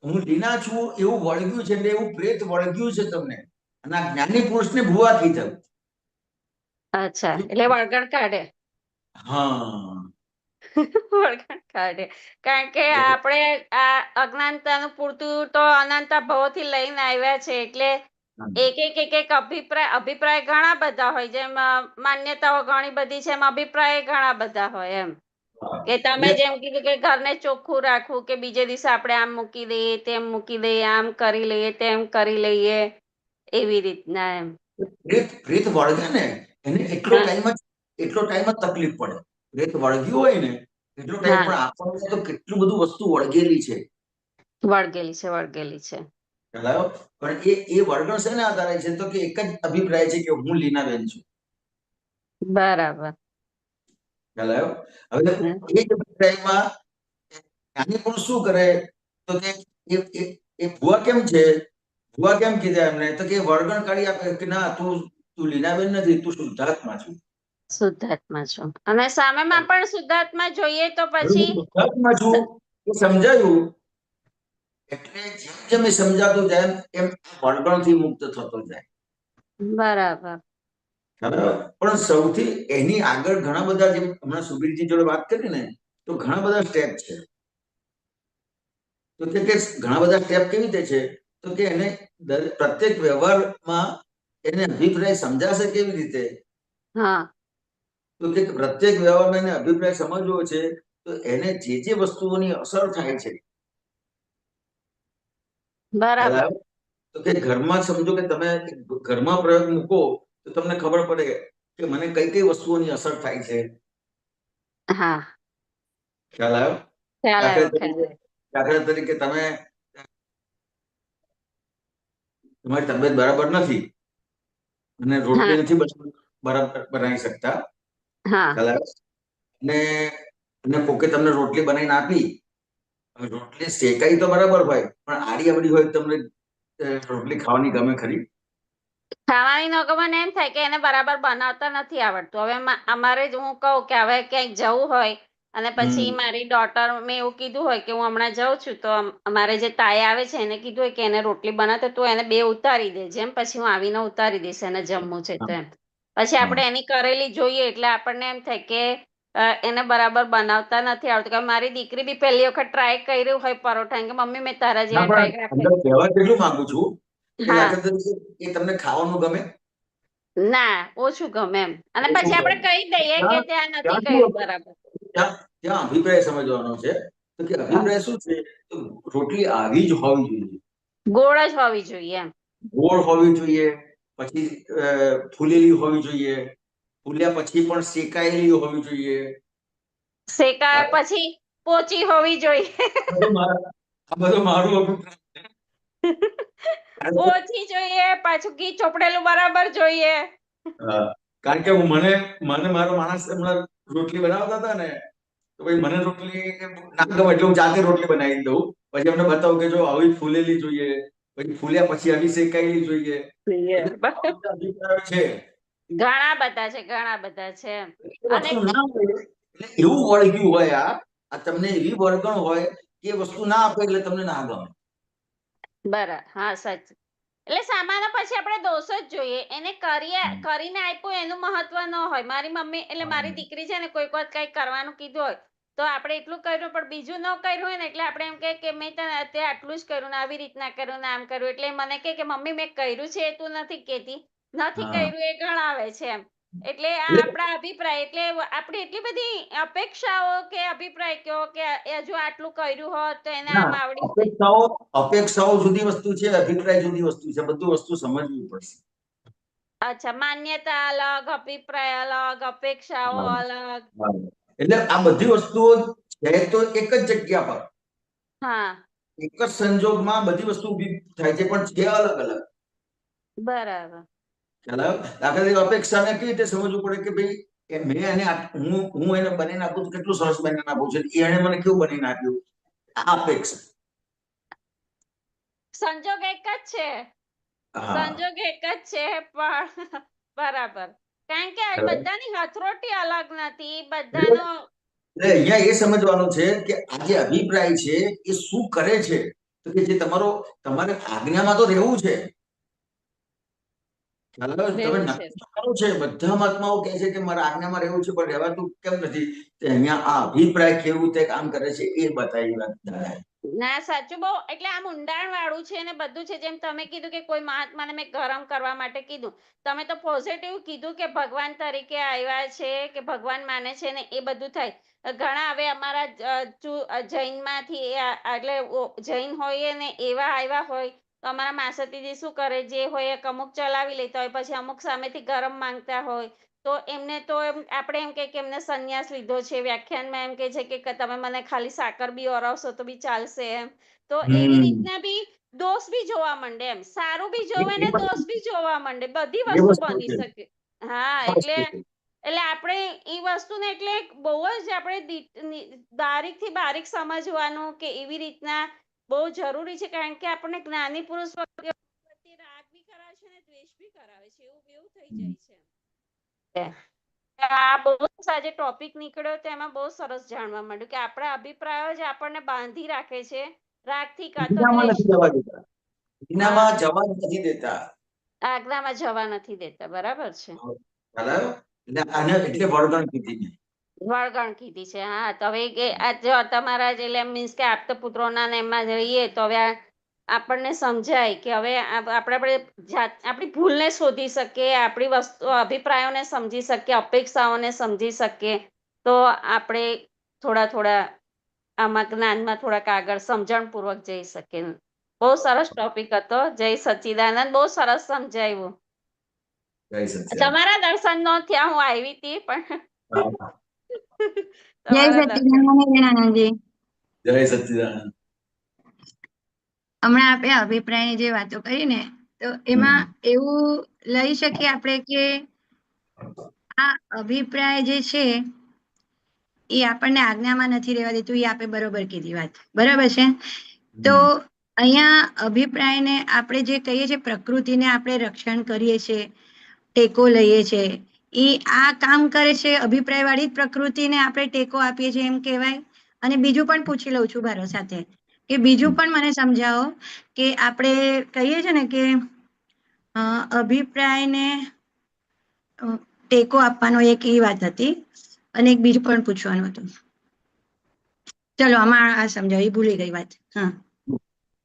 [SPEAKER 2] હું લીના છું એવું વળગ્યું છે એટલે એવું પ્રેત વળગ્યું છે તમને, અને આ જ્ઞાની પુરુષને ભુવા કીધું.
[SPEAKER 6] અચ્છા એટલે વળગણ કાઢે.
[SPEAKER 2] હા
[SPEAKER 6] વળગણ કાઢે કારણ કે આપણે આ અજ્ઞાનતાનું પૂરતું તો અનંતા ભવોથી લઈને આવ્યા છે એટલે એક અભિપ્રાય ઘણા બધા હોય, જેમ માન્યતાઓ ઘણી બધી છે એમ અભિપ્રાય ઘણા બધા હોય એમ કે તમે જેમ કીધું કે ઘરને ચોખ્ખું રાખવું કે બીજે દિવસે આપણે આમ મૂકી દઈએ તેમ મૂકી દઈએ, આમ કરી લઈએ તેમ કરી લઈએ એવી રીતના એમ.
[SPEAKER 2] પ્રેત વળગે ને એને એટલો ટાઈમ જ તકલીફ પડે. પ્રેત વળગ્યું હોય ને એટલો ટાઈમ, પણ આપણને તો કેટલું બધું વસ્તુ વળગેલી છે.
[SPEAKER 6] વળગેલી છે વળગેલી છે.
[SPEAKER 2] પણ એ વળગણ શેના આધારે છે તો કે એક જ અભિપ્રાય છે કે હું લીનાબેન છું.
[SPEAKER 6] બરાબર
[SPEAKER 2] ખ્યાલ આવ્યો? હવે એ જ અભિપ્રાયમાં જ્ઞાની પુરુષ શું કરે તો કે એ ભુવા કેમ છે, ભુવા કેમ કીધા એમને તો કે વળગણ કાઢી આપે કે ના તું લીનાબેન નથી, તું શુદ્ધાત્મા છું.
[SPEAKER 6] શુદ્ધાત્મા છો અને સામેમાં પણ શુદ્ધાત્મા જોઈએ તો પછી
[SPEAKER 2] શુદ્ધાત્મા છું એ સમજાયું એટલે જેમ જેમ એ સમજાતું જાય એમ વળગણથી મુક્ત થતો જાય.
[SPEAKER 6] બરાબર
[SPEAKER 2] પણ સૌથી એની આગળ ઘણા બધા, જેમ હમણાં સુબીરજી જોડે વાત કરી ને તો ઘણા બધા સ્ટેપ છે. તો કે ઘણા બધા સ્ટેપ કેવી રીતે છે તો કે એને પ્રત્યેક વ્યવહારમાં એને અભિપ્રાય સમજાશે કેવી રીતે?
[SPEAKER 6] હા
[SPEAKER 2] તો કે પ્રત્યેક વ્યવહારમાં એને અભિપ્રાય સમજવો છે તો એને જે વસ્તુઓની અસર થાય છે,
[SPEAKER 6] બરાબર
[SPEAKER 2] તો કે ઘરમાં સમજો કે તમે ઘરમાં પ્રયોગ મૂકો તો તમને ખબર પડે કે મને કઈ કઈ વસ્તુઓની અસર થાય છે.
[SPEAKER 6] હા
[SPEAKER 2] ખ્યાલ આવ્યો?
[SPEAKER 6] ખ્યાલ આવ્યો
[SPEAKER 2] દાખલા તરીકે તમારી તબિયત બરાબર નથી અને રોટલી નથી બરાબર બનાવી શકતા,
[SPEAKER 6] હા
[SPEAKER 2] અને કોકે તમને રોટલી બનાવીને આપી, રોટલી શેકાઈ તો બરાબર હોય પણ આડી અવડી હોય તમને રોટલી ખાવાની ગમે ખરી?
[SPEAKER 6] ખાવાની ન ગમે એમ થાય કે એને બરાબર બનાવતા નથી આવડતું. હવે અમારે જ હું કહું કે હવે ક્યાંક જવું હોય અને પછી મારી ડોટર મેં એવું કીધું હોય કે હું હમણાં જાઉં છું તો અમારે જે તાઈ આવે છે એને કીધું હોય કે એને રોટલી બનાવતો તું એને બે ઉતારી દે જેમ પછી હું આવીને ઉતારી દઈશ એને જમવું છે તો એમ. પછી
[SPEAKER 2] હા.
[SPEAKER 6] આપણે એની કરેલી જોઈએ એટલે આપણને એમ થાય કે એને બરાબર બનાવતા નથી આવડતું. કે મારી દીકરી બી પહેલી વખત ટ્રાય કર્યું હોય પરોઠા કે મમ્મી મેં તારા
[SPEAKER 2] ના,
[SPEAKER 6] જેવા
[SPEAKER 2] પણ
[SPEAKER 6] ટ્રાય
[SPEAKER 2] અંદર કહેવા કેટલું માંગુ છું કે
[SPEAKER 6] હા
[SPEAKER 2] દાખલા તરીકે એ તમને ખાવાનું ગમે?
[SPEAKER 6] ના ઓછું ગમે એમ અને
[SPEAKER 2] ઓછું
[SPEAKER 6] પછી આપણે
[SPEAKER 2] ગમે.
[SPEAKER 6] કહી દઈએ કે
[SPEAKER 2] ત્યાં
[SPEAKER 6] ત્યાં નથી
[SPEAKER 2] ત્યાં
[SPEAKER 6] કર્યું
[SPEAKER 2] શું
[SPEAKER 6] બરાબર.
[SPEAKER 2] ત્યાં ત્યાં અભિપ્રાય સમજવાનો છે. તો કે અભિપ્રાય શું છે? તો રોટલી આવી જ હોવી જોઈએ,
[SPEAKER 6] ગોળ જ હોવી જોઈએ એમ.
[SPEAKER 2] ગોળ હોવી જોઈએ, પછી ફૂલેલી હોવી જોઈએ, ફૂલ્યા પછી પણ શેકાયેલી હોવી જોઈએ.
[SPEAKER 6] શેકા પછી પોચી હોવી જોઈએ.
[SPEAKER 2] આ બધો મારો અભિપ્રાય છે. કારણ કે
[SPEAKER 6] પોચી જોઈએ પાછું ઘી ચોપડેલું બરાબર જોઈએ.
[SPEAKER 2] કારણ કે મને મારો માણસ હમણાં રોટલી બનાવતા હતા ને, તો ભાઈ મને રોટલી ના ગમે એટલે હું જાતે રોટલી બનાવી દઉં. પછી એમને બતાવું કે જો આવી ફૂલેલી જોઈએ, પછી ફૂલ્યા પછી આવી શેકાયેલી જોઈએ. એટલે આવા બધા અભિપ્રાયો છે.
[SPEAKER 6] ઘણા બધા છે ઘણા બધા છે એમ.
[SPEAKER 2] એ
[SPEAKER 6] અને
[SPEAKER 2] વસ્તુ ના હોય એટલે એવું વળગ્યું હોય આ તમને એવી વળગણ હોય કે એ વસ્તુ ના આપે એટલે તમને ના ગમે.
[SPEAKER 6] બરાબર હા સાચું. એટલે સામાન્ય પછી આપણે દોષ જ જોઈએ એને કરીને આપ્યું એનું મહત્વ ન હોય. મારી મમ્મી એટલે મારી દીકરી છે ને કોઈક વાર કઈક કરવાનું કીધું હોય તો આપણે એટલું કર્યું પણ બીજું ન કર્યું હોય ને એટલે આપણે એમ કહે કે મેં તને અત્યારે આટલું જ કર્યું ને આવી રીતના કર્યું ને આમ કર્યું એટલે મને કે મમ્મી મેં કર્યું છે એ તું નથી કહેતી, નથી
[SPEAKER 2] હા.
[SPEAKER 6] કર્યું એ ગણાવે છે એમ. એટલે આ
[SPEAKER 2] એટલે
[SPEAKER 6] આપણા અભિપ્રાય એટલે આપણી એટલી બધી અપેક્ષાઓ કે અભિપ્રાય કહો કે હજુ આટલું કર્યું હોત તો એને
[SPEAKER 2] ના,
[SPEAKER 6] આમ આવડી.
[SPEAKER 2] અપેક્ષાઓ જુદી વસ્તુ છે, અભિપ્રાય જુદી વસ્તુ છે. બધું વસ્તુ સમજવી પડશે.
[SPEAKER 6] અચ્છા માન્યતા અલગ, અભિપ્રાય અલગ, અપેક્ષાઓ
[SPEAKER 2] હા.
[SPEAKER 6] અલગ.
[SPEAKER 2] હા. એટલે આ બધી વસ્તુઓ છે તો એક જ જગ્યા પર,
[SPEAKER 6] હા
[SPEAKER 2] એક જ સંજોગમાં બધી વસ્તુ ઊભી થાય છે, પણ છે અલગ અલગ.
[SPEAKER 6] બરાબર.
[SPEAKER 2] ખ્યાલ આવ્યો? દાખલા તરીકે અપેક્ષાને કેવી રીતે સમજવું પડે કે ભાઈ કે મેં એને હું એને બનાવીને આપું તો કેટલું સરસ બનાવીને આપું છું, એને મને કેવું બનાવીને આપ્યું, આ અપેક્ષા.
[SPEAKER 6] સંજોગ એક જ છે,
[SPEAKER 2] હા.
[SPEAKER 6] સંજોગ એક જ છે પણ બરાબર. કારણ કે આ બધાની હથરોટી અલગ નથી બધાનો.
[SPEAKER 2] એટલે અહીંયા એ સમજવાનું છે કે આ જે અભિપ્રાય છે એ શું કરે છે, તો કે જે તમારે આજ્ઞામાં તો રહેવું છે. ખ્યાલ આવ્યો? તમે
[SPEAKER 6] રહેવું છે
[SPEAKER 2] નક્કી તો કરો છે, બધા મહાત્માઓ કહે છે કે મારા આજ્ઞામાં રહેવું છે, પણ રહેવાતું કેમ નથી? તો અહીંયા આ અભિપ્રાય કેવું રીતે કામ કરે છે એ બતાવી વાત દાદાએ.
[SPEAKER 6] ના સાચું બહુ એટલે આમ ઊંડાણ વાળું છે ને બધું છે. જેમ તમે કીધું કે કોઈ મહાત્માને મેં ગરમ કરવા માટે કીધું, તમે તો પોઝિટિવ કીધું કે ભગવાન તરીકે આવ્યા છે કે ભગવાન માને છે ને એ બધું થાય. ઘણા હવે અમારા જૈનમાંથી એટલે જૈન હોય ને એવા આવ્યા હોય તો અમારા માસતીજી શું કરે જે હોય અમુક ચલાવી લેતા હોય પછી અમુક સામેથી ગરમ માંગતા હોય તો એમને તો આપણે એમ કે એમને સંન્યાસ લીધો છે. વ્યાખ્યાનમાં એમ કે છે કે તમે મને ખાલી સાકર બી ઓરાવશો તો બી ચાલશે એમ. તો એવી રીતના બી દોષ બી જોવા માંડે એમ. સારું બી જોવે ને દોષ બી જોવા માંડે. બધી
[SPEAKER 2] એ
[SPEAKER 6] વસ્તુ
[SPEAKER 2] વસ્તુ
[SPEAKER 6] બની
[SPEAKER 2] છે.
[SPEAKER 6] શકે. હા એટલે આપણે એ વસ્તુને એટલે બહુ જ આપણે બારીકથી બારીક સમજવાનું કે એવી રીતના બહુ જરૂરી છે. કારણ કે આપણને જ્ઞાની પુરુષ રાગ બી કરાવે છે ને દ્વેષ બી કરાવે છે એવું થઈ જાય છે. આ બહુ આજે ટોપિક નીકળ્યો તો એમાં બહુ સરસ જાણવા મળ્યું કે આપણા અભિપ્રાયો જ આપણને બાંધી રાખે છે રાગથી કાં તો
[SPEAKER 2] આજ્ઞામાં નથી
[SPEAKER 6] દ્વેષથી.
[SPEAKER 2] જવા દેતા.
[SPEAKER 6] હા
[SPEAKER 2] આજ્ઞામાં જવા નથી દેતા.
[SPEAKER 6] આજ્ઞામાં જવા નથી દેતા. બરાબર છે.
[SPEAKER 2] ખ્યાલ આવ્યો? એટલે આને એટલે વળગણ કીધી મેં.
[SPEAKER 6] વળગણ કીધી છે. હા તો હવે કે આ જો તમારા જે મીન્સ કે આપતા પુત્રોના ને એમાં રહીએ તો હવે આપણને સમજાય કે હવે આપણે આપણી ભૂલને શોધી શકીએ, આપણી વસ્તુ અભિપ્રાયોને સમજી શકીએ, અપેક્ષાઓને સમજી શકીએ તો આપણે થોડા આમાં જ્ઞાનમાં થોડાક આગળ સમજણપૂર્વક જઈ શકીએ. બહુ સરસ ટોપિક હતો. જય સચ્ચિદાનંદ. બહુ સરસ સમજાવ્યું.
[SPEAKER 2] જય સચ્ચિદાનંદ.
[SPEAKER 6] તમારા દર્શન નો થયા હું આવી હતી પણ
[SPEAKER 2] હા.
[SPEAKER 5] જય
[SPEAKER 6] તમારા દર્શન.
[SPEAKER 5] સચ્ચિદાનંદજી.
[SPEAKER 2] જય સચ્ચિદાનંદ.
[SPEAKER 5] હમણાં આપણે અભિપ્રાયની જે વાતો કરી ને તો એમાં એવું લઈ શકીએ આપણે કે આ અભિપ્રાય જે છે એ આપણને આજ્ઞામાં નથી રહેવા દેતું. એ આપણે બરોબર કીધી વાત. બરાબર છે. તો અહીંયા અભિપ્રાયને આપણે જે કહીએ છીએ પ્રકૃતિને આપણે રક્ષણ કરીએ છીએ, ટેકો લઈએ છીએ, એ આ કામ કરે છે. અભિપ્રાય વાળી જ પ્રકૃતિને આપણે ટેકો આપીએ છીએ એમ કહેવાય. અને બીજું પણ પૂછી લઉં છું મારો સાથે કે બીજું પણ મને સમજાવો કે આપણે કહીએ છીએ ને કે અભિપ્રાયને
[SPEAKER 7] ટેકો આપવાનો એક એ વાત હતી અને એક બીજું પણ પૂછવાનું હતું. ચલો આમાં આ સમજાવી, ભૂલી ગઈ વાત. હા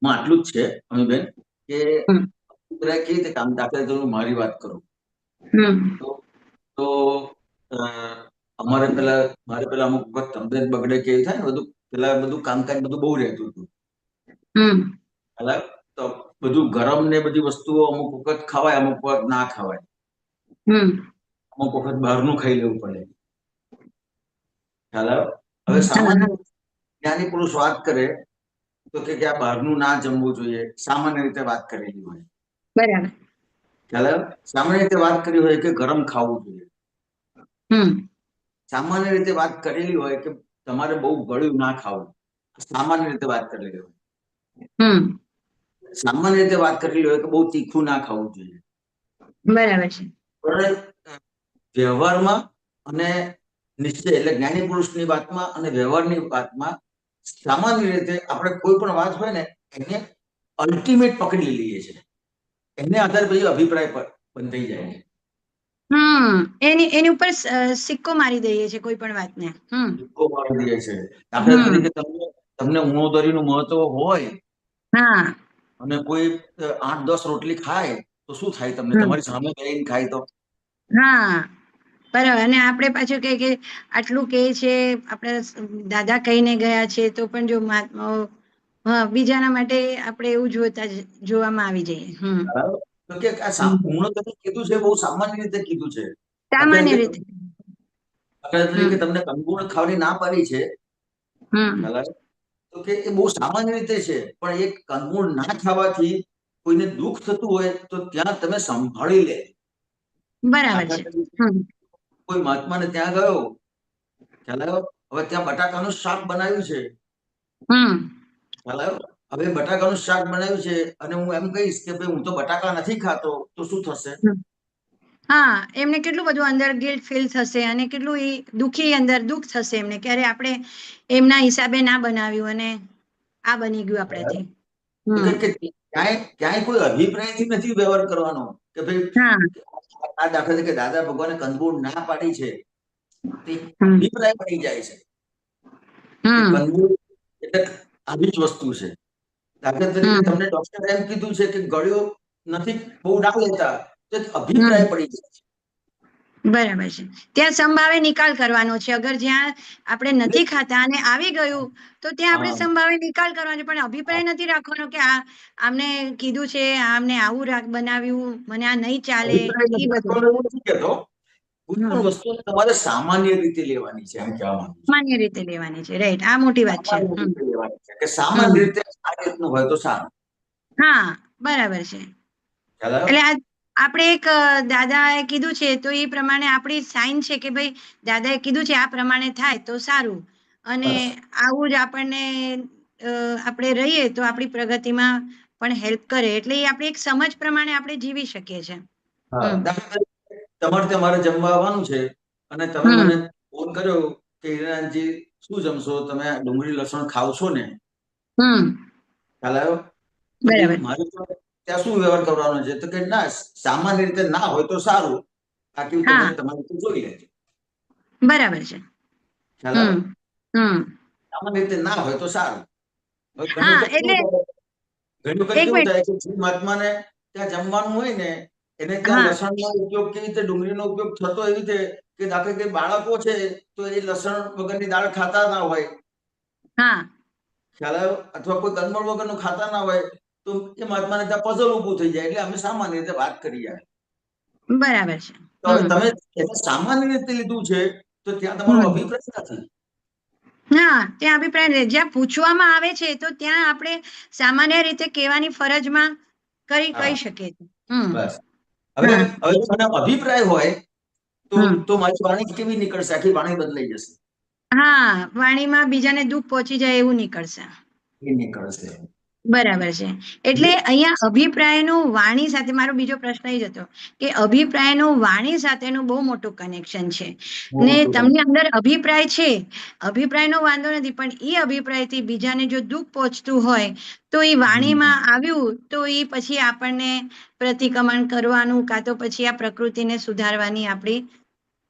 [SPEAKER 2] આટલું જ છે અમીબેન કે
[SPEAKER 7] હમ.
[SPEAKER 2] અભિપ્રાય કેવી રીતે કામ, દાખલા તરીકે હું મારી વાત કરું
[SPEAKER 7] હમ
[SPEAKER 2] તો મારે પેલા અમુક વખત તબિયત બગડે કે એવું થાય ને બધું, પેલા બધું કામકાજ બધું બહુ રહેતું હતું.
[SPEAKER 7] હમ
[SPEAKER 2] પેલા તો બધું ગરમ ને બધી વસ્તુઓ અમુક વખત ખવાય, અમુક વખત ના ખવાય,
[SPEAKER 7] હમ
[SPEAKER 2] અમુક વખત બહારનું ખાઈ લેવું પડે. ખ્યાલ આવ્યો? હવે
[SPEAKER 7] હા,
[SPEAKER 2] સામાન્ય
[SPEAKER 7] હા.
[SPEAKER 2] જ્ઞાની પુરુષ વાત કરે તો કે આ બહારનું ના જમવું જોઈએ, સામાન્ય રીતે વાત કરેલી હોય.
[SPEAKER 7] બરાબર.
[SPEAKER 2] ખ્યાલ આવ્યો? સામાન્ય રીતે વાત કરી હોય કે ગરમ ખાવું જોઈએ,
[SPEAKER 7] હમ
[SPEAKER 2] સામાન્ય રીતે વાત કરેલી હોય કે તમારે બહુ ગળ્યું ના ખાવું, સામાન્ય રીતે વાત કરેલી હોય.
[SPEAKER 7] હમ
[SPEAKER 2] સામાન્ય રીતે વાત કરેલી હોય કે બહુ તીખું ના ખાવું જોઈએ.
[SPEAKER 7] બરાબર છે.
[SPEAKER 2] પણ વ્યવહારમાં અને નિશ્ચય એટલે જ્ઞાની પુરુષની વાતમાં અને વ્યવહારની વાતમાં સામાન્ય રીતે આપણે કોઈ પણ વાત હોય ને એને અલ્ટિમેટ પકડી લઈએ છીએ, એને આધારે પછી અભિપ્રાય પર બંધાઈ જાય છે.
[SPEAKER 7] એની ઉપર સિક્કો મારી દઈએ છે કોઈ પણ વાતને.
[SPEAKER 2] સિક્કો મારી દઈએ છે. દાખલા
[SPEAKER 7] હમ
[SPEAKER 2] તરીકે તમને ઉણોદરીનું મહત્વ હોય
[SPEAKER 7] હા
[SPEAKER 2] અને કોઈ 8-10 રોટલી ખાય તો શું થાય? તમને
[SPEAKER 7] હમ.
[SPEAKER 2] તમારી સામે બેસીને ખાય તો
[SPEAKER 7] હા બરાબર. અને આપણે પાછું કહીએ કે આટલું કહે છે, આપણે દાદા કહીને ગયા છે તો પણ જો મહાત્માઓ બીજાના માટે આપણે એવું જોવામાં આવી જઈએ.
[SPEAKER 2] બરાબર? તો કે આ
[SPEAKER 7] હમ.
[SPEAKER 2] ઉણોદરી કીધું છે બહુ સામાન્ય રીતે કીધું છે.
[SPEAKER 7] સામાન્ય રીતે.
[SPEAKER 2] દાખલા તરીકે
[SPEAKER 7] હમ
[SPEAKER 2] તમને કંદમૂળ ખાવાની ના પાડી છે,
[SPEAKER 7] હમ
[SPEAKER 2] ખ્યાલ આવે? તો કે એ બહુ સામાન્ય રીતે છે, પણ એક કંદમૂળ ના ખાવાથી કોઈને દુઃખ થતું હોય તો ત્યાં તમે સંભાળી લે.
[SPEAKER 7] બરાબર
[SPEAKER 2] દાખલા
[SPEAKER 7] છે.
[SPEAKER 2] તરીકે
[SPEAKER 7] હમ
[SPEAKER 2] કોઈ મહાત્માને ત્યાં ગયો, ખ્યાલ આવ્યો? હવે ત્યાં બટાકાનું શાક બનાવ્યું છે,
[SPEAKER 7] હમ
[SPEAKER 2] ખ્યાલ આવ્યો? હવે બટાકાનું શાક બનાવ્યું છે અને હું એમ કહીશ કે ભાઈ હું તો બટાકા નથી ખાતો, તો શું થશે?
[SPEAKER 7] હા એમને કેટલું બધું અંદર ગિલ્ટ ફીલ થશે અને કેટલું એ દુઃખી અંદર દુઃખ થશે એમને, ક્યારે આપણે એમના હિસાબે ના બનાવ્યું અને આ બની ગયું આપણાથી.
[SPEAKER 2] તો કે ક્યાંય કોઈ અભિપ્રાયથી નથી વ્યવહાર કરવાનો કે ભાઈ
[SPEAKER 7] હા
[SPEAKER 2] આ દાખલા તરીકે દાદા ભગવાને કંદમૂળ ના પાડી છે, તે
[SPEAKER 7] હમ
[SPEAKER 2] અભિપ્રાય બની જાય છે કે
[SPEAKER 7] હમ
[SPEAKER 2] કંદમૂળ એટલે આવી જ વસ્તુ છે. દાખલા તરીકે
[SPEAKER 7] હમ
[SPEAKER 2] તમને ડોક્ટરે એમ કીધું છે કે ગળ્યો નથી, બહુ ના લેતા, તો એક
[SPEAKER 7] હમ
[SPEAKER 2] અભિપ્રાય પડી જાય છે.
[SPEAKER 7] બરાબર છે. ત્યાં સંભાવે નિકાલ કરવાનો છે. અગર જ્યાં આપણે નથી ખાતા અને આવી ગયું તો ત્યાં આપણે
[SPEAKER 2] હા,
[SPEAKER 7] સંભાવે નિકાલ કરવાનો છે, પણ અભિપ્રાય નથી રાખવાનો કે આમને કીધું છે, આમને આવું બનાવ્યું, મને આ નહીં ચાલે,
[SPEAKER 2] અભિપ્રાય
[SPEAKER 7] એ
[SPEAKER 2] નથી
[SPEAKER 7] બધું.
[SPEAKER 2] રાખવાનો એવું નથી કહેતો. કોઈ
[SPEAKER 7] હમ
[SPEAKER 2] પણ વસ્તુ તમારે સામાન્ય રીતે લેવાની છે, એમ કહેવા માંગુ છું.
[SPEAKER 7] માન્ય રીતે લેવાની છે. રાઈટ, આ મોટી વાત છે.
[SPEAKER 2] સામાન્ય રીતે લેવાની છે કે
[SPEAKER 7] હમ
[SPEAKER 2] સામાન્ય રીતે આ રીતનું હોય તો સારું.
[SPEAKER 7] હા બરાબર છે.
[SPEAKER 2] ખ્યાલ આવ્યો?
[SPEAKER 7] એટલે આપણે એક દાદાએ કીધું છે તો એ પ્રમાણે આપણી સાઈન છે કે ભાઈ દાદાએ કીધું છે આ પ્રમાણે થાય તો સારું, અને
[SPEAKER 2] બસ.
[SPEAKER 7] આવું જ આપણને આપણે રહીએ તો આપણી પ્રગતિમાં પણ હેલ્પ કરે. એટલે એ આપણી એક સમજ પ્રમાણે આપણે જીવી શકીએ છીએ.
[SPEAKER 2] હા, દાખલા તરીકે તમારે ત્યાં મારે જમવા આવવાનું છે અને તમે
[SPEAKER 7] હમ
[SPEAKER 2] મને ફોન કર્યો કે હિરાનજી શું જમશો, તમે ડુંગળી લસણ ખાવ છો ને?
[SPEAKER 7] હમ
[SPEAKER 2] ખ્યાલ આવ્યો? તો
[SPEAKER 7] બરાબર.
[SPEAKER 2] મારે ત્યાં શું વ્યવહાર કરવાનો છે? તો કે ના, સામાન્ય રીતે ના હોય તો સારું, બાકી તમે
[SPEAKER 7] હા
[SPEAKER 2] તમારી રીતે જોઈ લેજો.
[SPEAKER 7] બરાબર છે.
[SPEAKER 2] ખ્યાલ આવ્યો?
[SPEAKER 7] હમ હમ
[SPEAKER 2] સામાન્ય રીતે ના હોય તો સારું. હવે ઘણી
[SPEAKER 7] હા
[SPEAKER 2] વખત
[SPEAKER 7] એટલે એક
[SPEAKER 2] કેવું
[SPEAKER 7] મિનિટ.
[SPEAKER 2] થાય કે જે મહાત્માને ત્યાં જમવાનું હોય ને એને ત્યાં
[SPEAKER 7] હા
[SPEAKER 2] લસણનો ઉપયોગ કેવી રીતે, ડુંગળીનો ઉપયોગ થતો એવી રીતે કે દાખલા કે બાળકો છે તો એ લસણ વગરની દાળ ખાતા ના હોય,
[SPEAKER 7] હા
[SPEAKER 2] ખ્યાલ આવ્યો? અથવા કોઈ કંદમૂળ વગરનું ખાતા ના હોય તો એ મહાત્માને ત્યાં પઝલ ઊભું થઈ જાય. એટલે અમે સામાન્ય રીતે વાત કરીએ.
[SPEAKER 7] બરાબર છે.
[SPEAKER 2] તો હવે તમે એને સામાન્ય રીતે લીધું છે તો ત્યાં તમારો
[SPEAKER 7] હમ
[SPEAKER 2] અભિપ્રાય નથી.
[SPEAKER 7] હા ત્યાં અભિપ્રાય જ્યાં પૂછવામાં આવે છે તો ત્યાં આપણે સામાન્ય રીતે કહેવાની ફરજમાં
[SPEAKER 2] હા,
[SPEAKER 7] કહી શકીએ છીએ. હમ
[SPEAKER 2] બસ. હવે
[SPEAKER 7] હા
[SPEAKER 2] હવે જો મને અભિપ્રાય હોય તો
[SPEAKER 7] હમ
[SPEAKER 2] તો મારી વાણી કેવી નીકળશે? આખી વાણી બદલાઈ જશે.
[SPEAKER 7] હા વાણીમાં બીજાને દુઃખ પહોંચી જાય એવું નીકળશે.
[SPEAKER 2] એ નીકળશે.
[SPEAKER 7] બરાબર છે. એટલે અહીંયા અભિપ્રાયનું વાણી સાથે, મારો બીજો પ્રશ્ન એ જ હતો કે અભિપ્રાયનું વાણી સાથેનું બહુ મોટું કનેક્શન છે.
[SPEAKER 2] બહુ
[SPEAKER 7] ને
[SPEAKER 2] મોટું કામ.
[SPEAKER 7] તમને અંદર અભિપ્રાય છે, અભિપ્રાયનો વાંધો નથી, પણ એ અભિપ્રાયથી બીજાને જો દુઃખ પહોંચતું હોય તો એ વાણીમાં આવ્યું તો એ પછી આપણને પ્રતિક્રમણ કરવાનું કાં તો પછી આ પ્રકૃતિને સુધારવાની આપણી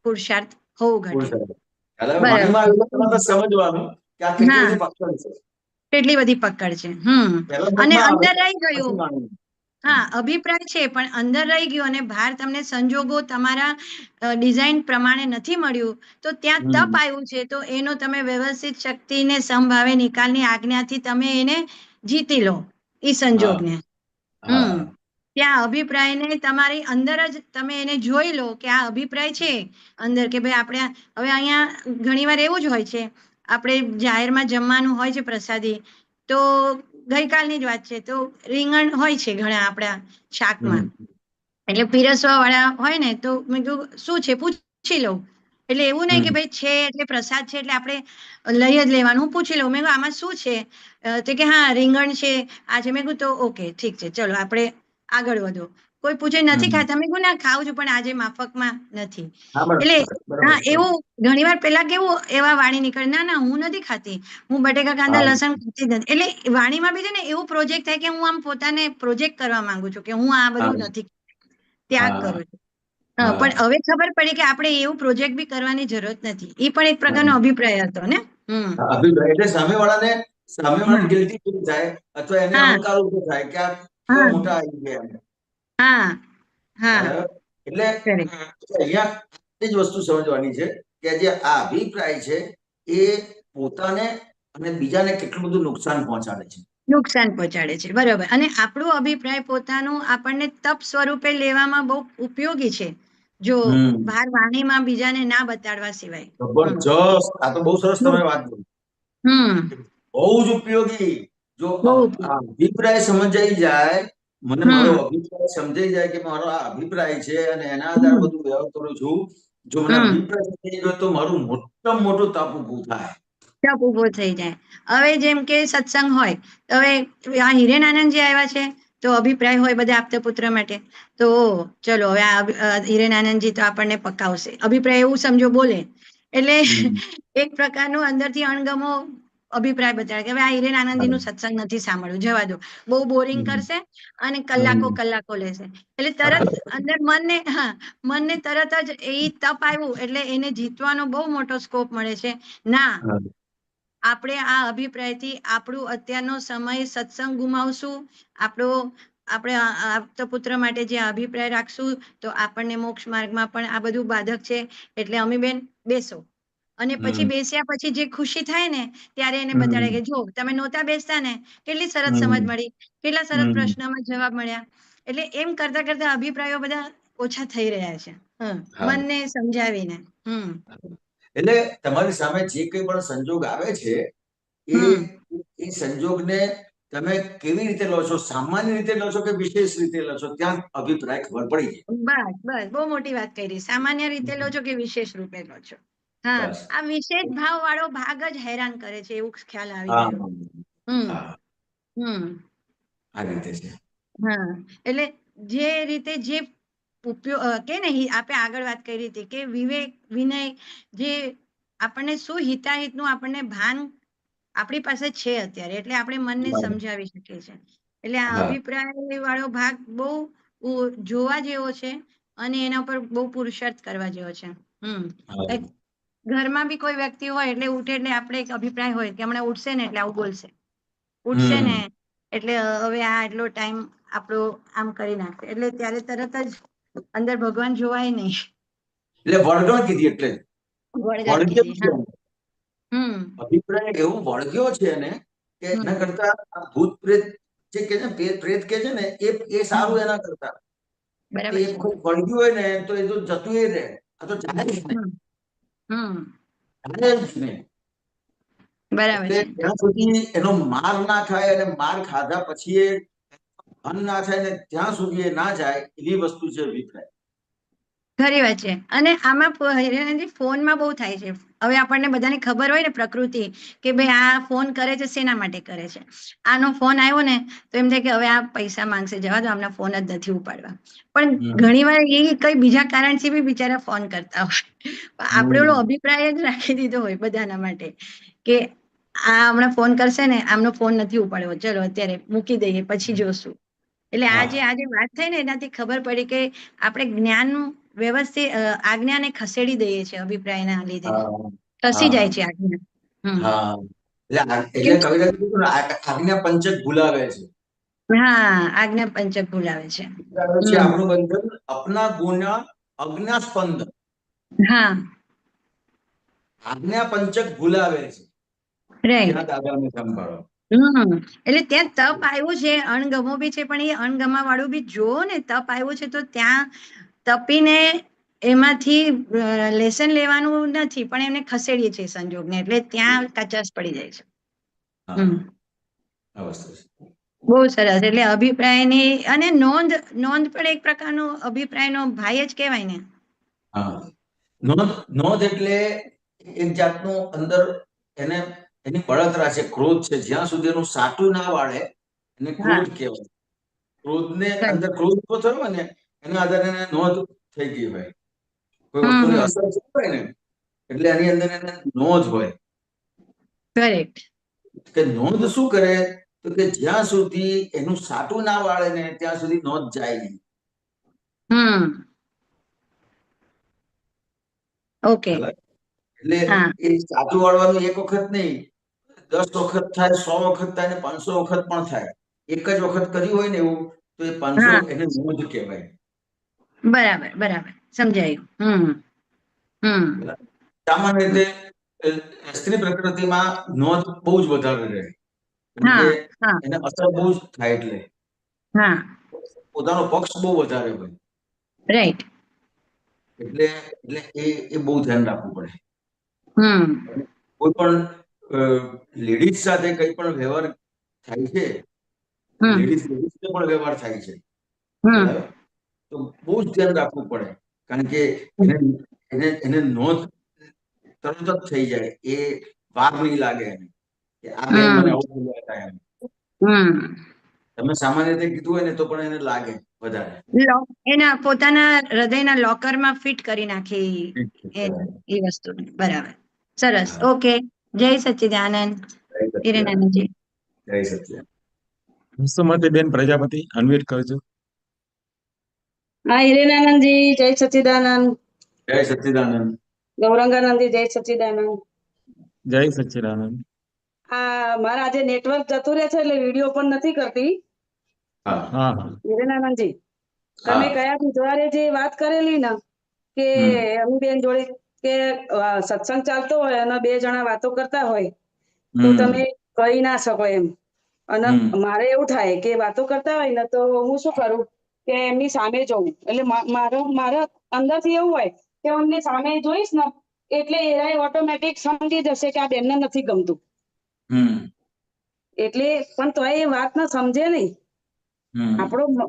[SPEAKER 7] પુરુષાર્થ હોવું ઘટે.
[SPEAKER 2] એટલે
[SPEAKER 7] બરાબર.
[SPEAKER 2] વાણીમાં એવું તમારે સમજવાનું કે આ કેટલી
[SPEAKER 7] હા.
[SPEAKER 2] બધી પકડ છે.
[SPEAKER 7] કેટલી બધી પકડ છે.
[SPEAKER 2] પહેલા
[SPEAKER 7] અને
[SPEAKER 2] મનમાં આવે,
[SPEAKER 7] અંદર રહી
[SPEAKER 2] પછી
[SPEAKER 7] ગયું.
[SPEAKER 2] વાણીમાં.
[SPEAKER 7] હા, અભિપ્રાય છે પણ અંદર રહી ગયો અને બહાર તમને સંજોગો તમારા ડિઝાઇન પ્રમાણે નથી મળ્યું, તો ત્યાં તપ આવ્યું છે, તો એનો તમે વ્યવસ્થિત શક્તિને સમભાવે નિકાલની આજ્ઞાથી તમે એને જીતી લો એ સંજોગને.
[SPEAKER 2] હા.
[SPEAKER 7] ત્યાં અભિપ્રાયને તમારી અંદર જ તમે એને જોઈ લો કે આ અભિપ્રાય છે અંદર, કે ભાઈ આપણે હવે અહીંયા ઘણીવાર એવું જ હોય છે, આપણે જાહેરમાં જમવાનું હોય છે પ્રસાદી, તો ગઈકાલની જ વાત છે, તો રીંગણ હોય છે ઘણા આપણા શાકમાં, એટલે પીરસવા વાળા હોય ને, તો મેં કીધું શું છે પૂછી લઉં. એટલે એવું નહીં કે ભાઈ છે એટલે પ્રસાદ છે એટલે આપણે લઈ જ લેવાનું. હું પૂછી લઉં, મેં કીધું આમાં શું છે? તો કે હા રીંગણ છે આ છે. મેં કીધું તો ઓકે ઠીક છે, ચલો આપણે આગળ વધો. કોઈ પૂછે નથી ખાતા, મેં કીધું ના ખાઉં છું પણ આજે માફકમાં નથી.
[SPEAKER 2] હા, બરાબર,
[SPEAKER 7] એટલે
[SPEAKER 2] બરાબર,
[SPEAKER 7] હા, એવું ઘણીવાર પેલા કેવું એવા વાણી નીકળે, ના ના હું નથી ખાતી, હું બટેકા કાંદા
[SPEAKER 2] હા.
[SPEAKER 7] લસણ ખાતી જ નથી. એટલે વાણીમાં બી છે ને એવું પ્રોજેક્ટ થાય કે હું આમ પોતાને પ્રોજેક્ટ કરવા માંગુ છું કે હું આ બધું
[SPEAKER 2] હા.
[SPEAKER 7] નથી, ત્યાગ
[SPEAKER 2] હા.
[SPEAKER 7] કરું છું.
[SPEAKER 2] હા.
[SPEAKER 7] પણ હવે ખબર પડી કે આપણે એવું પ્રોજેક્ટ બી કરવાની જરૂરત નથી. એ પણ એક પ્રકારનો અભિપ્રાય હતો ને.
[SPEAKER 2] અભિપ્રાય એટલે સામેવાળાને ગિલ્ટી ફીલ થાય, અથવા એને
[SPEAKER 7] હા
[SPEAKER 2] અહંકાર ઉભો થાય કે આ કેવા
[SPEAKER 7] હા
[SPEAKER 2] મોટા આવી ગયા એમ.
[SPEAKER 7] હા હા
[SPEAKER 2] બરાબર? એટલે
[SPEAKER 7] correct.
[SPEAKER 2] અહીંયા એ જ વસ્તુ સમજવાની છે કે જે આ અભિપ્રાય છે એ પોતાને અને બીજાને કેટલું બધું નુકસાન પહોંચાડે છે.
[SPEAKER 7] નુકસાન પહોંચાડે છે, બરાબર. અને આપણું અભિપ્રાય પોતાનું આપણને તપ સ્વરૂપે લેવામાં બહુ ઉપયોગી છે, જો બહાર વાણીમાં બીજાને ના બતાડવા સિવાય.
[SPEAKER 2] જબરજસ્ત. આ તો બહુ સરસ તમે વાત કરી.
[SPEAKER 7] હમ
[SPEAKER 2] બહુ જ ઉપયોગી. જો
[SPEAKER 7] બહુ
[SPEAKER 2] આ અભિપ્રાય સમજાઈ જાય, મને મારો
[SPEAKER 7] હમ
[SPEAKER 2] અભિપ્રાય સમજાઈ જાય કે મારો આ અભિપ્રાય છે અને એના આધારે બધું વ્યવહાર કરું છું, જો મને
[SPEAKER 7] હમ
[SPEAKER 2] અભિપ્રાય સમજાઈ ગયો તો મારું મોટામાં મોટું તપ ઊભું થાય.
[SPEAKER 7] તપ ઊભો થઈ જાય. હવે જેમ કે સત્સંગ હોય, હવે આ હિરેનાનંદજી આવ્યા છે, તો અભિપ્રાય હોય બધા આપતા પુત્ર માટે, તો ચલો હવે આ હિરેનાનંદજી તો આપણને પકાવશે, અભિપ્રાય એવું સમજો બોલે, એટલે એક પ્રકારનું અંદરથી અણગમો અભિપ્રાય બતાવે કે હવે આ હિરેનાનંદજી નું સત્સંગ નથી સાંભળવું, જવા દો, બહુ બોરિંગ કરશે અને કલાકો કલાકો લેશે. એટલે તરત અંદર મનને તરત જ એ તપ આવ્યું એટલે એને જીતવાનો બહુ મોટો સ્કોપ મળે છે. ના, આપણે આ અભિપ્રાયથી આપણું અત્યારનો સમય સત્સંગ ગુમાવશું, આપણે આપતા પુત્ર માટે જે અભિપ્રાય રાખશું તો આપણને મોક્ષ માર્ગમાં પણ આ બધું બાધક છે. એટલે અમીબેન બેસો, અને પછી બેસ્યા પછી જે ખુશી થાય ને ત્યારે એને બતાડે કે જો તમે નહોતા બેસતા ને, કેટલી સરસ સમજ મળી, કેટલા સરસ પ્રશ્નમાં જવાબ મળ્યા. એટલે એમ કરતા કરતા અભિપ્રાયો બધા ઓછા થઈ રહ્યા છે, મનને સમજાવીને.
[SPEAKER 2] એટલે તમારી સામે જે કંઈ પણ સંજોગ આવે છે એ સંજોગને તમે કેવી રીતે લો છો, સામાન્ય રીતે લો છો કે વિશેષ રીતે લો છો, ત્યાં અભિપ્રાય ખબર પડી જાય.
[SPEAKER 7] બસ બહુ મોટી વાત કરી. સામાન્ય રીતે લો છો કે વિશેષ રૂપે લો છો. હા,
[SPEAKER 2] બસ.
[SPEAKER 7] આ વિશેષ ભાવ વાળો ભાગ જ હેરાન કરે છે, એવું ખ્યાલ આવી
[SPEAKER 2] હા,
[SPEAKER 7] ગયો. હમ
[SPEAKER 2] હા,
[SPEAKER 7] હમ
[SPEAKER 2] આ રીતે છે.
[SPEAKER 7] હા, એટલે જે રીતે જે ઉપયોગ કે ને આપણે આગળ વાત કરી હતી કે વિવેક વિનય, જે આપણને શું હિતાહિતનું આપણને ભાન આપણી પાસે છે અત્યારે, એટલે આપણે મનને સમજાવી શકીએ છીએ. એટલે આ અભિપ્રાય વાળો ભાગ બહુ જોવા જેવો છે અને એના ઉપર બહુ પુરુષાર્થ કરવા જેવો છે. ઘરમાં બી કોઈ વ્યક્તિ હોય એટલે ઉઠે એટલે આપણે એક અભિપ્રાય હોય કે હમણાં ઉઠશે ને એટલે આવું બોલશે, ઉઠશે ને એટલે હવે આ એટલો ટાઈમ આપણો આમ કરી નાખશે, એટલે ત્યારે તરત જ અંદર ભગવાન જોવાય નહીં.
[SPEAKER 2] એટલે વળગણ કીધી, એટલે
[SPEAKER 7] વળગણ કીધી. હા.
[SPEAKER 2] અભિપ્રાય એવું વળગ્યો છે ને કે એના કરતા ભૂત પ્રેત જે કે છે, પ્રેત કે છે ને એ સારું એના કરતા.
[SPEAKER 7] બરાબર
[SPEAKER 2] એ
[SPEAKER 7] છે.
[SPEAKER 2] વળગ્યું હોય ને તો એ તો જતું રહે, આ તો જાય જ નહીં.
[SPEAKER 7] બરાબર
[SPEAKER 2] એટલે
[SPEAKER 7] છે.
[SPEAKER 2] ત્યાં સુધી એનો માર ના ખાય અને માર ખાધા પછી એ અન્ન ના થાય ને ત્યાં સુધી એ ના જાય, એવી વસ્તુ છે અભિપ્રાય.
[SPEAKER 7] ખરી વાત છે. અને આમાં ફોનમાં બહુ થાય છે. હવે આપણને બધાને ખબર હોય ને પ્રકૃતિ કે ભાઈ આ ફોન કરે છે શેના માટે કરે છે, આનો ફોન આવ્યો ને તો એમ થાય કે હવે આ પૈસા માંગશે, જવા દો, આમના ફોન જ નથી ઉપાડવા. પણ ઘણીવાર એ કઈ બીજા કારણથી બી બિચારા ફોન કરતા હોય, આપણે ઓલો અભિપ્રાય જ રાખી દીધો હોય બધાના માટે કે આ હમણાં ફોન કરશે ને, આમનો ફોન નથી ઉપાડવો, ચલો અત્યારે મૂકી દઈએ પછી જોશું. એટલે આજે વાત થઈ ને એનાથી ખબર પડી કે આપણે જ્ઞાન વ્યવસ્થિત આજ્ઞાને ખસેડી દઈએ છીએ અભિપ્રાયના લીધે.
[SPEAKER 2] હા
[SPEAKER 7] ખસી જાય
[SPEAKER 2] હા
[SPEAKER 7] છે આજ્ઞા. હમ.
[SPEAKER 2] હા એટલે
[SPEAKER 7] કેમ?
[SPEAKER 2] કવિતા કીધું ને, આજ્ઞા પંચક ભૂલાવે છે.
[SPEAKER 7] હા, આજ્ઞા પંચક ભૂલાવે છે.
[SPEAKER 2] ભૂલાવે છે આપણું બંધન અપના ગુના અજ્ઞા સ્પંદ.
[SPEAKER 7] હા,
[SPEAKER 2] આજ્ઞા પંચક ભૂલાવે છે.
[SPEAKER 7] રાઈટ.
[SPEAKER 2] ત્યાં દાદાને સંભાળો.
[SPEAKER 7] એટલે ત્યાં તપ આવ્યું છે, અણગમો બી છે, પણ એ અણગમા વાળું બી જુઓ ને, તપ આવ્યું છે તો ત્યાં તપીને એમાંથી લેસન લેવાનું નથી, પણ એમને ખસેડીએ છીએ સંજોગને, એટલે ત્યાં કચાશ પડી જાય છે.
[SPEAKER 2] હા
[SPEAKER 7] હમ.
[SPEAKER 2] આ વસ્તુ છે.
[SPEAKER 7] બહુ સરસ. એટલે અભિપ્રાયની અને નોંધ પણ એક પ્રકારનો અભિપ્રાયનો ભાઈ જ કહેવાય ને.
[SPEAKER 2] હા, નોંધ એટલે એક જાતનું અંદર એને એની બળતરા છે, ક્રોધ છે. જ્યાં સુધી એનું સાટું ના વાળે એને
[SPEAKER 7] હા,
[SPEAKER 2] ક્રોધ કહેવાય. ક્રોધને
[SPEAKER 7] right.
[SPEAKER 2] અંદર ક્રોધ ઉભો થયો હોય ને, એના આધારે એને નોંધ થઈ ગઈ હોય. કોઈ
[SPEAKER 7] હમ
[SPEAKER 2] વસ્તુની
[SPEAKER 7] હમ
[SPEAKER 2] અસર હોય ને, એટલે એની અંદર એને નોંધ હોય.
[SPEAKER 7] કરેક્ટ.
[SPEAKER 2] કે નોંધ શું કરે, તો કે જ્યાં સુધી એનું સાટું ના વાળે ને ત્યાં સુધી નોંધ જાય નહીં.
[SPEAKER 7] ઓકે.
[SPEAKER 2] એટલે
[SPEAKER 7] હા,
[SPEAKER 2] એ સાચું વાળવાનું એક વખત નહીં, 10 વખત થાય, 100 વખત થાય ને 500 વખત પણ થાય. એક જ વખત કર્યું હોય ને એવું, તો એ 500
[SPEAKER 7] હા,
[SPEAKER 2] એને નોંધ કહેવાય.
[SPEAKER 7] બરાબર સમજાયું.
[SPEAKER 2] સામાન્ય રીતે સ્ત્રી પ્રકૃતિમાં નોંધ બહુ જ વધારે રહે, કેમ કે
[SPEAKER 7] હા, હા,
[SPEAKER 2] એને અસર બહુ જ થાય, એટલે
[SPEAKER 7] હા,
[SPEAKER 2] પોતાનો પક્ષ બહુ વધારે હોય.
[SPEAKER 7] રાઈટ.
[SPEAKER 2] એટલે એટલે એ બહુ ધ્યાન રાખવું પડે.
[SPEAKER 7] હમ.
[SPEAKER 2] કોઈ પણ લેડીઝ સાથે કઈ પણ વ્યવહાર થાય છે,
[SPEAKER 7] હમ.
[SPEAKER 2] લેડીઝ પણ વ્યવહાર થાય છે,
[SPEAKER 7] હમ.
[SPEAKER 2] તો બહુ જ ધ્યાન રાખવું પડે. કારણ કે એને નોંધ તરત જ થઈ જાય, એ વાર નહીં લાગે એને કે આ બેન મને આવું બોલ્યા હતા એમ. તમે સામાન્ય રીતે કીધું હોય ને તો પણ એને લાગે વધારે.
[SPEAKER 7] એના પોતાના હૃદયના લોકરમાં ફિટ કરી નાખે એ વસ્તુને. બરાબર. સરસ.
[SPEAKER 2] હા.
[SPEAKER 7] ઓકે. જય સચ્ચિદાનંદ. હિરેનાનંદજી.
[SPEAKER 2] જય સચ્ચિદાનંદ.
[SPEAKER 1] સુમતીબેન પ્રજાપતિ અનમ્યુટ કરજો.
[SPEAKER 8] હા, હિરેનાનંદજી જય સચ્ચિદાનંદ.
[SPEAKER 2] જય સચ્ચિદાનંદ.
[SPEAKER 8] ગૌરંગાનંદજી જય સચ્ચિદાનંદ.
[SPEAKER 1] જય સચ્ચિદાનંદ.
[SPEAKER 8] મારા આજે નેટવર્ક જતું રહે છે, એટલે વિડીયો પણ નથી કરતી.
[SPEAKER 2] હા
[SPEAKER 1] હા હા
[SPEAKER 8] હિરેનાનંદજી,
[SPEAKER 2] હા.
[SPEAKER 8] તમે કયા બુધવારે જે વાત કરેલી ને કે અમીબેન જોડે કે સત્સંગ ચાલતો હોય અને 2 જણા વાતો કરતા હોય તો તમે કહી ના શકો એમ. અને મારે એવું થાય કે વાતો કરતા હોય ને તો હું શું કરું કે એમની સામે જોઉં, એટલે મારા અંદરથી એવું હોય કે એમની સામે જોઈશ ને એટલે એ ઓટોમેટિક સમજી જશે કે આ બેનને નથી ગમતું. એટલે પણ તો એ વાત ના સમજે નહીં.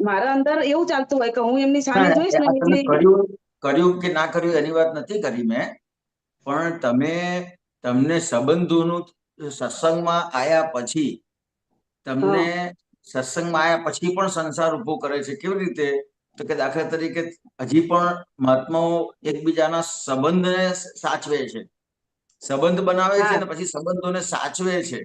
[SPEAKER 8] મારા અંદર એવું ચાલતું હોય કે હું એમની સામે જોઈશ ને
[SPEAKER 2] તમે
[SPEAKER 8] એટલે
[SPEAKER 2] કર્યું કે ના કર્યું એની વાત નથી કરી મેં, પણ તમને સંબંધોનું સત્સંગમાં આયા પછી તમને સત્સંગમાં આયા પછી પણ સંસાર ઉભો કરે છે. કેવી રીતે? તો કે દાખલા તરીકે હજી પણ મહાત્માઓ એકબીજાના સંબંધને સાચવે છે, સંબંધ બનાવે છે
[SPEAKER 8] હા
[SPEAKER 2] ને પછી સંબંધોને સાચવે છે.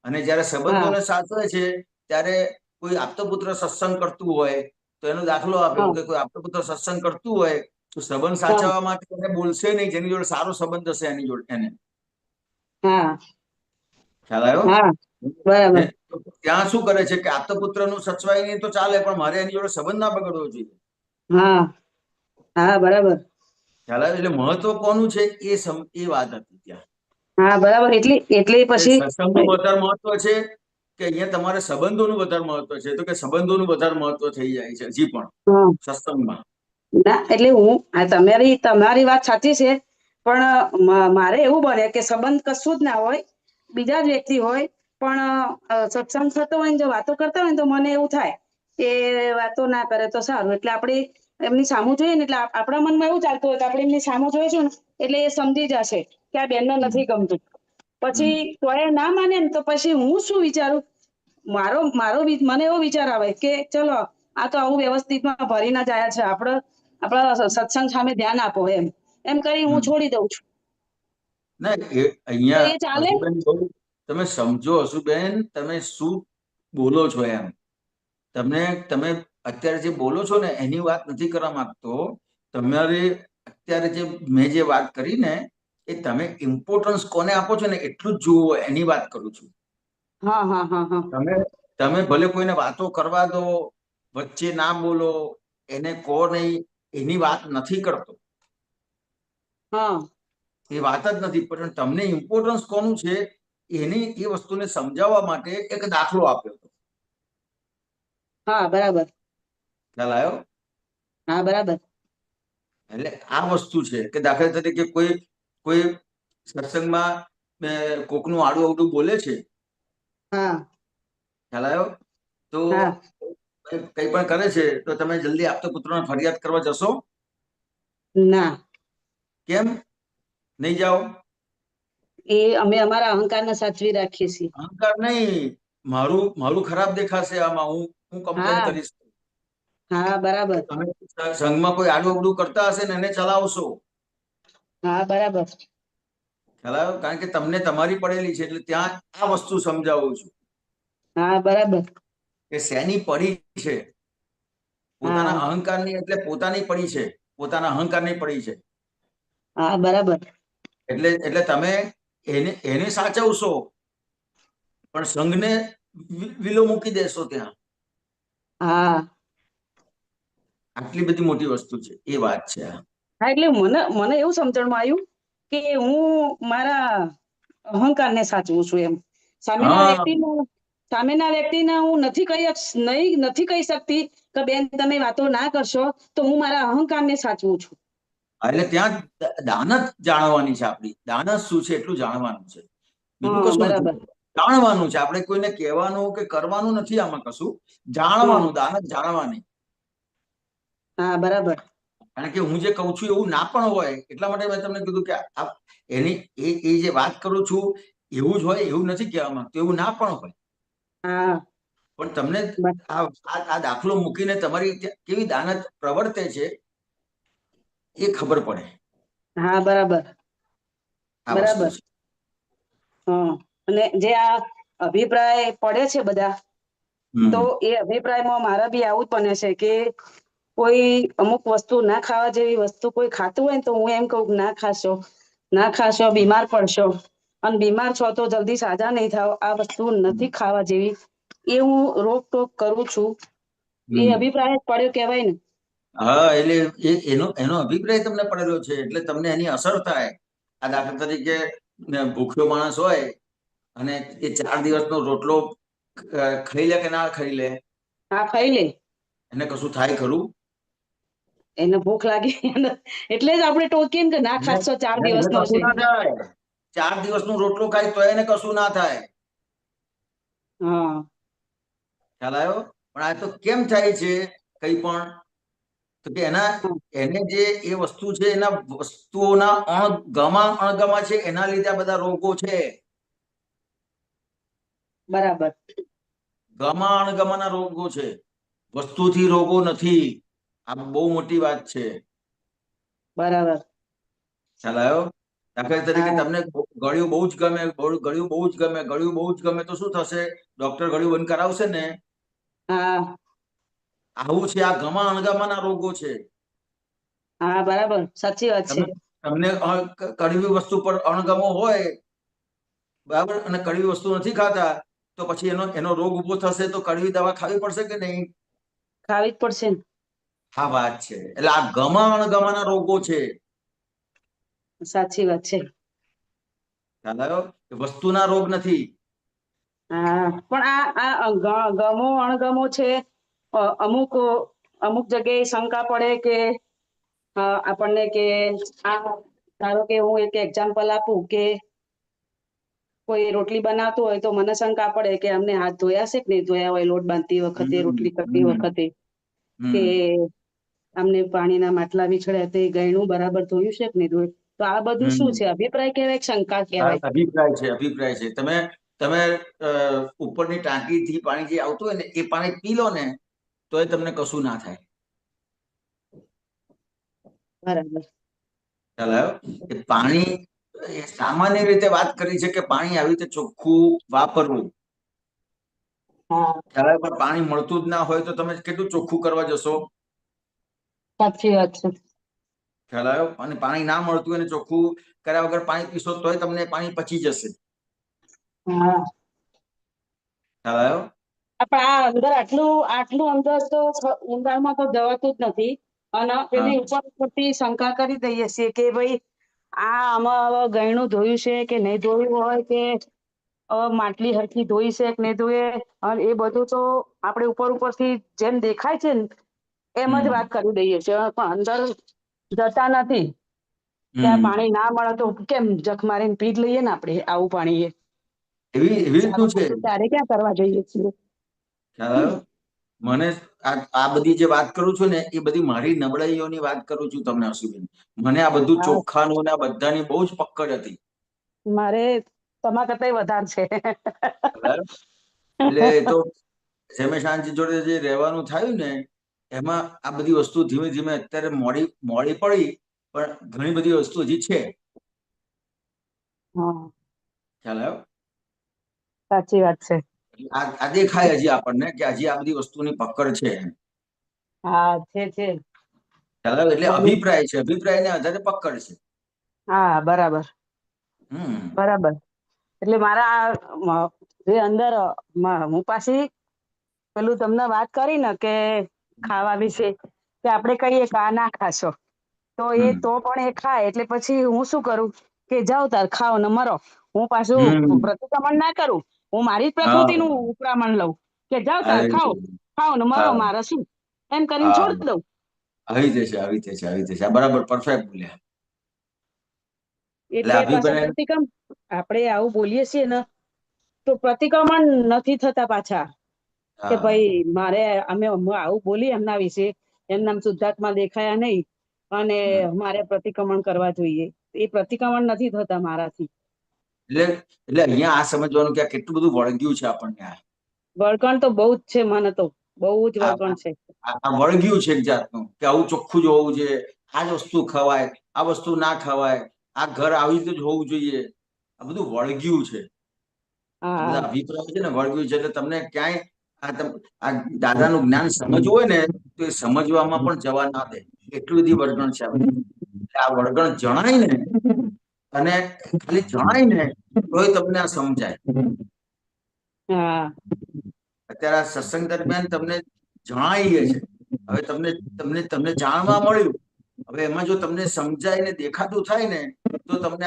[SPEAKER 2] અને જ્યારે
[SPEAKER 8] હા
[SPEAKER 2] સંબંધોને સાચવે છે ત્યારે કોઈ આપતો પુત્ર સત્સંગ કરતું હોય તો એનો દાખલો આપ્યો
[SPEAKER 8] હા
[SPEAKER 2] કે કોઈ આપતો પુત્ર સત્સંગ કરતું હોય તો સંબંધ
[SPEAKER 8] હા
[SPEAKER 2] સાચવવા માટે એને બોલશે નહીં, જેની જોડે સારો સંબંધ હશે એની જોડે એને.
[SPEAKER 8] હા
[SPEAKER 2] ખ્યાલ આવ્યો?
[SPEAKER 8] હા બરાબર.
[SPEAKER 2] ત્યાં શું કરે છે કે આપતો પુત્રનું સચવાય નહીં તો ચાલે, પણ મારે એની જોડે સંબંધ ના બગડવો જોઈએ.
[SPEAKER 8] હા હા બરાબર.
[SPEAKER 2] ખ્યાલ આવ્યો? એટલે મહત્વ કોનું છે એ વાત હતી ત્યાં.
[SPEAKER 8] હા બરાબર. એટલે પછી
[SPEAKER 2] સત્સંગનું વધારે મહત્વ છે કે અહીંયા તમારે સંબંધોનું વધારે મહત્વ છે? તો કે સંબંધોનું વધારે મહત્વ થઈ જાય છે હજી પણ સત્સંગમાં.
[SPEAKER 8] ના, એટલે તમારી વાત સાચી છે, પણ મારે એવું બને કે સંબંધ કશું જ ના હોય, બીજા જ વ્યક્તિ હોય, પણ સત્સંગ થતો હોય ને જો વાતો કરતા હોય ને તો મને એવું થાય કે વાતો ના કરે તો સારું. એટલે આપણે એમની સામું જોઈએ ને એટલે આપણા મનમાં એવું ચાલતું હોય કે આપણે એમની સામું જોઈશું ને એટલે એ સમજી જશે કે આ બેનને નથી ગમતું. પછી તોય ના માને ને તો પછી હું શું વિચારું, મને એવો વિચાર આવે કે ચલો આ તો આવું વ્યવસ્થિતમાં ભરી ના જાય છે, આપણા સત્સંગ સામે ધ્યાન આપો એમ કરી હું છોડી દઉં છું.
[SPEAKER 2] ના,
[SPEAKER 8] તો
[SPEAKER 2] અહીંયા
[SPEAKER 8] એ ચાલે.
[SPEAKER 2] હસુબેન બહુ તમે સમજો. હસુબેન, તમે શું બોલો છો એમ તમે અત્યારે જે બોલો છો ને એની વાત નથી કરવા માંગતો. તમારે અત્યારે જે મેં જે વાત કરી ને એ તમે ઇમ્પોર્ટન્સ કોને આપો છો ને એટલું જ જુઓ એની વાત કરું છું.
[SPEAKER 8] હા હા હા હા
[SPEAKER 2] તમે ભલે કોઈને વાતો કરવા દો, વચ્ચે ના બોલો, એને કહો નહીં, એની વાત નથી કરતો,
[SPEAKER 8] હા
[SPEAKER 2] એ વાત જ નથી, પણ તમને ઇમ્પોર્ટન્સ કોનું છે એની એ વસ્તુને સમજાવવા માટે એક દાખલો આપ્યો હતો.
[SPEAKER 8] હા બરાબર.
[SPEAKER 2] ખ્યાલ આવ્યો?
[SPEAKER 8] હા બરાબર.
[SPEAKER 2] એટલે આ વસ્તુ છે કે દાખલા તરીકે કોઈ સત્સંગમાં કોકનું આડું અવડું બોલે છે,
[SPEAKER 8] હા
[SPEAKER 2] ખ્યાલ આવ્યો? તો
[SPEAKER 8] હા
[SPEAKER 2] કંઈ પણ કરે છે તો તમે જલ્દી આપતો પુત્રોને ફરિયાદ કરવા જશો?
[SPEAKER 8] ના,
[SPEAKER 2] કેમ નહીં જાઓ?
[SPEAKER 8] એ અમે અમારા અહંકારને સાચવી રાખીએ છીએ.
[SPEAKER 2] અહંકાર નહીં, મારું ખરાબ દેખાશે આમાં, હું કમ્પ્લેન
[SPEAKER 8] હા
[SPEAKER 2] કરીશ.
[SPEAKER 8] હા બરાબર.
[SPEAKER 2] તમે સંઘમાં કોઈ આડું અવડું કરતા હશે ને એને ચલાવશો.
[SPEAKER 8] હા બરાબર.
[SPEAKER 2] ખ્યાલ આવ્યો? કારણ કે તમને તમારી પડેલી છે એટલે ત્યાં આ વસ્તુ સમજાવું છું
[SPEAKER 8] હા બરાબર.
[SPEAKER 2] કે શેની પડી છે. પોતાના
[SPEAKER 8] હા
[SPEAKER 2] અહંકારની એટલે પોતાની પડી છે, પોતાના અહંકારની પડી છે.
[SPEAKER 8] હા બરાબર.
[SPEAKER 2] એટલે તમે એને સાચવશો પણ સંઘને વિલો મૂકી દેશો ત્યાં.
[SPEAKER 8] હા
[SPEAKER 2] આટલી બધી મોટી વસ્તુ છે, એ વાત છે આ.
[SPEAKER 8] હા એટલે મને એવું સમજણમાં આવ્યું કે હું મારા અહંકારને સાચવું છું એમ. સામેના
[SPEAKER 2] હા
[SPEAKER 8] વ્યક્તિને હું નથી કહી શકતી કે બેન તમે વાતો ના કરશો, તો હું મારા અહંકારને સાચવું છું.
[SPEAKER 2] એટલે ત્યાં દાનત જાણવાની છે આપણી. દાનત શું છે એટલું જાણવાનું છે, બીજું
[SPEAKER 8] હા
[SPEAKER 2] કશું નથી.
[SPEAKER 8] બરાબર.
[SPEAKER 2] જાણવાનું છે, આપણે કોઈને કહેવાનું કે કરવાનું નથી આમાં કશું. જાણવાનું, દાનત જાણવાની.
[SPEAKER 8] હા બરાબર.
[SPEAKER 2] કારણ કે હું જે કહું છું એવું ના પણ હોય, એટલા માટે મેં તમને કીધું કે એ જે વાત કરું છું એવું જ હોય એવું નથી કહેવા માંગતો, એવું ના પણ હોય.
[SPEAKER 8] હા
[SPEAKER 2] પણ તમને આ દાખલો મૂકીને તમારી કેવી દાનત પ્રવર્તે છે એ ખબર પડે.
[SPEAKER 8] હા બરાબર.
[SPEAKER 2] આ વસ્તુ
[SPEAKER 8] બરાબર.
[SPEAKER 2] છે.
[SPEAKER 8] હા અને જે આ અભિપ્રાય પડે છે બધા, તો એ અભિપ્રાયમાં મારા બી આવું જ બને છે કે કોઈ અમુક વસ્તુ ના ખાવા જેવી વસ્તુ કોઈ ખાતું હોય ને તો હું એમ કહું ના ખાશો બીમાર પડશો, અને બીમાર છો તો જલ્દી સાજા નહીં થાવ, આ વસ્તુ નથી ખાવા જેવી, એ હું રોકટોક કરું છું. એ અભિપ્રાય જ પડ્યો કહેવાય ને.
[SPEAKER 2] હા એટલે એનો અભિપ્રાય તમને પડેલો છે એટલે તમને એની અસર થાય. આ દાખલા તરીકે ભૂખ્યો માણસ હોય અને એ 4 દિવસનો રોટલો ખાઈ લે કે ના ખાઈ લે?
[SPEAKER 8] હા ખાઈ લે.
[SPEAKER 2] એને કશું થાય ખરું?
[SPEAKER 8] એને ભૂખ લાગી એટલે જ આપણે ટોકીએ ને કે ના ખાશો 4 દિવસનો છે.
[SPEAKER 2] 4 દિવસનો રોટલો ખાય તો એને કશું ના થાય.
[SPEAKER 8] હા
[SPEAKER 2] ખ્યાલ આવ્યો? પણ આ તો કેમ થાય છે કઈ પણ, તો કે એને જે એ વસ્તુ છે એના વસ્તુઓના અણગમા છે, એના લીધે આ બધા રોગો છે.
[SPEAKER 8] બરાબર.
[SPEAKER 2] અણગમાના રોગો છે, વસ્તુથી રોગો નથી. આ બહુ મોટી વાત છે.
[SPEAKER 8] બરાબર.
[SPEAKER 2] ખ્યાલ આવ્યો? દાખલા તરીકે
[SPEAKER 8] હા
[SPEAKER 2] તમને ગળ્યું બહુ જ ગમે, ગળ્યું બહુ જ ગમે તો શું થશે? ડોક્ટર ગળ્યું બંધ કરાવશે ને?
[SPEAKER 8] હા
[SPEAKER 2] આવું છે, આ અણગમાના રોગો છે.
[SPEAKER 8] હા બરાબર, સાચી વાત છે.
[SPEAKER 2] તમને કડવી વસ્તુ પર અણગમો હોય, બરાબર, અને કડવી વસ્તુ નથી ખાતા, તો પછી એનો રોગ ઉભો થશે તો કડવી દવા ખાવી પડશે કે નહીં?
[SPEAKER 8] ખાવી જ પડશે ને.
[SPEAKER 2] આ વાત છે. એટલે આ અણગમાના રોગો છે.
[SPEAKER 8] સાચી વાત છે.
[SPEAKER 2] ખ્યાલ આવ્યો? વસ્તુના રોગ નથી.
[SPEAKER 8] હા પણ આ ગમો અણગમો છે, અમુક જગ્યાએ શંકા પડે કે આપણને કે ધારો કે હું એક એક્ઝામ્પલ આપું કે કોઈ રોટલી બનાવતું હોય તો મને શંકા પડે કે અમને હાથ ધોયા છે કે નહીં ધોયા હોય, લોટ બાંધતી વખતે, રોટલી કરતી વખતે, કે અમને પાણીના માટલા વિછળ્યા તે ગયણું બરાબર ધોયું છે કે નહીં ધોયું. તો આ બધું શું છે? અભિપ્રાય કહેવાય, શંકા કહેવાય?
[SPEAKER 2] અભિપ્રાય છે. તમે ઉપરની ટાંકીથી પાણી જે આવતું હોય ને એ પાણી પી લો ને તો એ તમને કશું ના થાય.
[SPEAKER 8] બરાબર.
[SPEAKER 2] ખ્યાલ આવ્યો? કે પાણી સામાન્ય રીતે વાત કરી છે કે પાણી આવી રીતે ચોખ્ખું વાપરવું.
[SPEAKER 8] હા
[SPEAKER 2] ખ્યાલ આવ્યો? પણ પાણી મળતું જ ના હોય તો તમે કેટલું ચોખ્ખું કરવા જશો?
[SPEAKER 8] સાચી વાત છે.
[SPEAKER 2] ખ્યાલ આવ્યો? અને પાણી ના મળતું હોય ને ચોખ્ખું કર્યા વગર પાણી પીશો તોય તમને પાણી પચી જશે.
[SPEAKER 8] હા
[SPEAKER 2] ખ્યાલ આવ્યો?
[SPEAKER 8] પણ આ અંદર આટલું અંદર તો ઊંડાણમાં તો જવાતું જ નથી. અને પેલી ઉપરથી શંકા કરી દઈએ છીએ કે ભાઈ આ આમાં હવે ગયણું ધોયું છે કે નહીં ધોયું હોય, કે માટલી હરખી ધોઈ છે કે નહીં ધોઈએ, અને એ બધું તો આપણે ઉપરથી જેમ દેખાય છે ને એમ જ વાત કરી દઈએ છીએ, પણ અંદર જતા નથી કે આ પાણી ના મળે તો કેમ જખ મારીને પી જ લઈએ ને આપણે આવું પાણી.
[SPEAKER 2] એવી રીતનું છે.
[SPEAKER 8] ત્યારે ક્યાં કરવા જઈએ છીએ.
[SPEAKER 2] ખ્યાલ આવ્યો? મને આ બધી જે વાત કરું છું ને એ બધી મારી નબળાઈઓની વાત કરું છું તમને હસુબેન. મને આ બધું ચોખ્ખાનું ને આ બધાની બહુ જ પકડ હતી.
[SPEAKER 8] મારે તમારા કરતા વધારે છે.
[SPEAKER 2] એટલે એ તો રમેશાનજી જોડે જે રહેવાનું થયું ને એમાં આ બધી વસ્તુ ધીમે ધીમે અત્યારે મોડી પડી, પણ ઘણી બધી વસ્તુ હજી છે. ખ્યાલ આવ્યો?
[SPEAKER 8] સાચી વાત છે.
[SPEAKER 2] આ દેખાય હજી આપણને કે હજી આ બધી વસ્તુની પકડ છે.
[SPEAKER 8] હા છે.
[SPEAKER 2] ખ્યાલ આવ્યો? એટલે અભિપ્રાય છે, અભિપ્રાયને આધારે પકડ છે.
[SPEAKER 8] હા બરાબર. બરાબર. એટલે મારા જે અંદર હું પાછી પેલું તમને વાત કરી ને કે ખાવા વિશે કે આપણે કહીએ કે આ ના ખાશો તો પણ એ ખાય, એટલે પછી હું શું કરું કે જાઓ તાર ખાઓ ને મરો. હું પાછું પ્રતિક્રમણ ના કરું, હું મારી જ પ્રકૃતિનું ઉપરામણ લઉં કે જાઓ તાર ખાઓ ને મરો, મારે શું એમ કરીને છોડી દઉં.
[SPEAKER 2] આવી જશે. બરાબર, પરફેક્ટ બોલ્યા.
[SPEAKER 8] એટલે પાછા પ્રતિક્રમણ આપણે આવું બોલીએ છીએ ને તો પ્રતિક્રમણ નથી થતા પાછા કે ભાઈ અમે આવું બોલીએ એમના વિશે, એમના શુદ્ધાત્મા દેખાયા નહીં અને મારે પ્રતિક્રમણ કરવા જોઈએ. એ પ્રતિક્રમણ નથી થતા મારાથી.
[SPEAKER 2] એટલે અહીંયા આ સમજવાનું કે આ કેટલું બધું વળગ્યું છે આપણને.
[SPEAKER 8] વળગણ તો બહુ જ છે, મને તો બહુ જ વળગણ છે.
[SPEAKER 2] આ વળગ્યું છે એક જાતનું કે આવું ચોખ્ખું જ હોવું જોઈએ, આ જ વસ્તુ ખવાય, આ વસ્તુ ના ખવાય, આ ઘર આવી રીતે જ હોવું જોઈએ. આ બધું વળગ્યું છે, બધા અભિપ્રાય છે ને વળગ્યું છે. એટલે તમને ક્યાંય આ દાદાનું જ્ઞાન સમજવું હોય ને તો એ સમજવામાં પણ જવા ના દે, એટલી બધી વળગણ છે. આ વળગણ જણાય ને અને ખાલી જણાય ને તોય તમને આ સમજાય. અત્યારે આ સત્સંગ દરમિયાન તમને જણાય છે, હવે તમને જાણવા મળ્યું. હવે એમાં જો તમને સમજાય ને દેખાતું થાય ને તો તમને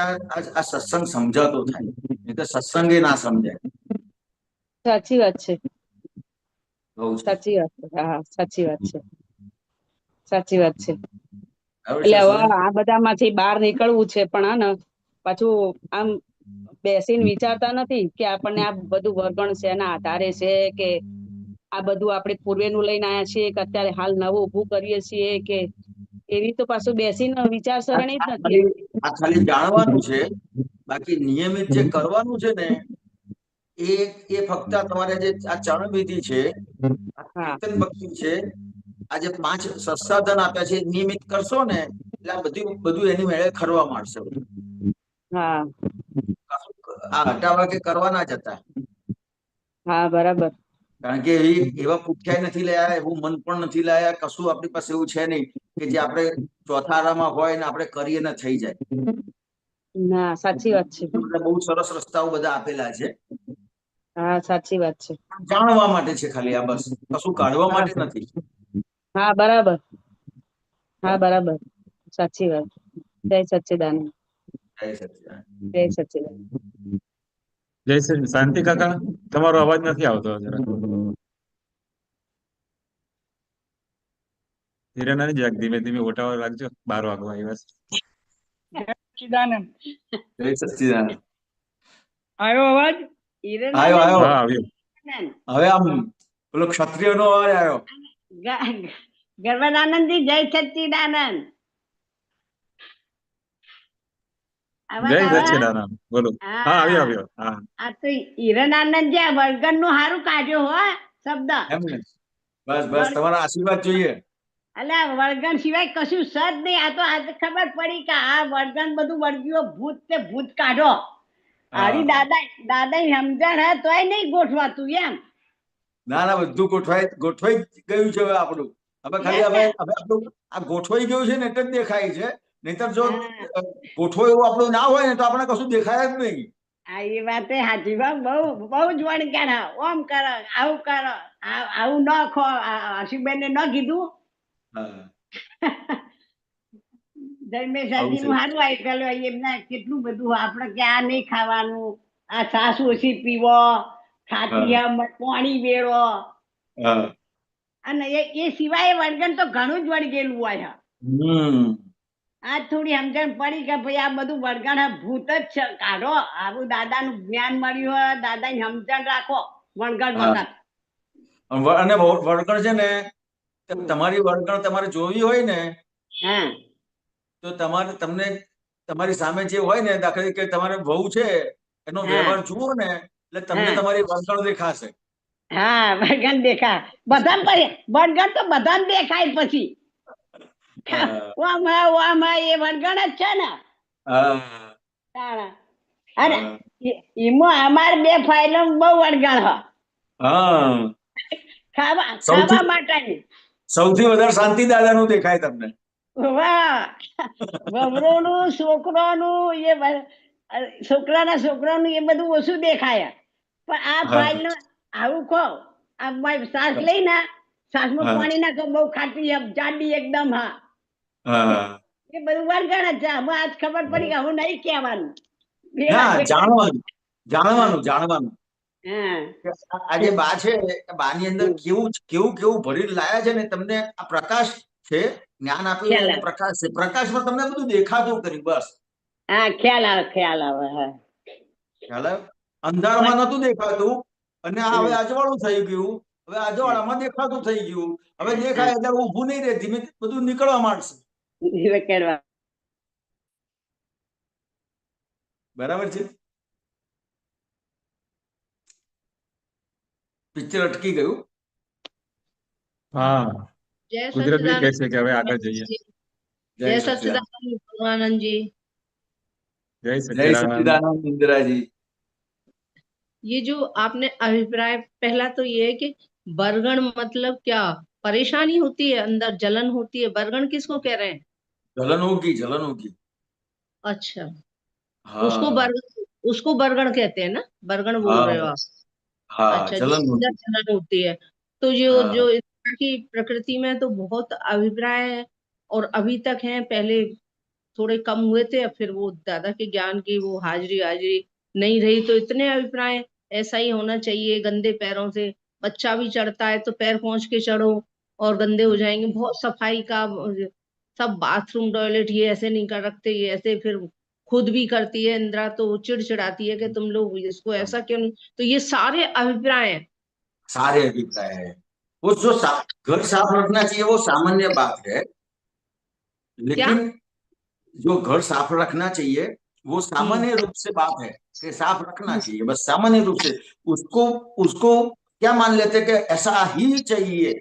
[SPEAKER 2] આ સત્સંગ સમજાતો થાય, નહીં તો સત્સંગે ના સમજાય.
[SPEAKER 8] સાચી વાત છે. સાચી વાત છે. હા સાચી વાત છે. સાચી વાત છે. એટલે હવે આ બધામાંથી બહાર નીકળવું છે, પણ આ ને પાછું આમ બેસીને વિચારતા નથી કે આપણને આ બધું વળગણ છે એના આધારે છે કે આ બધું આપણે પૂર્વેનું લઈને આવ્યા છીએ કે અત્યારે હાલ નવું ઊભું કરીએ છીએ કે એવી તો પાછું બેસીને વિચારસરણી જ નથી.
[SPEAKER 2] આ ખાલી જાણવાનું છે, બાકી નિયમિત જે કરવાનું છે ને એ ફક્ત તમારે જે આ ચરણ વિધિ છે, કીર્તન ભક્તિ છે, આ જે 5 સંસાધન આપ્યા છે નિયમિત કરશો ને એટલે આ બધું એની મેળે ખરવા માંડશે. આ હટાવા કે કરવા ના જતા.
[SPEAKER 8] હા બરાબર.
[SPEAKER 2] કારણ કે એવા પૂછ્યા નથી લાયા, એવું મન પણ નથી લાયા, કશું આપણી પાસે એવું છે નહીં કે જે આપણે ચોથા આરામાં હોય ને આપણે કરીએ ને થઈ જાય.
[SPEAKER 8] ના સાચી વાત છે.
[SPEAKER 2] બહુ સરસ રસ્તાઓ બધા આપેલા છે.
[SPEAKER 8] હા સાચી વાત છે.
[SPEAKER 2] જાણવા માટે છે ખાલી, આ બસ કશું કાઢવા માટે નથી.
[SPEAKER 8] હા બરાબર. હા બરાબર. સાચી વાત. જય સચ્ચિદાનંદ. જય સચ્ચિદાનંદ.
[SPEAKER 1] જય શ્રી શાંતિ કાકા, તમારો અવાજ નથી આવતો જરા. હિરાનાની જરાક ધીમે ધીમે ઓટાવા લાગજો, 12 વાગવા આવ્યા છે.
[SPEAKER 9] સચ્ચિદાનંદ.
[SPEAKER 2] જય સચ્ચિદાનંદ.
[SPEAKER 9] આવ્યો અવાજ?
[SPEAKER 2] આવ્યો. હવે આમ પેલો ક્ષત્રિયનો અવાજ આવ્યો.
[SPEAKER 7] ગર્વદાનંદજી જય સચ્ચિદાનંદ.
[SPEAKER 1] જય સચ્ચિદાનંદ. બોલો. હા આવ્યો. હા
[SPEAKER 7] આ તો હિરણાનંદ જે વર્ગન નું સારું કાઢ્યો હો શબ્દ.
[SPEAKER 2] બસ તમારા આશીર્વાદ જોઈએ.
[SPEAKER 7] અલ્યા વર્ગન સિવાય કશું સજ નહીં. આ તો આજે ખબર પડી કે આ વર્ગન બધું વર્ગ્યો ભૂત કાઢો. હરી દાદા સમજણ હે તોય નહીં ગોઠવાતું એમ.
[SPEAKER 2] ના બધું ગોઠવાઈ ગયું છે હવે આપણું. હવે ખાલી હવે આપણું આ ગોઠવાઈ ગયું છે ને એટલે જ દેખાય છે, નહીતર જો
[SPEAKER 7] હા.
[SPEAKER 2] ગોઠવો એવું આપણું ના હોય ને તો આપણે કશું દેખાય જ નહીં.
[SPEAKER 7] આ એ વાત એ સાચી બહુ બહુ જ વણગાડ ઓમ કરો આવું કરો આવું ન ખો હસીબેને ન કીધું
[SPEAKER 2] હા,
[SPEAKER 7] ધર્મેશ
[SPEAKER 2] આવું
[SPEAKER 7] નું સારું આવી પેલું એમના કેટલું બધું આપણે કે આ નહીં ખાવાનું આ છાસ ઓછી પીવો ખાટી પાણી વેરો
[SPEAKER 2] હા.
[SPEAKER 7] અને એ સિવાય વળગણ તો ઘણું જ વળગેલું હોય આજ થોડી સમજણ પડી કે ભાઈ આ બધું વળગણ ભૂત જ છે કાઢો આવું દાદાનું જ્ઞાન મળ્યું હોય દાદાની સમજણ રાખો વળગણ વખત
[SPEAKER 2] અને વળગણ છે ને તમારી વળગણ તમારે જોવી હોય ને
[SPEAKER 7] હા
[SPEAKER 2] તો તમને તમારી સામે જે હોય ને દાખલા તરીકે તમારે વહુ છે એનો વ્યવહાર જુઓ ને એટલે તમને તમારી વળગણ દેખાશે.
[SPEAKER 7] હા વળગણ દેખાય બધા વળગણ તો બધાને દેખાય પછી ઓમાં એ વળગણ જ છે ને. અરે એમાં અમારે બે ફાઇલો બહુ વળગણ ખાવા માટેની
[SPEAKER 2] સૌથી વધારે શાંતિ દાદાનું દેખાય તમને.
[SPEAKER 7] વાહ વવરોનું છોકરાનું એ છોકરાનું એ બધું ઓછું દેખાય પણ આ ફાઇલ નું આવું કહો આ સાસ લઈ ને સાસમાં પાણી નાખો બહુ ખાટી જાડી એકદમ એ બધું વળગણ જ છે હવે આજ ખબર પડી કે હું નહીં કહેવાનું
[SPEAKER 2] જાણવાનું આજે બા છે બા ની અંદર કેવું ભરી લાયા છે ને તમને આ પ્રકાશ છે જ્ઞાન આપ્યું એટલે પ્રકાશ છે પ્રકાશમાં તમને બધું દેખાતું કર્યું બસ.
[SPEAKER 7] હા ખ્યાલ આવે ખ્યાલ
[SPEAKER 2] અંધારામાં નતું દેખાતું અને હવે અજવાળું થઈ ગયું હવે અજવાળામાં દેખાતું થઈ ગયું હવે દેખાય એટલે ઊભું નહીં રહે ધીમે બધું નીકળવા માંડશે. બરાબર છે. પિક્ચર અટકી ગયું.
[SPEAKER 1] હા गुजरात भी कैसे कि हमें आगे जाइए.
[SPEAKER 2] जय सच्चिदानंद
[SPEAKER 9] भगवानंद जी.
[SPEAKER 1] जय
[SPEAKER 2] जय सच्चिदानंद इंदिरा जी.
[SPEAKER 9] ये जो आपने अभिप्राय पहला तो ये है कि बरगण मतलब क्या परेशानी होती है अंदर जलन होती है बरगण किसको कह रहे हैं.
[SPEAKER 2] जलन होगी.
[SPEAKER 9] अच्छा उसको बरगण कहते हैं ना बरगण बोल रहे हो आप. अच्छा जलन होती है तो जो की प्रकृति में तो बहुत अभिप्राय है और अभी तक हैं पहले थोड़े कम हुए थे फिर वो दादा के ज्ञान की वो हाजिरी नहीं रही तो इतने अभिप्राय ऐसा ही होना चाहिए गंदे पैरों से बच्चा भी चढ़ता है तो पैर पहुंच के चढ़ो और गंदे हो जाएंगे बहुत सफाई का सब बाथरूम टॉयलेट ये ऐसे नहीं कर रखते ये ऐसे फिर खुद भी करती है इंदिरा तो चिड़चिड़ाती है कि तुम लोग इसको ऐसा क्यों नहीं तो ये सारे अभिप्राय
[SPEAKER 2] है वो जो घर साफ रखना चाहिए वो सामान्य बात है लेकिन जो घर साफ रखना चाहिए वो सामान्य रूप से बात है कि साफ रखना चाहिए बस सामान्य रूप से उसको क्या मान लेते कि ऐसा ही चाहिए.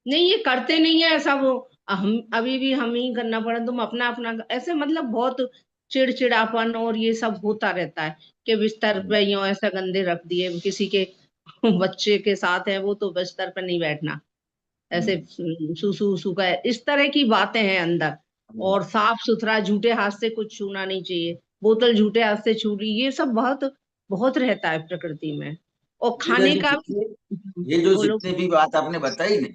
[SPEAKER 9] नहीं ये करते नहीं है ऐसा वो हम अभी भी हम ही करना पड़ा तुम अपना ऐसे मतलब बहुत चिड़चिड़ापन और ये सब होता रहता है कि बिस्तर पे यूं ऐसा गंदे रख दिए किसी के बच्चे के साथ है वो तो बिस्तर पर नहीं बैठना ऐसे सूसू का इस तरह की बातें हैं अंदर और साफ सुथरा झूठे हाथ से कुछ छूना नहीं चाहिए बोतल झूठे हाथ से छू रही ये सब बहुत बहुत रहता है प्रकृति में और खाने का
[SPEAKER 2] ये जो जितने भी बात आपने बताई ना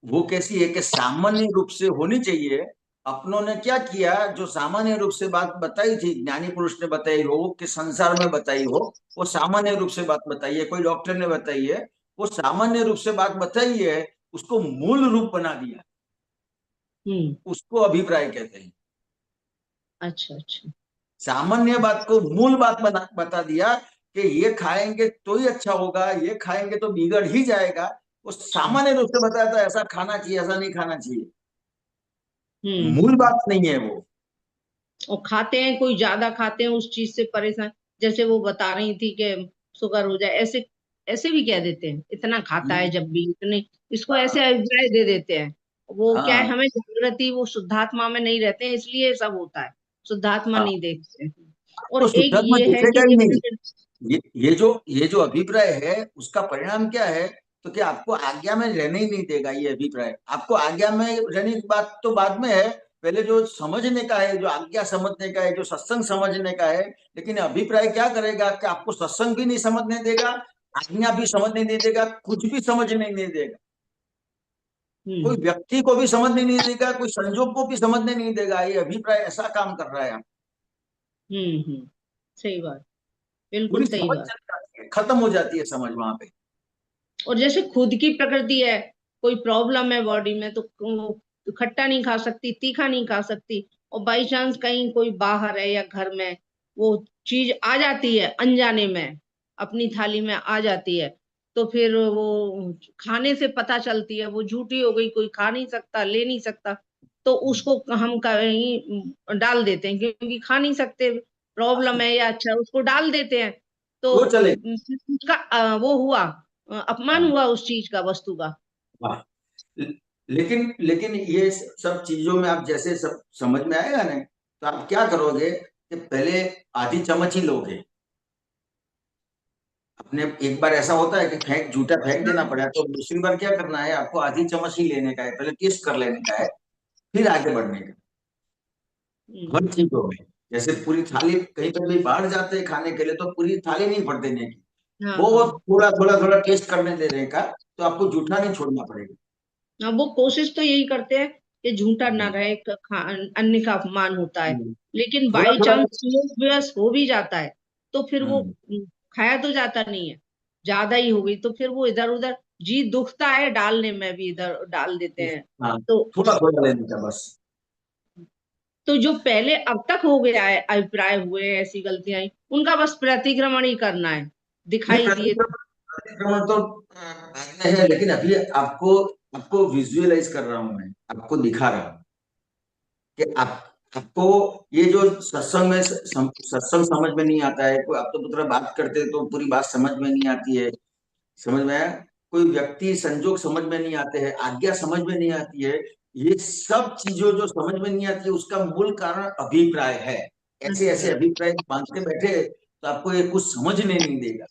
[SPEAKER 2] वो कैसी है कि सामान्य रूप से होनी चाहिए. अपनों ने क्या किया जो सामान्य रूप से बात बताई थी ज्ञानी पुरुष ने बताई हो कि संसार में बताई हो वो सामान्य रूप से बात बताई है कोई डॉक्टर ने बताई है वो सामान्य रूप से बात बताई है उसको मूल रूप बना दिया उसको अभिप्राय कहते हैं.
[SPEAKER 9] अच्छा
[SPEAKER 2] सामान्य बात को मूल बात बता दिया कि ये खाएंगे तो ही अच्छा होगा ये खाएंगे तो बिगड़ ही जाएगा वो सामान्य रूप से बताया था ऐसा खाना चाहिए ऐसा नहीं खाना चाहिए. मूल बात नहीं है वो.
[SPEAKER 9] और खाते हैं कोई ज्यादा खाते हैं उस चीज से परेशान जैसे वो बता रही थी कि शुगर हो जाए ऐसे ऐसे भी कह देते हैं इतना खाता है जब भी इतने इसको ऐसे अभिप्राय दे देते हैं वो क्या है हमें जागृति वो शुद्धात्मा में नहीं रहते हैं इसलिए सब होता है शुद्धात्मा नहीं देखते और
[SPEAKER 2] तो
[SPEAKER 9] एक ये है कि
[SPEAKER 2] ये जो अभिप्राय है उसका परिणाम क्या है तो क्या आपको आज्ञा में रहने ही नहीं देगा ये अभिप्राय। आपको आज्ञा में रहने की बात तो बाद में है, पहले जो समझने का है, जो आज्ञा समझने का है, जो सत्संग समझने का है। लेकिन अभिप्राय क्या करेगा कि आपको सत्संग भी नहीं समझने देगा, आज्ञा भी समझने नहीं देगा, कुछ भी समझने नहीं देगा, कोई व्यक्ति को भी समझने नहीं देगा, कोई संजोग को भी समझने नहीं देगा। ये अभिप्राय ऐसा काम कर रहा है।
[SPEAKER 9] सही बात,
[SPEAKER 2] पूरी
[SPEAKER 9] बिल्कुल सही
[SPEAKER 2] समझ
[SPEAKER 9] बात।
[SPEAKER 2] चली जाती है, खत्म हो जाती है समझ वहां पे।
[SPEAKER 9] और जैसे खुद की प्रकृति है, कोई प्रॉब्लम है बॉडी में, तो वो खट्टा नहीं खा सकती, तीखा नहीं खा सकती, और बाई चांस कहीं कोई बाहर है या घर में वो चीज आ जाती है अनजाने में, अपनी थाली में आ जाती है, तो फिर वो खाने से पता चलती है वो झूठी हो गई, कोई खा नहीं सकता, ले नहीं सकता, तो उसको हम कहीं डाल देते हैं, क्योंकि खा नहीं सकते, प्रॉब्लम है या अच्छा, उसको डाल देते हैं, तो
[SPEAKER 2] वो चले।
[SPEAKER 9] उसका वो हुआ, अपमान हुआ उस चीज का, वस्तु का।
[SPEAKER 2] हाँ। लेकिन लेकिन ये सब चीजों में आप जैसे सब समझ में आएगा ना, तो आप क्या करोगे कि पहले आधी चम्मच ही लोगे। अपने एक बार ऐसा होता है कि झूठा फेंक देना पड़ा, तो दूसरी बार क्या करना है, आपको आधी चम्मच ही लेने का है, पहले टेस्ट कर लेने का है, फिर आगे बढ़ने का। हर चीजों में जैसे पूरी थाली, कहीं पर भी बाहर जाते हैं खाने के लिए, तो पूरी थाली नहीं भर देने की, वो थोड़ा थोड़ा थोड़ा टेस्ट करने देने का, तो आपको जूठा नहीं छोड़ना पड़ेगा।
[SPEAKER 9] वो कोशिश तो यही करते हैं कि झूठा ना रहे, अन्य का अपमान होता है, लेकिन
[SPEAKER 2] थोड़ा
[SPEAKER 9] बाई
[SPEAKER 2] थोड़ा
[SPEAKER 9] चांस व्यस्त हो भी जाता है, तो फिर वो खाया तो जाता नहीं है, ज्यादा ही हो गई, तो फिर वो इधर उधर जी दुखता है, डालने में भी इधर डाल देते हैं।
[SPEAKER 2] हाँ,
[SPEAKER 9] तो
[SPEAKER 2] थोड़ा थोड़ा लेने का बस।
[SPEAKER 9] तो जो पहले अब तक हो गया है, अभिप्राय हुए, ऐसी गलतियां आई, उनका बस प्रतिक्रमण ही करना है, दिखाई दिए।
[SPEAKER 2] प्रतिक्रमण तो बाद में है, लेकिन अभी आपको आपको विजुअलाइज कर रहा हूं मैं, आपको दिखा रहा हूं कि आपको ये जो सत्संग में सत्संग समझ में नहीं आता है, कोई आप तो पुत्र बात करते हैं तो पूरी बात समझ में नहीं आती है, समझ में आया, कोई व्यक्ति संजोग समझ में नहीं आते हैं, आज्ञा समझ में नहीं आती है, ये सब चीजों जो समझ में नहीं आती है, उसका मूल कारण अभिप्राय है। ऐसे ऐसे अभिप्राय बांध के बैठे तो आपको ये कुछ समझने नहीं देगा।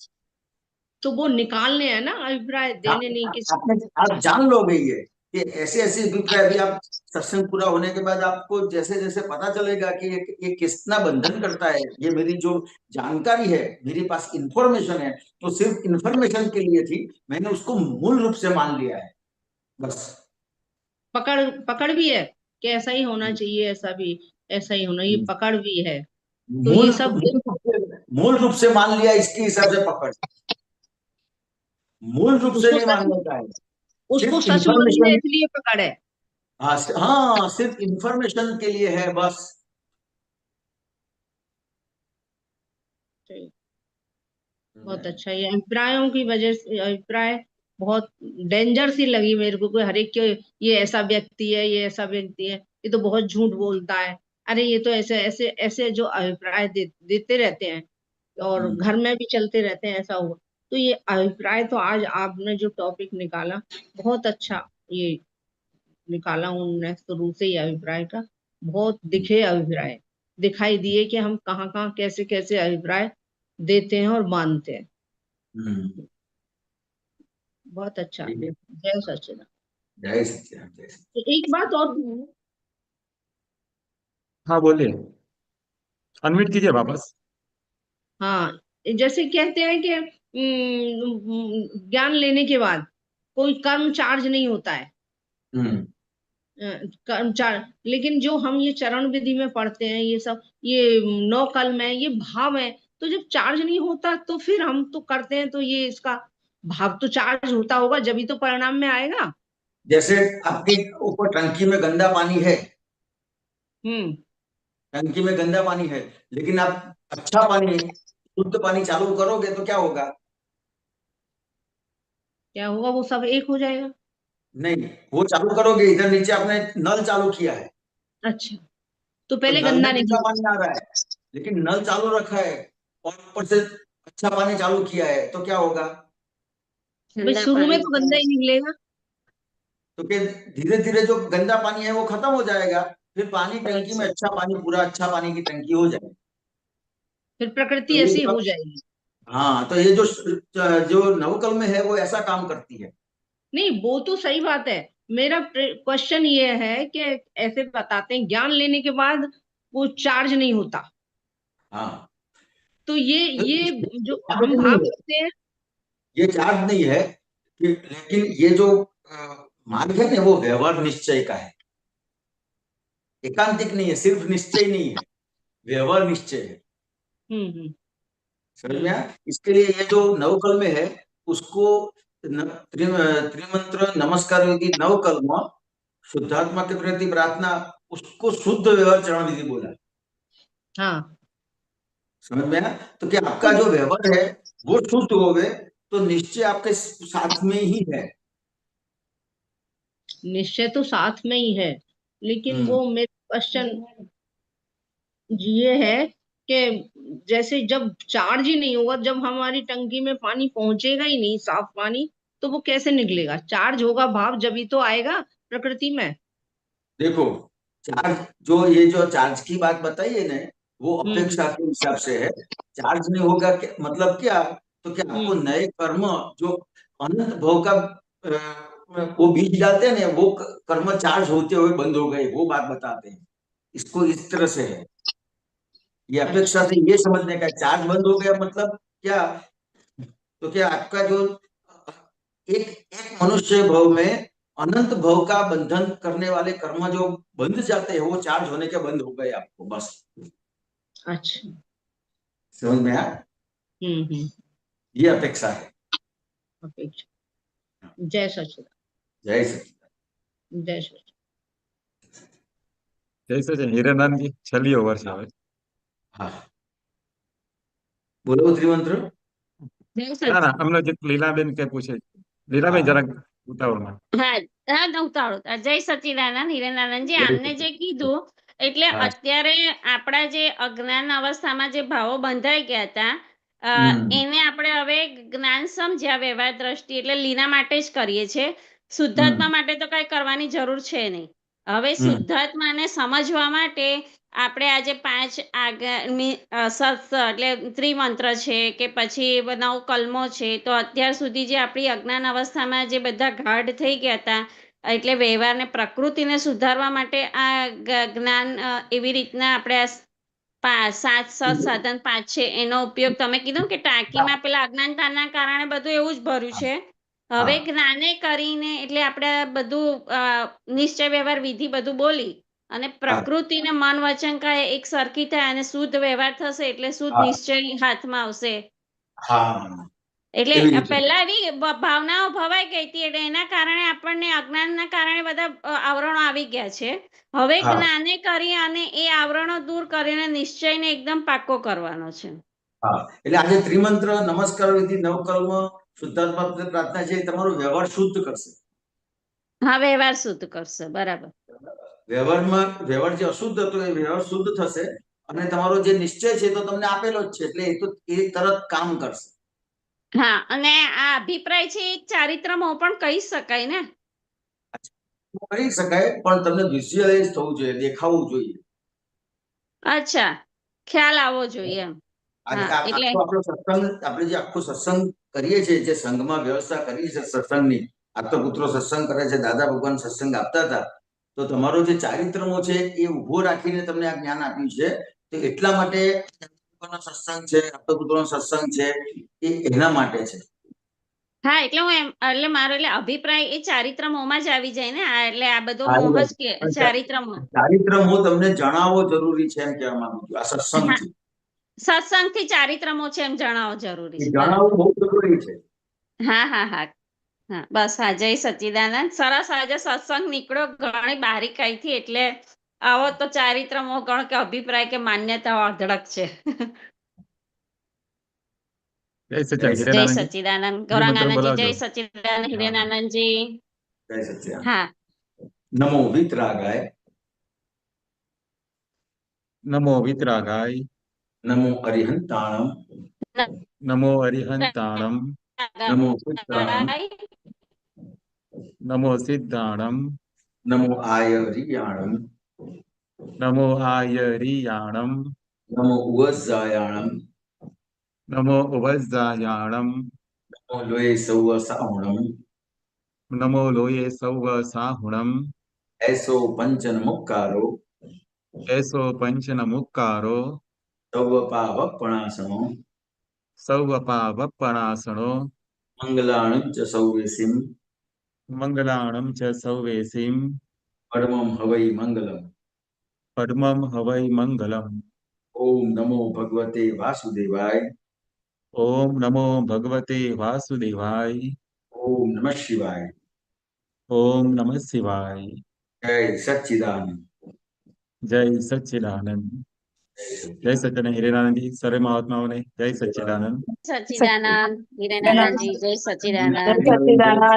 [SPEAKER 9] तो वो निकालने हैं ना, अभिप्राय देने नहीं, किसी
[SPEAKER 2] आप जान लोगे ये कि ऐसे ऐसे अभिप्राय, अभी आप सत्संग पूरा होने के बाद आपको जैसे जैसे पता चलेगा कि ये कितना बंधन करता है, ये मेरी जो जानकारी है, मेरे पास इंफॉर्मेशन है, तो सिर्फ इंफॉर्मेशन के लिए थी, मैंने उसको मूल रूप से मान लिया है, बस।
[SPEAKER 9] पकड़ पकड़ भी है कि ऐसा ही होना चाहिए, ऐसा भी, ऐसा ही होना, ये पकड़ भी है, तो ये सब
[SPEAKER 2] मूल रूप से मान लिया, इसके हिसाब से पकड़, मूल रूप से नहीं मानने का है,
[SPEAKER 9] उसको
[SPEAKER 2] सिर्फ
[SPEAKER 9] सच मान लिया
[SPEAKER 2] इंफॉर्मेशन।
[SPEAKER 9] इसलिए पकड़ है।
[SPEAKER 2] हाँ, सिर्फ इंफॉर्मेशन के लिए है, बस।
[SPEAKER 9] बहुत अच्छा, ये अभिप्रायों की वजह से, अभिप्राय बहुत डेंजर सी लगी मेरे को, हर एक के, ये ऐसा व्यक्ति है, ये ऐसा व्यक्ति है, ये तो बहुत झूठ बोलता है, अरे ये तो ऐसे ऐसे ऐसे जो अभिप्राय देते रहते हैं, और घर में भी चलते रहते हैं, ऐसा हुआ। तो ये अभिप्राय तो आज आपने जो टॉपिक निकाला, बहुत अच्छा ये निकाला उन्होंने, शुरू से ही अभिप्राय का बहुत दिखे, अभिप्राय दिखाई दिए कि हम कहाँ कहाँ कैसे कैसे अभिप्राय देते हैं और मानते हैं। बहुत अच्छा, जय सच्चिदानंद।
[SPEAKER 2] जय सच्चिदानंद।
[SPEAKER 9] एक बात और,
[SPEAKER 1] हाँ बोलिए, अनम्यूट कीजिए वापस।
[SPEAKER 9] हाँ, जैसे कहते हैं कि ज्ञान लेने के बाद कोई कर्म चार्ज नहीं होता है, कर्म चार्ज, लेकिन जो हम ये चरण विधि में पढ़ते हैं, ये सब, ये 9 कल्म है, ये भाव है, तो जब चार्ज नहीं होता तो फिर हम तो करते हैं, तो ये इसका भाव तो चार्ज होता होगा, जब ही तो परिणाम में आएगा।
[SPEAKER 2] जैसे आपके ऊपर टंकी में गंदा पानी है, टंकी में गंदा पानी है, लेकिन आप अच्छा पानी, शुद्ध पानी चालू करोगे तो क्या होगा?
[SPEAKER 9] क्या होगा? वो सब एक हो जाएगा।
[SPEAKER 2] नहीं, वो चालू करोगे, इधर नीचे आपने नल चालू किया है,
[SPEAKER 9] अच्छा, तो पहले
[SPEAKER 2] नल
[SPEAKER 9] गंदा
[SPEAKER 2] में
[SPEAKER 9] नहीं
[SPEAKER 2] गंदा पानी आ रहा है, लेकिन नल चालू रखा है और ऊपर से अच्छा पानी चालू किया है, तो क्या होगा?
[SPEAKER 9] भाई, शुरू में तो गंदा ही निकलेगा,
[SPEAKER 2] तो फिर धीरे धीरे जो गंदा पानी है वो खत्म हो जाएगा, फिर पानी टंकी में अच्छा पानी, पूरा अच्छा पानी की टंकी हो जाएगी,
[SPEAKER 9] फिर प्रकृति
[SPEAKER 2] तो
[SPEAKER 9] ऐसी हो जाएगी।
[SPEAKER 2] हाँ, तो ये जो जो नवकल में है वो ऐसा काम करती है।
[SPEAKER 9] नहीं, वो तो सही बात है। मेरा क्वेश्चन ये है कि ऐसे बताते हैं ज्ञान लेने के बाद वो चार्ज नहीं होता,
[SPEAKER 2] हाँ,
[SPEAKER 9] तो
[SPEAKER 2] तो
[SPEAKER 9] ये जो
[SPEAKER 2] चार्ज
[SPEAKER 9] हम
[SPEAKER 2] नहीं
[SPEAKER 9] भाव
[SPEAKER 2] है,
[SPEAKER 9] करते हैं।
[SPEAKER 2] ये चार्ज नहीं है लेकिन ये जो मार्ग है ना वो व्यवहार निश्चय का है, एकांतिक नहीं है, सिर्फ निश्चय नहीं है, व्यवहार निश्चय है।
[SPEAKER 9] हम्म।
[SPEAKER 2] समझ में आया? इसके लिए ये जो नवकल में है उसको त्रिमंत्र नमस्कार विधि नवकल्म शुद्धात्मा के प्रति प्रार्थना, उसको शुद्ध व्यवहार चरण विधि बोला।
[SPEAKER 9] हाँ,
[SPEAKER 2] समझ में आया? तो क्या आपका जो व्यवहार है वो शुद्ध हो गए तो निश्चय आपके साथ में ही है।
[SPEAKER 9] निश्चय तो साथ में ही है, लेकिन वो मेरा क्वेश्चन ये है कि जैसे जब चार्ज ही नहीं होगा, जब हमारी टंकी में पानी पहुंचेगा ही नहीं, साफ पानी, तो वो कैसे निकलेगा? चार्ज होगा भाव जब तो आएगा प्रकृति में।
[SPEAKER 2] देखो, चार्ज जो ये जो चार्ज की बात बताई है ना वो
[SPEAKER 9] हम्म
[SPEAKER 2] अपेक्षा के हिसाब से है। चार्ज नहीं होगा मतलब क्या, तो क्या आपको नए कर्म जो अनंत भव का वो बीज डालते हैं ना वो कर्म चार्ज होते हुए बंद हो गए, वो बात बताते हैं। इसको इस तरह से है, ये अपेक्षा से ये समझने का चार्ज बंद हो गया मतलब क्या, तो क्या आपका जो एक एक मनुष्य भव में अनंत भव का बंधन करने वाले कर्म जो बंध जाते हैं वो चार्ज होने के बंद हो गए आपको, बस।
[SPEAKER 9] अच्छा।
[SPEAKER 2] समझ में आया? ये अपेक्षा है।
[SPEAKER 9] अपेक्षा। जय सच्चिदानंद।
[SPEAKER 2] जय सच्चिदानंद।
[SPEAKER 9] जय सच्चिदानंद।
[SPEAKER 1] જય સચિન હિરેનંદજી છેલ્લી ઓવર છે હવે.
[SPEAKER 2] हाँ, बोलो त्रिमंत्र।
[SPEAKER 1] ના ના અમને જે લીલાબેન કે પૂછે લીલાબેન
[SPEAKER 2] हाँ
[SPEAKER 1] જરાક ઉતાવળમાં.
[SPEAKER 6] હા હા ઉતાવળ જય સચ્ચિદાનંદ હિરેનાનંદજી, આમને જે કીધું એટલે
[SPEAKER 2] हाँ
[SPEAKER 6] અત્યારે આપણા જે અજ્ઞાન અવસ્થામાં જે ભાવો બંધાઈ ગયા હતા એને આપણે હવે જ્ઞાન સમજ્યા વ્યવહાર દ્રષ્ટિ એટલે લીના માટે જ કરીએ છીએ, શુદ્ધાત્મા માટે તો કઈ કરવાની જરૂર છે નહીં. હવે શુદ્ધાત્માને સમજવા માટે આપણે આજે 5 આગામી એટલે ત્રિમંત્ર છે કે પછી નવ કલમો છે, તો અત્યાર સુધી જે આપણી અજ્ઞાન અવસ્થામાં જે બધા ગાઢ થઈ ગયા હતા એટલે વ્યવહારને પ્રકૃતિને સુધારવા માટે આ જ્ઞાન એવી રીતના આપણે 7 સાધન 5 છે એનો ઉપયોગ તમે કીધું કે ટાંકીમાં પેલા અજ્ઞાનતાના કારણે બધું એવું જ ભર્યું છે. હવે જ્ઞાને કરીને એટલે આપણે બધું નિશ્ચય વ્યવહાર વિધિ બધું બોલી અને પ્રકૃતિને મન વચન કાય એક સરખી થાય અને શુદ્ધ વ્યવહાર થશે એટલે શુદ્ધ નિશ્ચય હાથમાં આવશે.
[SPEAKER 2] हाँ
[SPEAKER 6] એટલે પહેલા એવી ભાવનાઓ ભવાઈ ગઈ હતી એટલે એના કારણે આપણને અજ્ઞાનના કારણે બધા આવરણો આવી ગયા છે. હવે જ્ઞાને કરી અને એ આવરણો દૂર કરીને નિશ્ચયને એકદમ પાક્કો કરવાનો છે.
[SPEAKER 2] हाँ એટલે આજે ત્રિમંત્ર નમસ્કાર વિધિ નવકર્મ શુદ્ધાત્મા પ્રાર્થના છે તમારો વ્યવહાર શુદ્ધ કરશે.
[SPEAKER 6] હા, વ્યવહાર શુદ્ધ કરશે, બરાબર.
[SPEAKER 2] વ્યવહારમાં વ્યવહાર જે અશુદ્ધ હતો એ વ્યવહાર શુદ્ધ થશે અને તમારો જે નિશ્ચય છે તો તમને આપેલો જ છે એટલે એ તો એ તરત કામ કરશે.
[SPEAKER 6] હા, અને આ અભિપ્રાય છે એક ચારિત્રમાં પણ કહી શકાય ને?
[SPEAKER 2] કરી શકાય પણ તમને વિઝ્યુઅલાઇઝ થવું જોઈએ, દેખાવું જોઈએ.
[SPEAKER 6] અચ્છા, ખ્યાલ આવવો જોઈએ એમ.
[SPEAKER 2] એટલે આપણો સત્સંગ, આપણે જે આખો સત્સંગ કરીએ છીએ, જે સંઘમાં વ્યવસ્થા કરી છે સત્સંગની, આપતા પુત્રો સત્સંગ કરે છે, દાદા ભગવાન સત્સંગ આપતા હતા, તો તમારો જે ચારિત્રમો છે એ ઉભો રાખીને તમને આ જ્ઞાન આપ્યું છે. તો એટલા માટે સત્સંગ છે, આપતા પુત્રોનો સત્સંગ છે એ એના માટે છે.
[SPEAKER 6] હા, એટલે હું એમ એટલે મારો એટલે અભિપ્રાય એ ચારિત્ર મોમાં જ આવી જાય ને, એટલે આ બધો મોહ જ કે ચારિત્ર મોહ.
[SPEAKER 2] ચારિત્રમો તમને જણાવવો જરૂરી છે એમ કહેવા માંગુ છું આ સત્સંગથી.
[SPEAKER 6] સત્સંગથી ચારિત્રમો છે એમ જણાવવો જરૂરી છે.
[SPEAKER 2] જણાવવું બહુ જરૂરી છે.
[SPEAKER 6] હા હા હા હા, બસ. હા, જય સચ્ચિદાનંદ. સરસ આજે સત્સંગ નીકળ્યો ઘણી બારીકાઈથી, એટલે આવો તો ચારિત્ર મોહ ગણ કે અભિપ્રાય કે માન્યતાઓ અઢળક છે.
[SPEAKER 1] જય સચિન
[SPEAKER 6] જય
[SPEAKER 1] હિરેનાનંદજી.
[SPEAKER 6] સચ્ચિદાનંદ
[SPEAKER 1] મંત્ર
[SPEAKER 6] ગૌરાંગાનંદજી,
[SPEAKER 1] બોલાવજો.
[SPEAKER 6] જય સચ્ચિદાનંદ હિરેનાનંદજી.
[SPEAKER 2] જય સચ્ચિદાનંદ.
[SPEAKER 6] હા.
[SPEAKER 2] નમો વિતરાગાય,
[SPEAKER 1] નમો વિતરાગાય,
[SPEAKER 2] નમો અરિહંતાણમ,
[SPEAKER 1] નમો અરિહંતાણમ,
[SPEAKER 2] નમો પુત્રાણમ,
[SPEAKER 1] નમો સિદ્ધાણમ,
[SPEAKER 2] નમો આયરિયાણમ,
[SPEAKER 1] નમો આયરિયાણમ,
[SPEAKER 2] નમો ઉવઝાયાણમ,
[SPEAKER 1] નમો ઉવઝ્ઝાયાણમ,
[SPEAKER 2] નમો લોય સૌવસાવણમ,
[SPEAKER 1] નમો લોયે સૌવ સાહુણમ
[SPEAKER 2] એસો પંચન મુક્કારો
[SPEAKER 1] એસો પંચન મુક્કારો
[SPEAKER 2] સૌ પાવપણાસનો
[SPEAKER 1] સૌવ પાવપણાસણો
[SPEAKER 2] મંગલાણં ચ સૌવેસિમ
[SPEAKER 1] મંગલાણમ ચ સૌવેસીમ
[SPEAKER 2] પરમં હવૈ મંગલમ.
[SPEAKER 1] પડમમ હવૈ મંગલમ.
[SPEAKER 2] ઓમ નમો ભગવતે વાસુદેવાય.
[SPEAKER 1] ઓમ નમો ભગવતે વાસુદેવાય.
[SPEAKER 2] ઓમ નમઃ શિવાય.
[SPEAKER 1] ઓમ નમઃ શિવાય.
[SPEAKER 2] જય સચ્ચિદાનંદ.
[SPEAKER 1] જય સચ્ચિદાનંદ. જય સચ્ચિદાનંદ. હિરેનાનંદજી સર્વે મહાત્માઓને જય સચ્ચિદાનંદ.
[SPEAKER 6] સચ્ચિદાનંદ હિરેનાનંદજી જય સચ્ચિદાનંદ.
[SPEAKER 8] સચ્ચિદાનંદ.